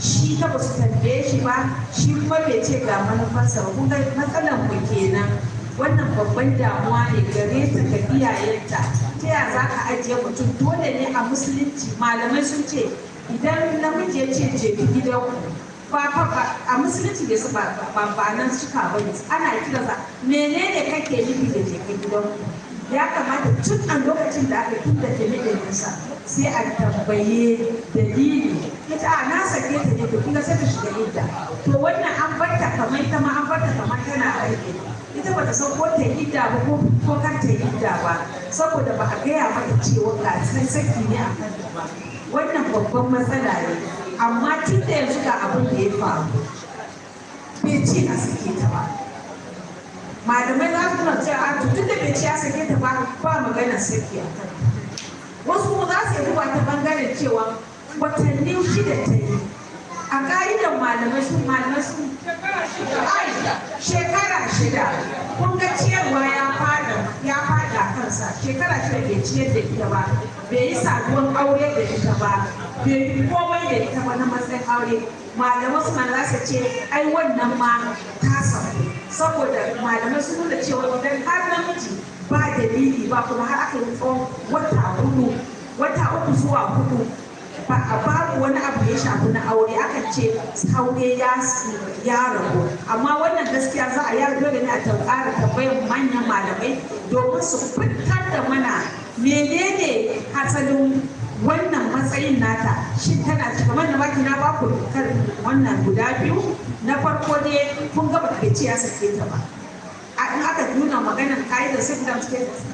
shi ta ba su tambaye shi ba, shi kuma bai ce ga manufarsa ba. Kun ga matsalar mu kenan, wannan babban damuwa ne gare ta ga iyayenta. Ta yaya za ka ajiye mutum? Dole ne a musulunci malamai sun ce idan namiji ya ce je ki gidanku, a musulunci bai su ba nan suka bane, ana kiransa menene kake nufi da je ki gidanku. Ya kamata tun a lokacin da aka tun da ta sai a tambaye dalili. Ita na sake ta ne to kinga sai ta shiga idda, to wannan an barta kamar ita ma an barta kamar tana aiki. Ita bata san ko ta idda ba ko kar ta idda ba, saboda ba a gaya mata cewa ga sai saki ne a kan ba. Wannan babban matsala ne, amma tun da yanzu ga abin da ya faru bai ce a sake ta ba. Malamai za su nuna cewa tun da bai ce a sake ta ba maganar saki a kan. Wasu kuma za su yi duba ta bangaren cewa watanni 6 ta yi. A ƙa'idar malamai sun shekara 6, kun ga ciyarwa ya fada kansa. Shekara 6 bai ciyar da ita ba, bai yi saduwar aure da ita ba, bai yi komai da ita ba na matsayin aure. Malamai su za su ce ai wannan ma ta samu, saboda malamai sun nuna cewa idan har namiji ba dalili ba kuma har aka yi tsawon wata 3 zuwa 4 ba a babu wani abu ya shafi na aure, akan ce aure ya rabu. Amma wannan gaskiya za a yi dole ne a ƙara tambayar manyan malamai domin su fitar da mana menene asalin wannan matsayin nata. Shin tana ci kamar da baki na baku wannan guda 2. Na farko dai kun ga baka ce ya sake ta ba, in aka nuna maganar ka'idar sifilam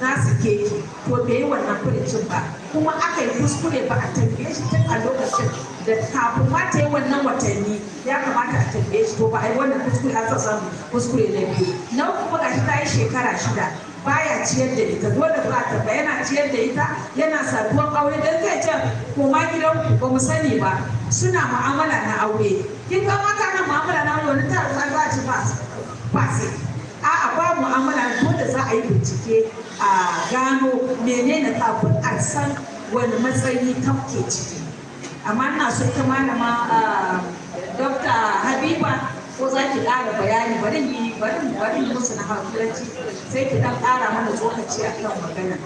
na sake ki, to bai yi wannan furicin ba, kuma aka yi kuskure ba a tambaye shi tun a lokacin da kafin ma ta yi wannan watanni ya kamata a tambaye shi, to ba a yi wannan kuskure a samu kuskure na 2. Na kuma gashi ta yi shekara 6 baya ciyar da ita, dole ba ta ba yana ciyar da ita, yana saduwar aure. Dan zai ce koma gidanku ba mu sani ba, suna mu'amala na aure. Kin ga mata na mu'amala na aure wani ta za a ci ba sai a'a ba mu'amala, dole za a yi bincike a gano menene kafin a san wani matsayi tafke ciki. Amma ina so ita malama Dr. Habiba ko za ki ƙara bayani, bari musu na Hausanci sai ki dan ƙara mana tsokaci a kan magana.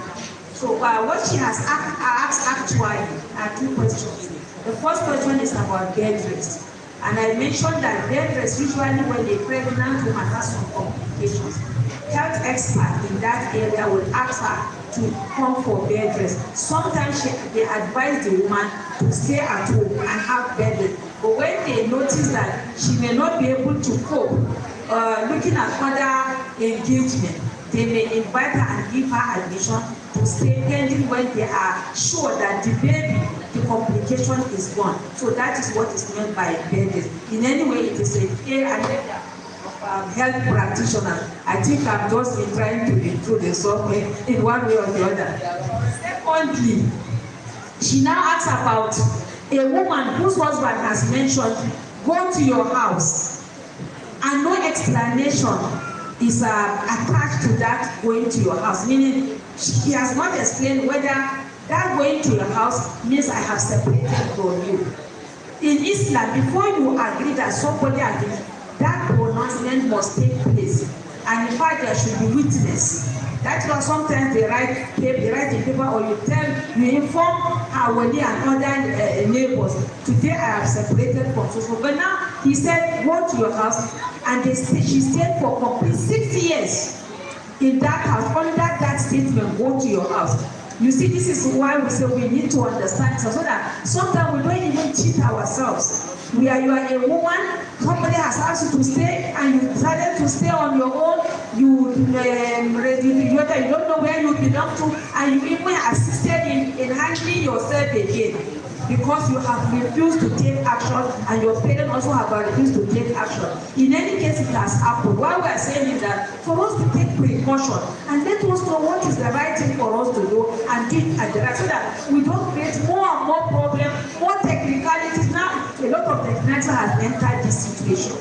So what she has asked actually are 2 questions. The first question is about bed rest. And I mentioned that bed rest usually when a pregnant woman has some complications, health experts in that area will ask her to come for bed rest. Sometimes they advise the woman to stay at home and have bed rest. But when they notice that she may not be able to cope, looking at other engagement, they may invite her and give her admission to stay pending when they are sure that the baby, the complication is gone. So that is what is meant by bed. In any way, it is a health practitioner. I think I've just been trying to include the software in one way or the other. Secondly, she now asks about a woman whose husband has mentioned, go to your house, and no explanation is attached to that going to your house, meaning he has not explained whether that going to your house means I have separated from you. In Islam, before you agree that somebody agrees, that pronouncement must take place, and in fact there should be witness. That's why sometimes they write in paper, or you inform her wali and other neighbors, today I have separated from so. But now he said, go to your house, and she stayed for complete 6 years in that house. Under that statement, go to your house. You see, this is why we say we need to understand so that sometimes we don't even cheat ourselves. You are a woman, somebody has asked you to stay, and you decided to stay on your own. You don't know where you belong to, and you even assisted in handling yourself again, because you have refused to take action, and your parents also have refused to take action. In any case, it has happened. What we are saying is that for us to take precaution and let us know what is the right thing for us to do and do it at the right, so that we don't create more and more problems, more technicalities. Now, a lot of technicality has entered this situation.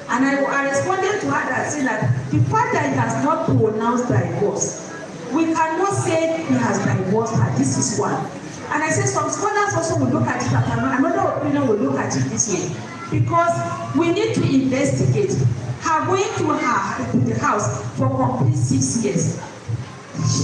And I responded to her that saying that the fact that he has not pronounced divorce, we cannot say he has divorced her. This is one. And I said some scholars also will look at it, another opinion will look at it this way, because we need to investigate. Her going to the house for complete 6 years,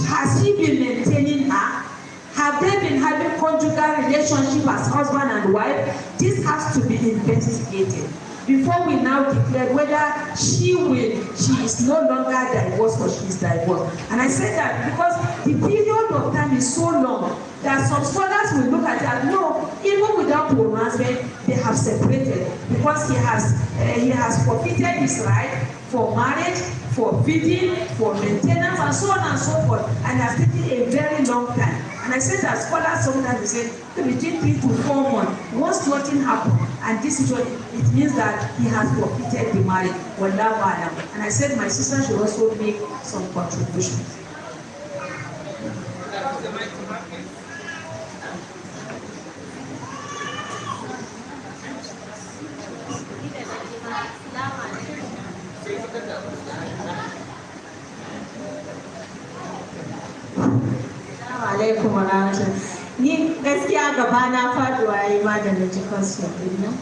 has he been maintaining her? Have they been having conjugal relationship as husband and wife? This has to be investigated before we now declare whether she is no longer divorced or she is divorced. And I said that because the period of time is so long that some scholars will look at that. No, even without pronouncement, they have separated, because he has forfeited his right for marriage, for feeding, for maintenance, and so on and so forth, and has taken a very long time. And I said that scholars sometimes say between 3 to 4 months, once nothing happens, and this is what it means that he has forfeited the marriage. Wallahu alam. And I said my sister should also make some contributions. alaikum wa rahmatullahi. Ni gaskiya gaba na faduwa yayi ma da naji question din nan.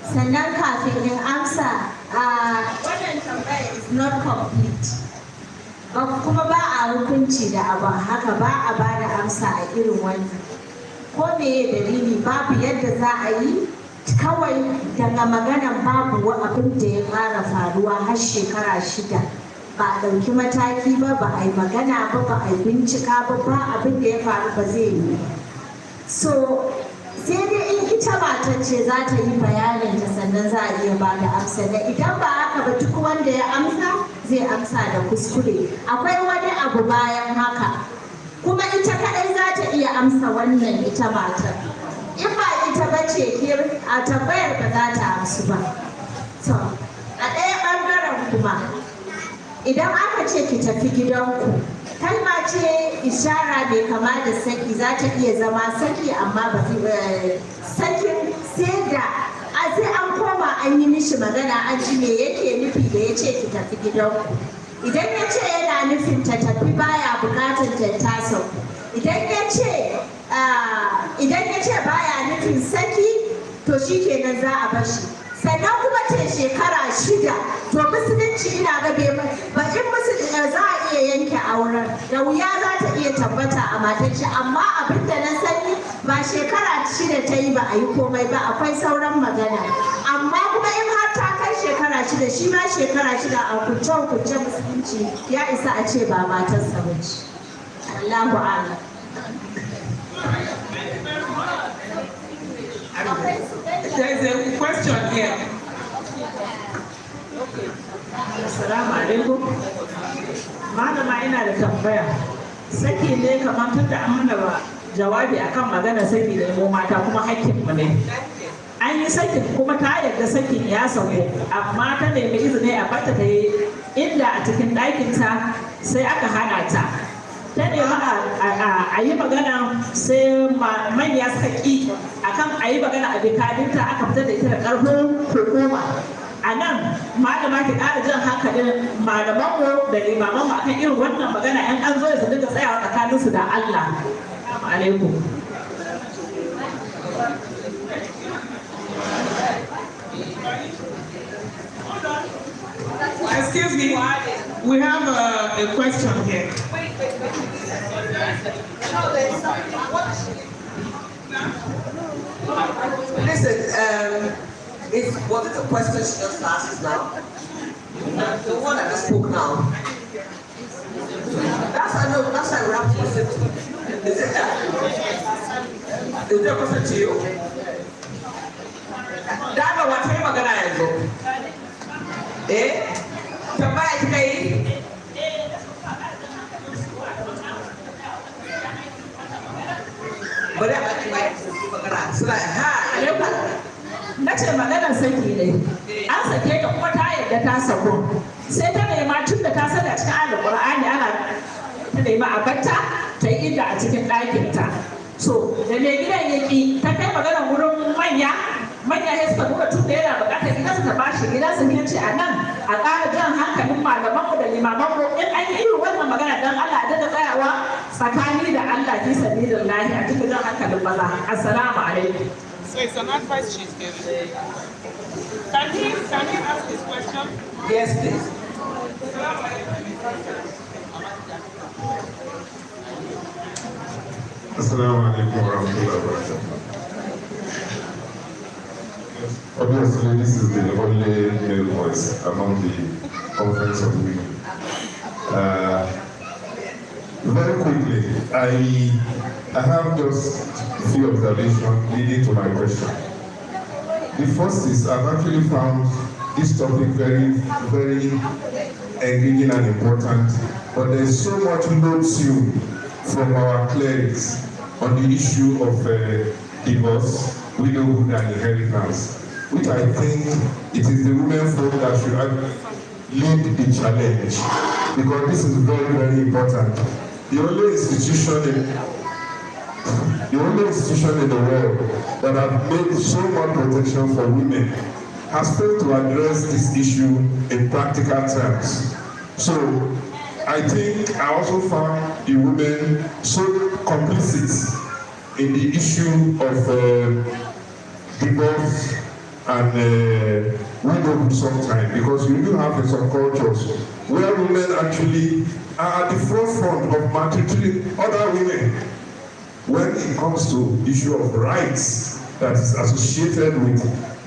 Sannan kafin in amsa, wannan tambaya is not complete. Kuma ba a hukunci da abu haka, ba a ba da amsa a irin wannan. Ko meye dalili, babu yadda za a yi, kawai daga maganan babu abin da ya fara faruwa har shekara 6. Ba a ɗauki mataki ba, ba a yi magana ba, ba a yi bincika ba, ba abin da ya faru ba zai yi. So sai dai in ita matar ce za ta yi bayanin ta, sannan za a iya ba da amsa. Da idan ba haka ba, duk wanda ya amsa zai amsa da kuskure. Akwai wani abu bayan haka, kuma ita kaɗai za ta iya amsa wannan, ita matar. In ba ita ba ce a tambayar ba za ta amsu ba. To a ɗaya ɓangaren kuma, idan aka ce ki tafi gidanku, kalma ce ishara mai kama da saki, za ta iya zama saki, amma ba sakin sai an koma an yi mishi magana, an ji me yake nufi da ya ce ki tafi gidanku. Idan ya ce yana nufin ta tafi, baya bukatar ta tasa. Idan ya ce baya nufin saki, to shi kenan za a bashi. Sannan kuma ce shekara 6, to musulunci ina ga ba in musulunci za a iya yanke auren, da wuya za ta iya tabbata a matar shi. Amma abin da na sani, ba shekara 6 ta yi ba a yi komai ba, akwai sauran magana. Amma kuma in har ta kai shekara 6, shi ma shekara 6 a hukunce musulunci ya isa a ce ba matarsa ba ce. Allahu a'lam. There is a question here. Okay. Assalamu alaikum. Malama ina da tambaya. Saki ne kamar tunda an mana ba jawabi akan magana saki da mu mata kuma hakkin mu ne. An yi sakin kuma ta yarda sakin ya sauko amma ta nemi izini a bata ta yi inda a cikin ɗakinta sai aka hana ta. Ta nemi a yi magana sai manya suka ƙi akan a yi magana a bikadinta aka fitar da ita da ƙarfin hukuma. A nan malama ki ƙara jan hankalin malamanmu da limamanmu akan irin wannan magana ‘yan an zo su dinga tsayawa tsakaninsu da Allah. Assalamu alaikum. Excuse me, we have a question here. Listen, was it a question she just asked now? The one that just spoke now. That's how I wrapped it. Is it that? Is there a question to you? Dama wata yi magana yanzu. Tambaya kika yi? Bari a baki magana. Suna ha. Na ce maganar saki ne, an sake ta kuma ta yarda ta sako, sai ta nema tun da ta saka cikin Alƙur'ani ana ta nema a batta ta yi inda a cikin ɗakinta. So da mai gidan ya ƙi ta kai maganar wurin manya ya suka nuna tun da yana buƙatar gidansa ta bashi gidansa ya ce a nan a ƙara jan hankalin malamanmu da limamanmu in an yi irin wannan magana don Allah a daga tsayawa tsakani da Allah fi sabilillahi a cikin jan hankalin maza. Assalamu alaikum. So it's an advice she's giving. Can he ask his question? Yes, please. Assalamu alaikum wa rahmatullahi wa barakatuh. Obviously, this is the only male voice among the conference of women. Very quickly, I have just a few observations leading to my question. The first is I've actually found this topic very, very engaging and important, but there's so much no-tune from our clerics on the issue of divorce, widowhood, and inheritance, which I think it is the women folk that should lead the challenge, because this is very, very important. The only institution in the world that have made so much protection for women has failed to address this issue in practical terms. So I think I also found the women so complicit in the issue of divorce and widowhood sometimes, because you do have in some cultures where women actually are at the forefront of maltreating other women when it comes to issue of rights that is associated with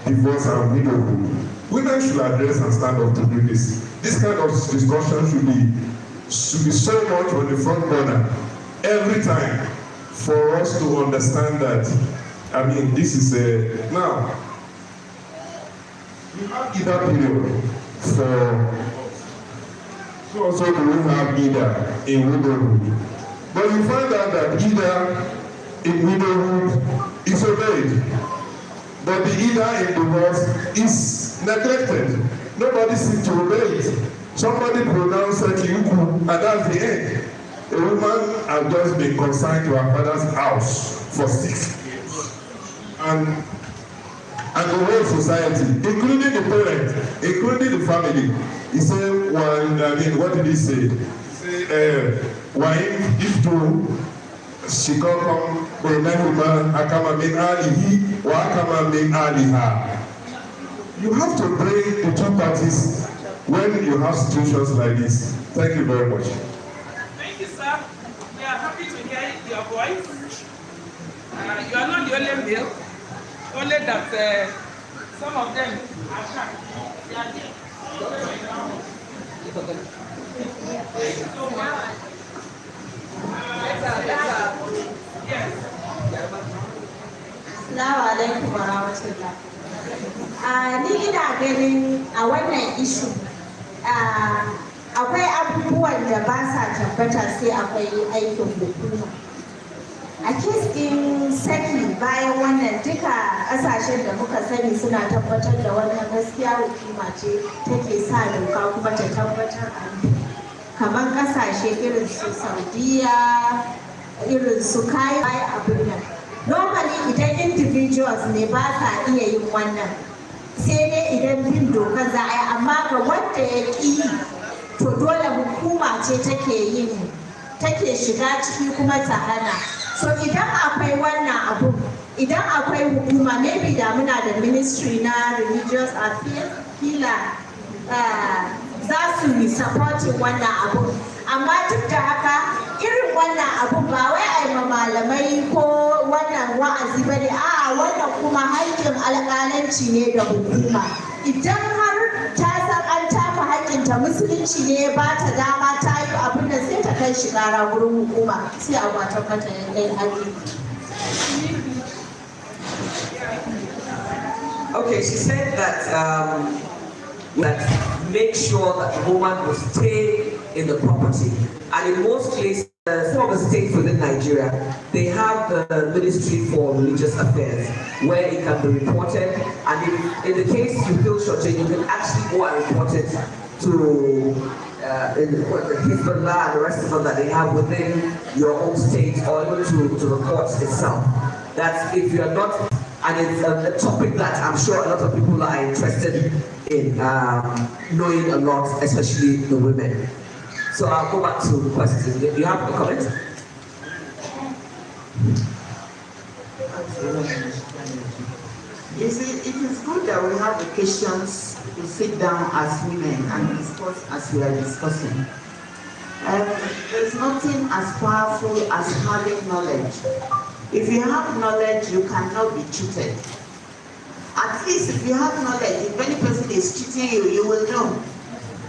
divorce and widowhood. Women should address and stand up to do this. This kind of discussion should be so much on the front burner every time for us to understand that, I mean, this is a, now, we have either period for, so also do we have either in widowhood. But you find out that either in widowhood is obeyed, but the either in divorce is neglected. Nobody seems to obey it. Somebody pronounced Sekiuku, and that's the end. A woman has just been consigned to her father's house for 6 years. And the whole society, including the parents, including the family, he said, well, I mean, what did he say? He said, if to she come Benahuma Akama min alihi wa Akama min aliha. You have to bring the two parties when you have situations like this. Thank you very much. Thank you, sir. We are happy to hear your voice. You are not the only male, only that some of them are shy. They are there. Assalamu alaikum wa rahmatullah. Ni ina ganin a wannan ishu akwai abubuwan da ba sa tabbata sai akwai aikin hukuma. A kes ɗin saki bayan wannan duka ƙasashen da muka sani suna tabbatar da wannan gaskiya hukuma ce take sa doka kuma ta tabbatar a kamar ƙasashe irin su Saudiya, irin su kayan abin nan. Normally idan individuals ne ba sa iya yin wannan sai dai idan bin doka za a yi, amma ga wanda ya ƙi to dole hukuma ce take shiga ciki kuma ta hana. So idan akwai wannan abu, idan akwai hukuma, maybe da muna da ministry na religious affairs kila za su yi supporting wannan abu. Amma duk da haka irin wannan abu ba wai a yi ma malamai ko wannan wa'azi ba ne, a wannan kuma haƙƙin alƙalanci ne da hukuma. Idan har ta san an tafa haƙƙinta, musulunci ne ba ta dama ta yi abin da sai ta kai shi ƙara wurin hukuma sai a kwatar mata yan haƙƙi. Okay, she said that make sure that the woman will stay in the property. And in most places, some of the states within Nigeria, they have the Ministry for Religious Affairs where it can be reported. And in the case you feel shorted, you can actually go and report it to the Hezbollah and the rest of them that they have within your own state or even to the courts itself. That's if you are not, and it's a topic that I'm sure a lot of people are interested in knowing a lot, especially the women. So I'll go back to questions. Do you have a comment? You see, it is good that we have occasions to sit down as women and discuss as we are discussing. There's nothing as powerful as having knowledge. If you have knowledge, you cannot be cheated. At least if you have knowledge, if any person is cheating you, you will know.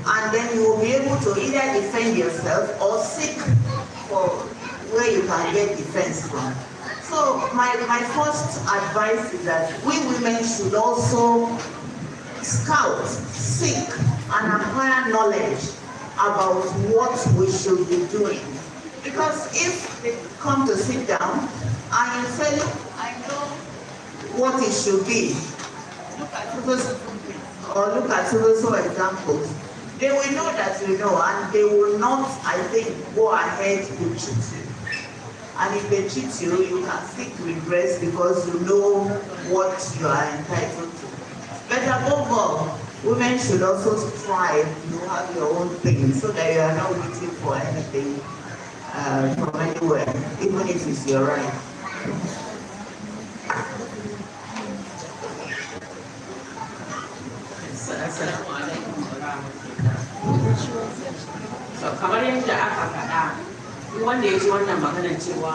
And then you will be able to either defend yourself or seek for where you can get defense from. So my first advice is that we women should also scout, seek, and acquire knowledge about what we should be doing. Because if they come to sit down and you say, look, I know what it should be, look at so examples, they will know that you know, and they will not, I think, go ahead to cheat you. And if they cheat you, you can seek redress because you know what you are entitled to. But above all, women should also strive to have your own thing so that you are not waiting for anything from anywhere, even if it's your right. So kamar yadda aka faɗa, wanda ya ji wannan maganar cewa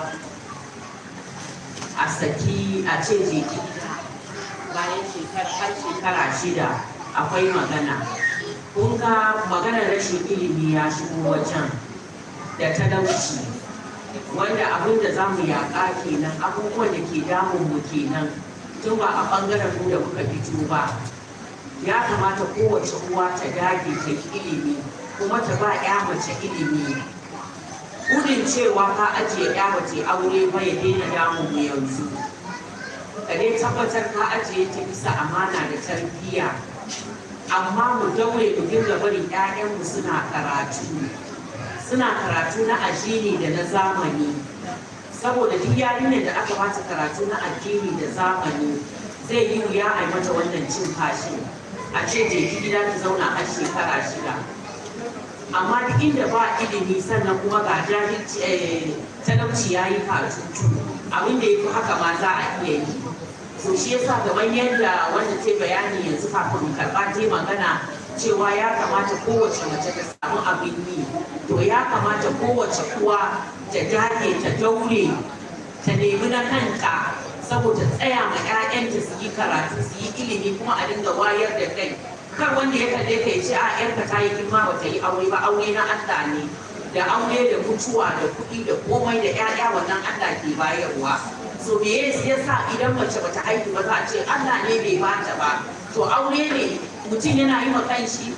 a saki a ce jiki bayan shekara 6 akwai magana. Kun ga maganar rashin ilimi ya shigo wajen da talauci, wanda abin da za mu yaƙa kenan, abubuwan da ke damun mu kenan tun ba a ɓangaren mu da muka fito ba. Ya kamata kowace uwa ta dage ta yi ilimi kuma ta ba ya mace ilimi. Gudun cewa ka ajiye ya mace aure ba ya daina damun mu yanzu. Ka dai tabbatar ka ajiye ta bisa amana da tarbiyya. Amma mu daure mu dinga barin 'ya'yanmu suna karatu na addini da na zamani. Saboda duk yarinyar da aka bata karatu na addini da zamani zai yi wuya a yi mata wannan cin kashi. A ce je gida ta zauna har shekara 6. Amma duk inda ba ilimi sannan kuma ga jahilci talauci ya yi katutu, abin da ya fi haka ma za a iya yi. So shi yasa gaban yadda wanda ta bayani yanzu kafin karɓa ta magana cewa ya kamata kowace mace ta samu abin yi, to ya kamata kowace uwa ta dage ta daure ta nemi na kanta saboda tsaya ma 'ya'yanta su yi karatu su yi ilimi kuma a dinga wayar da kai. Kar wanda ya kalle ka ya ce a 'yarka ta yi girma ba ta yi aure ba, aure na Allah ne, da aure da mutuwa da kuɗi da komai da 'ya'ya wannan Allah ke bayarwa. So me ya sa idan mace bata haihu ba za a ce Allah ne bai bata ba, to aure ne mutum yana yi ma kanshi.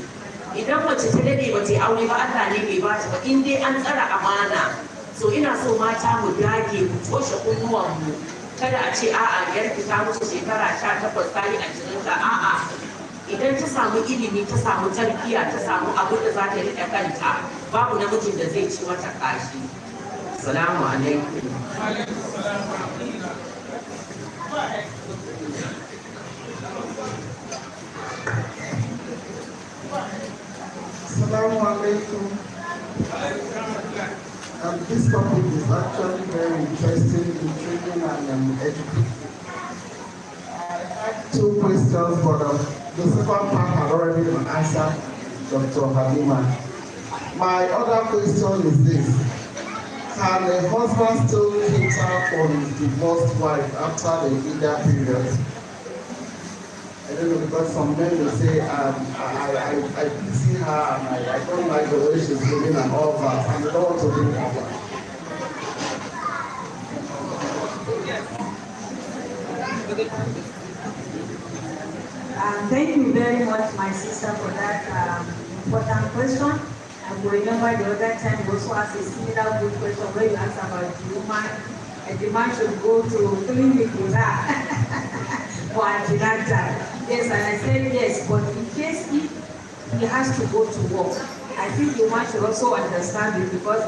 idan mace ta dade ba ta aure ba Allah ne bai ba ta ba in dai an tsara amana. So ina so mata mu dage mu toshe kunnuwan mu. Kada a ce a'a yarki ta wuce shekara 18 ta yi 20 a'a idan ta samu ilimi ta samu tarbiyya ta samu abin da za ta riƙe kanta babu namijin da zai ci mata kashi. Assalamu alaikum. Assalamu alaikum. This topic is actually very interesting, intriguing, and educating. I have two questions, but the second part had already been answered, Dr. Halima. My other question is this: can a husband still cater for his divorced wife after the iddah period? I don't know, because some men will say, I pity her and I don't like the way she's living and all that, and they don't want to bring her back. Thank you very much, my sister, for that important question. I will remember the other time you also asked a similar good question where you asked about the woman, and the man should go to clinic with her for antenatal. Yes, and I said yes, but in case if he has to go to work, I think the man should also understand it because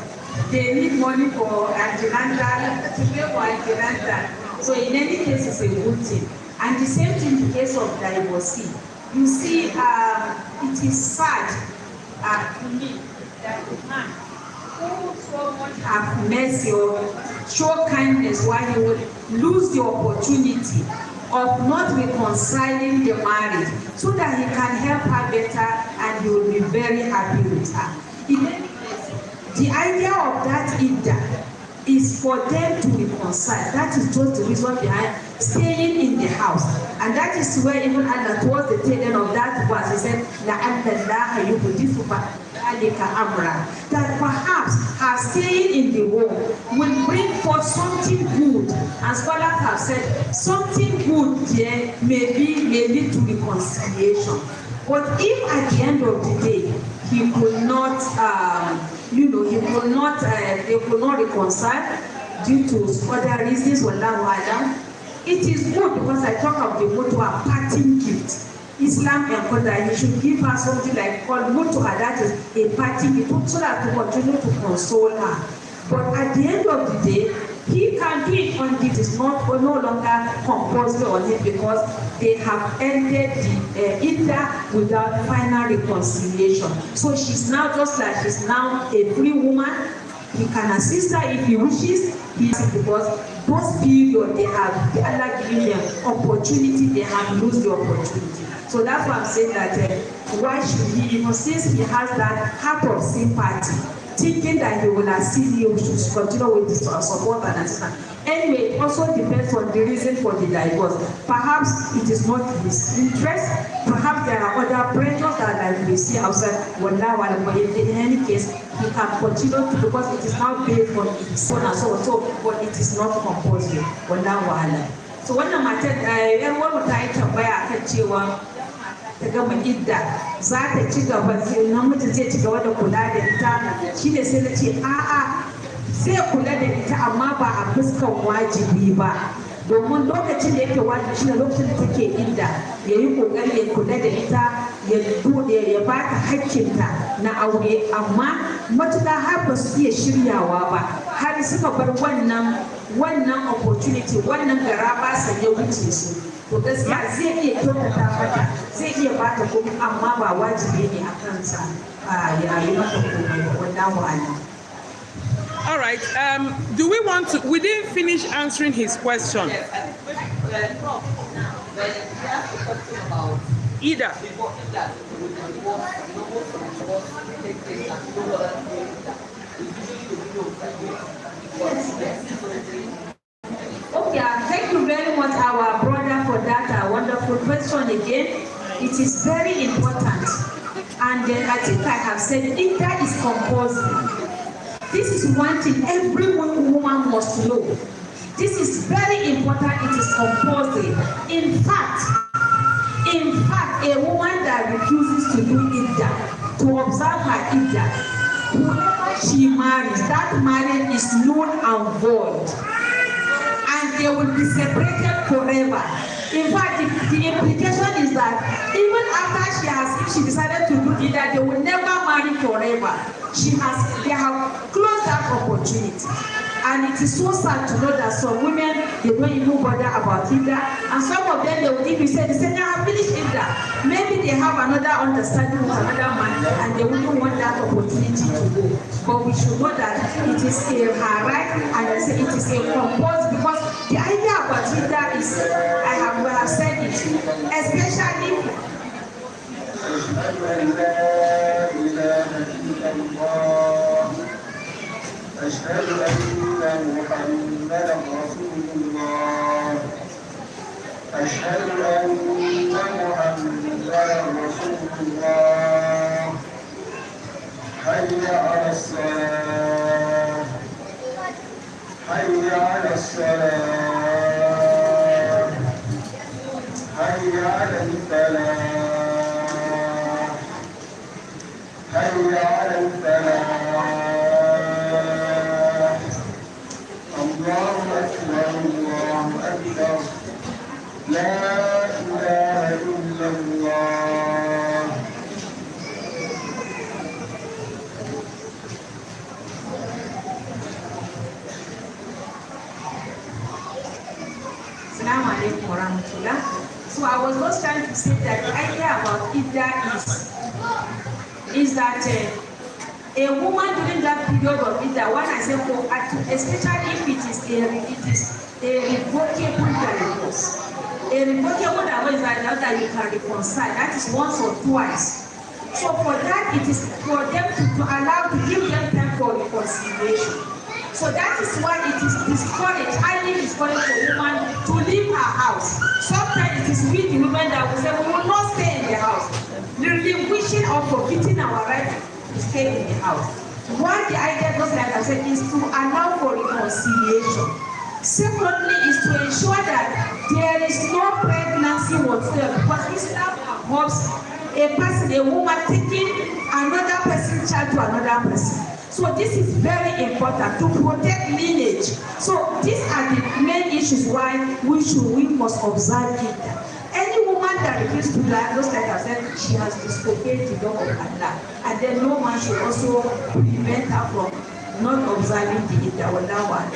they need money for antenatal, to pay for antenatal. So in any case, it's a good thing. And the same thing in the case of divorcee. You see, it is sad to me that the man who so much have mercy or show kindness while he would lose the opportunity of not reconciling the marriage so that he can help her better and he will be very happy with her. In any case, the idea of that iddah is for them to reconcile. That is just the reason behind staying in the house. And that is where even Allah, towards the tail end of that verse, he said, لَعَلَّ اللَّهَ يُحْدِثُ بَعْدَ أَمْرًا, that perhaps her staying in the home will bring forth something good. And scholars have said something good there may lead to reconciliation. But if at the end of the day he could not, they could not reconcile due to other reasons, wallahu alam, it is good because I talk of the mutuwa parting gift. Islam encourages that you should give her something like called mutuwa, that is a parting gift, so that to continue to console her. But at the end of the day, he can do it on it is no longer compulsory on him because they have ended the iddah without final reconciliation. So she's now just like she's now a free woman. He can assist her if he wishes. Because both period they have the Allah giving them opportunity, they have lose the opportunity. So that's why I'm saying that why should he, even since he has that heart of sympathy, thinking that he will assist you, should continue with this support and assistance. Anyway, it also depends on the reason for the divorce. Perhaps it is not his interest. Perhaps there are other pressures that like we see outside. But in any case, he can continue to, because it is now based on his own and so, but it is not compulsory. So wannan matar yar wani ta yi tambaya akan cewa ta gama idda za ta ci gaba, namiji zai ci gaba da kula da ita, shine sai na ce a'a zai kula da ita amma ba a fuskan wajibi ba, domin lokacin da yake wajibi shine lokacin da take idda ya yi kokari ya kula da ita, ya ba ta hakkinta na aure, amma matuƙa har ba su iya shiryawa ba har suka bar wannan opportunity, wannan garaba ya wuce su, to gaskiya zai iya kyautata mata, zai iya ba ta komai amma ba wajibi ne a kansa ya yi mata komai ba, wannan wa'ala. All right. We didn't finish answering his question. Either. Okay, thank you very much, our brother, for that wonderful question again. It is very important. And I think I have said it, that is compulsory. This is one thing every woman must know. This is very important. It is compulsory. In fact, a woman that refuses to do iddah to observe her iddah. Whoever she marries, that marriage is null and void. And they will be separated forever. In fact, the implication is that even after if she decided to do iddah, they will never marry forever. They have closed that opportunity. And it is so sad to know that some women, they don't even bother about iddah. And some of them, they will even say, they have finished iddah. Maybe they have another understanding with another man, and they wouldn't want that opportunity to go. But we should know that it is her right, and I say it is a compulsory, because the idea about iddah is, we have said it, especially أشهد أن محمدا رسول الله أشهد أن محمدا رسول الله حي على الصلاة حي على الصلاة حي على الفلاح حي على الفلاح الله أكبر الله أكبر لا إله إلا الله. Assalamu alaikum warahmatullah. So I was just trying to say that the idea about iddah is that a woman during that period of iddah, when I say especially if it is a revocable divorce. A revocable divorce is that you can reconcile. That is once or twice. So for that, it is for them to allow, to give them time for reconciliation. So that is why it is discouraged, highly discouraged for women to leave her house. Sometimes it is we the women that will say, we will not stay in the house. Relinquishing or forfeiting our right to stay in the house. What the idea, just like I said, is to allow for reconciliation. Secondly, is to ensure that there is no pregnancy whatsoever, because Islam involves a woman taking another person's child to another person. So this is very important to protect lineage. So these are the main issues why we must observe it. Any woman that refused to die, just like I said, she has disobeyed the law of Allah. And then no one should also prevent her from not observing the Iddah. Wallahu a'lam.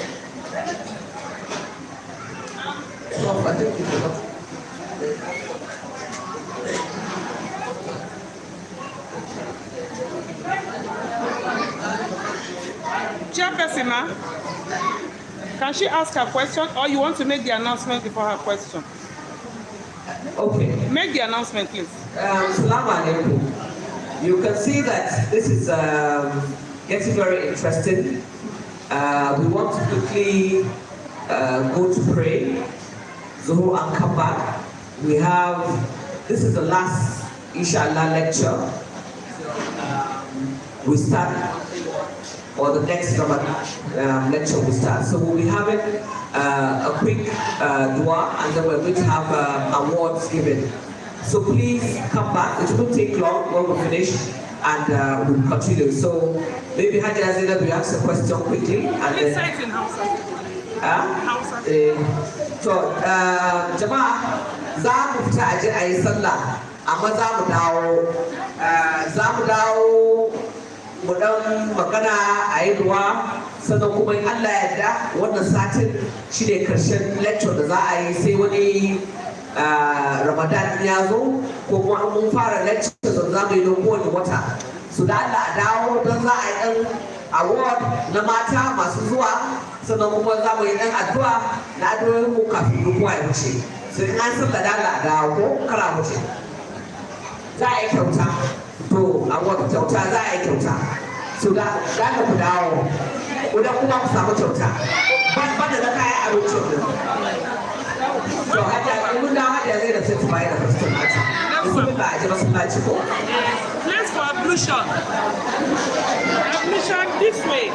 Chairperson, can she ask her question, or you want to make the announcement before her question? Okay. Make the announcement, please. Assalamu alaikum. You can see that this is getting very interesting. We want to quickly go to pray, Zuhur and come back. This is the last, inshallah, lecture. We start, or the next Ramadan lecture we start. So we'll be having a quick dua, and then we're going to have awards given. So please come back. It won't take long when we finish, and we'll continue. So maybe Haji Azina, we ask a question quickly, and then. Say it in Hausa. Hausa. So jama'a za mu fita aje a yi sallah, amma za mu dawo mu dan magana a yi duwa, sannan kuma in Allah ya yarda wannan satin shi ne karshen lecture da za a yi, sai wani Ramadan ya zo ko kuma mun fara lecture da za mu yi don kowane wata. So da Allah a dawo don za a yi dan award na mata masu zuwa, sannan kuma za mu yi dan addu'a na addu'o'in mu kafin dukuwa ya wuce. So in an san da Allah a dawo ko kara wuce. Za a yi kyauta. To a wata kyauta za a yi kyauta, so da ka ku dawo idan kuma ku samu kyauta ba da na kayan abincin nan. To hajja mun dawo hajja zai da sai bayar da faston nata. Musulmi ba a ji masallaci ko? Place for ablution. Ablution this way.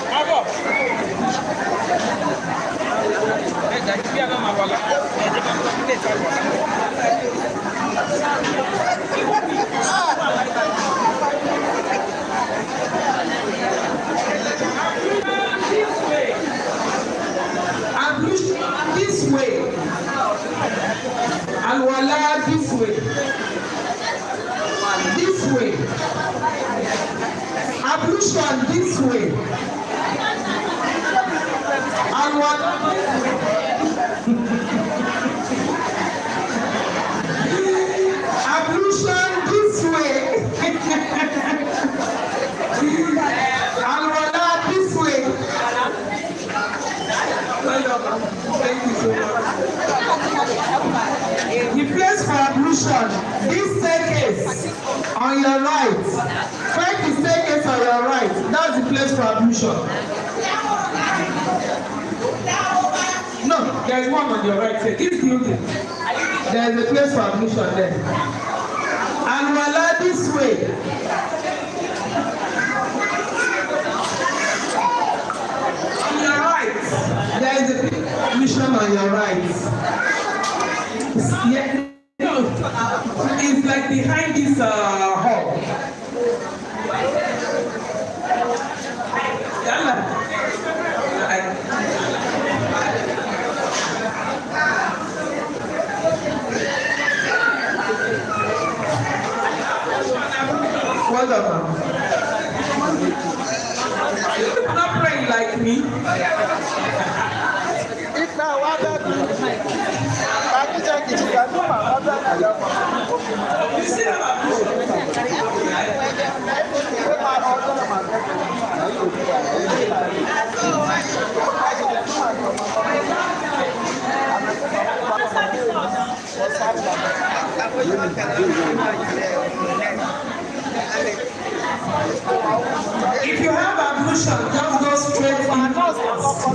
Bravo. This way. Al-Wala this way. This way. Ablution this way. Al-Wala. Ablution this way. Al-Wala this way. Thank you so much. The place for ablution, this staircase on your right. Find the staircase on your right. That's the place for ablution. No, there is one on your right here. This building. There is a place for ablution there. And voila, this way. On your right, there is a ablution on your right. Yeah, no, it's like behind this hall. What up? You're not praying like me. If now what that You see if you have ablution, just go straight in.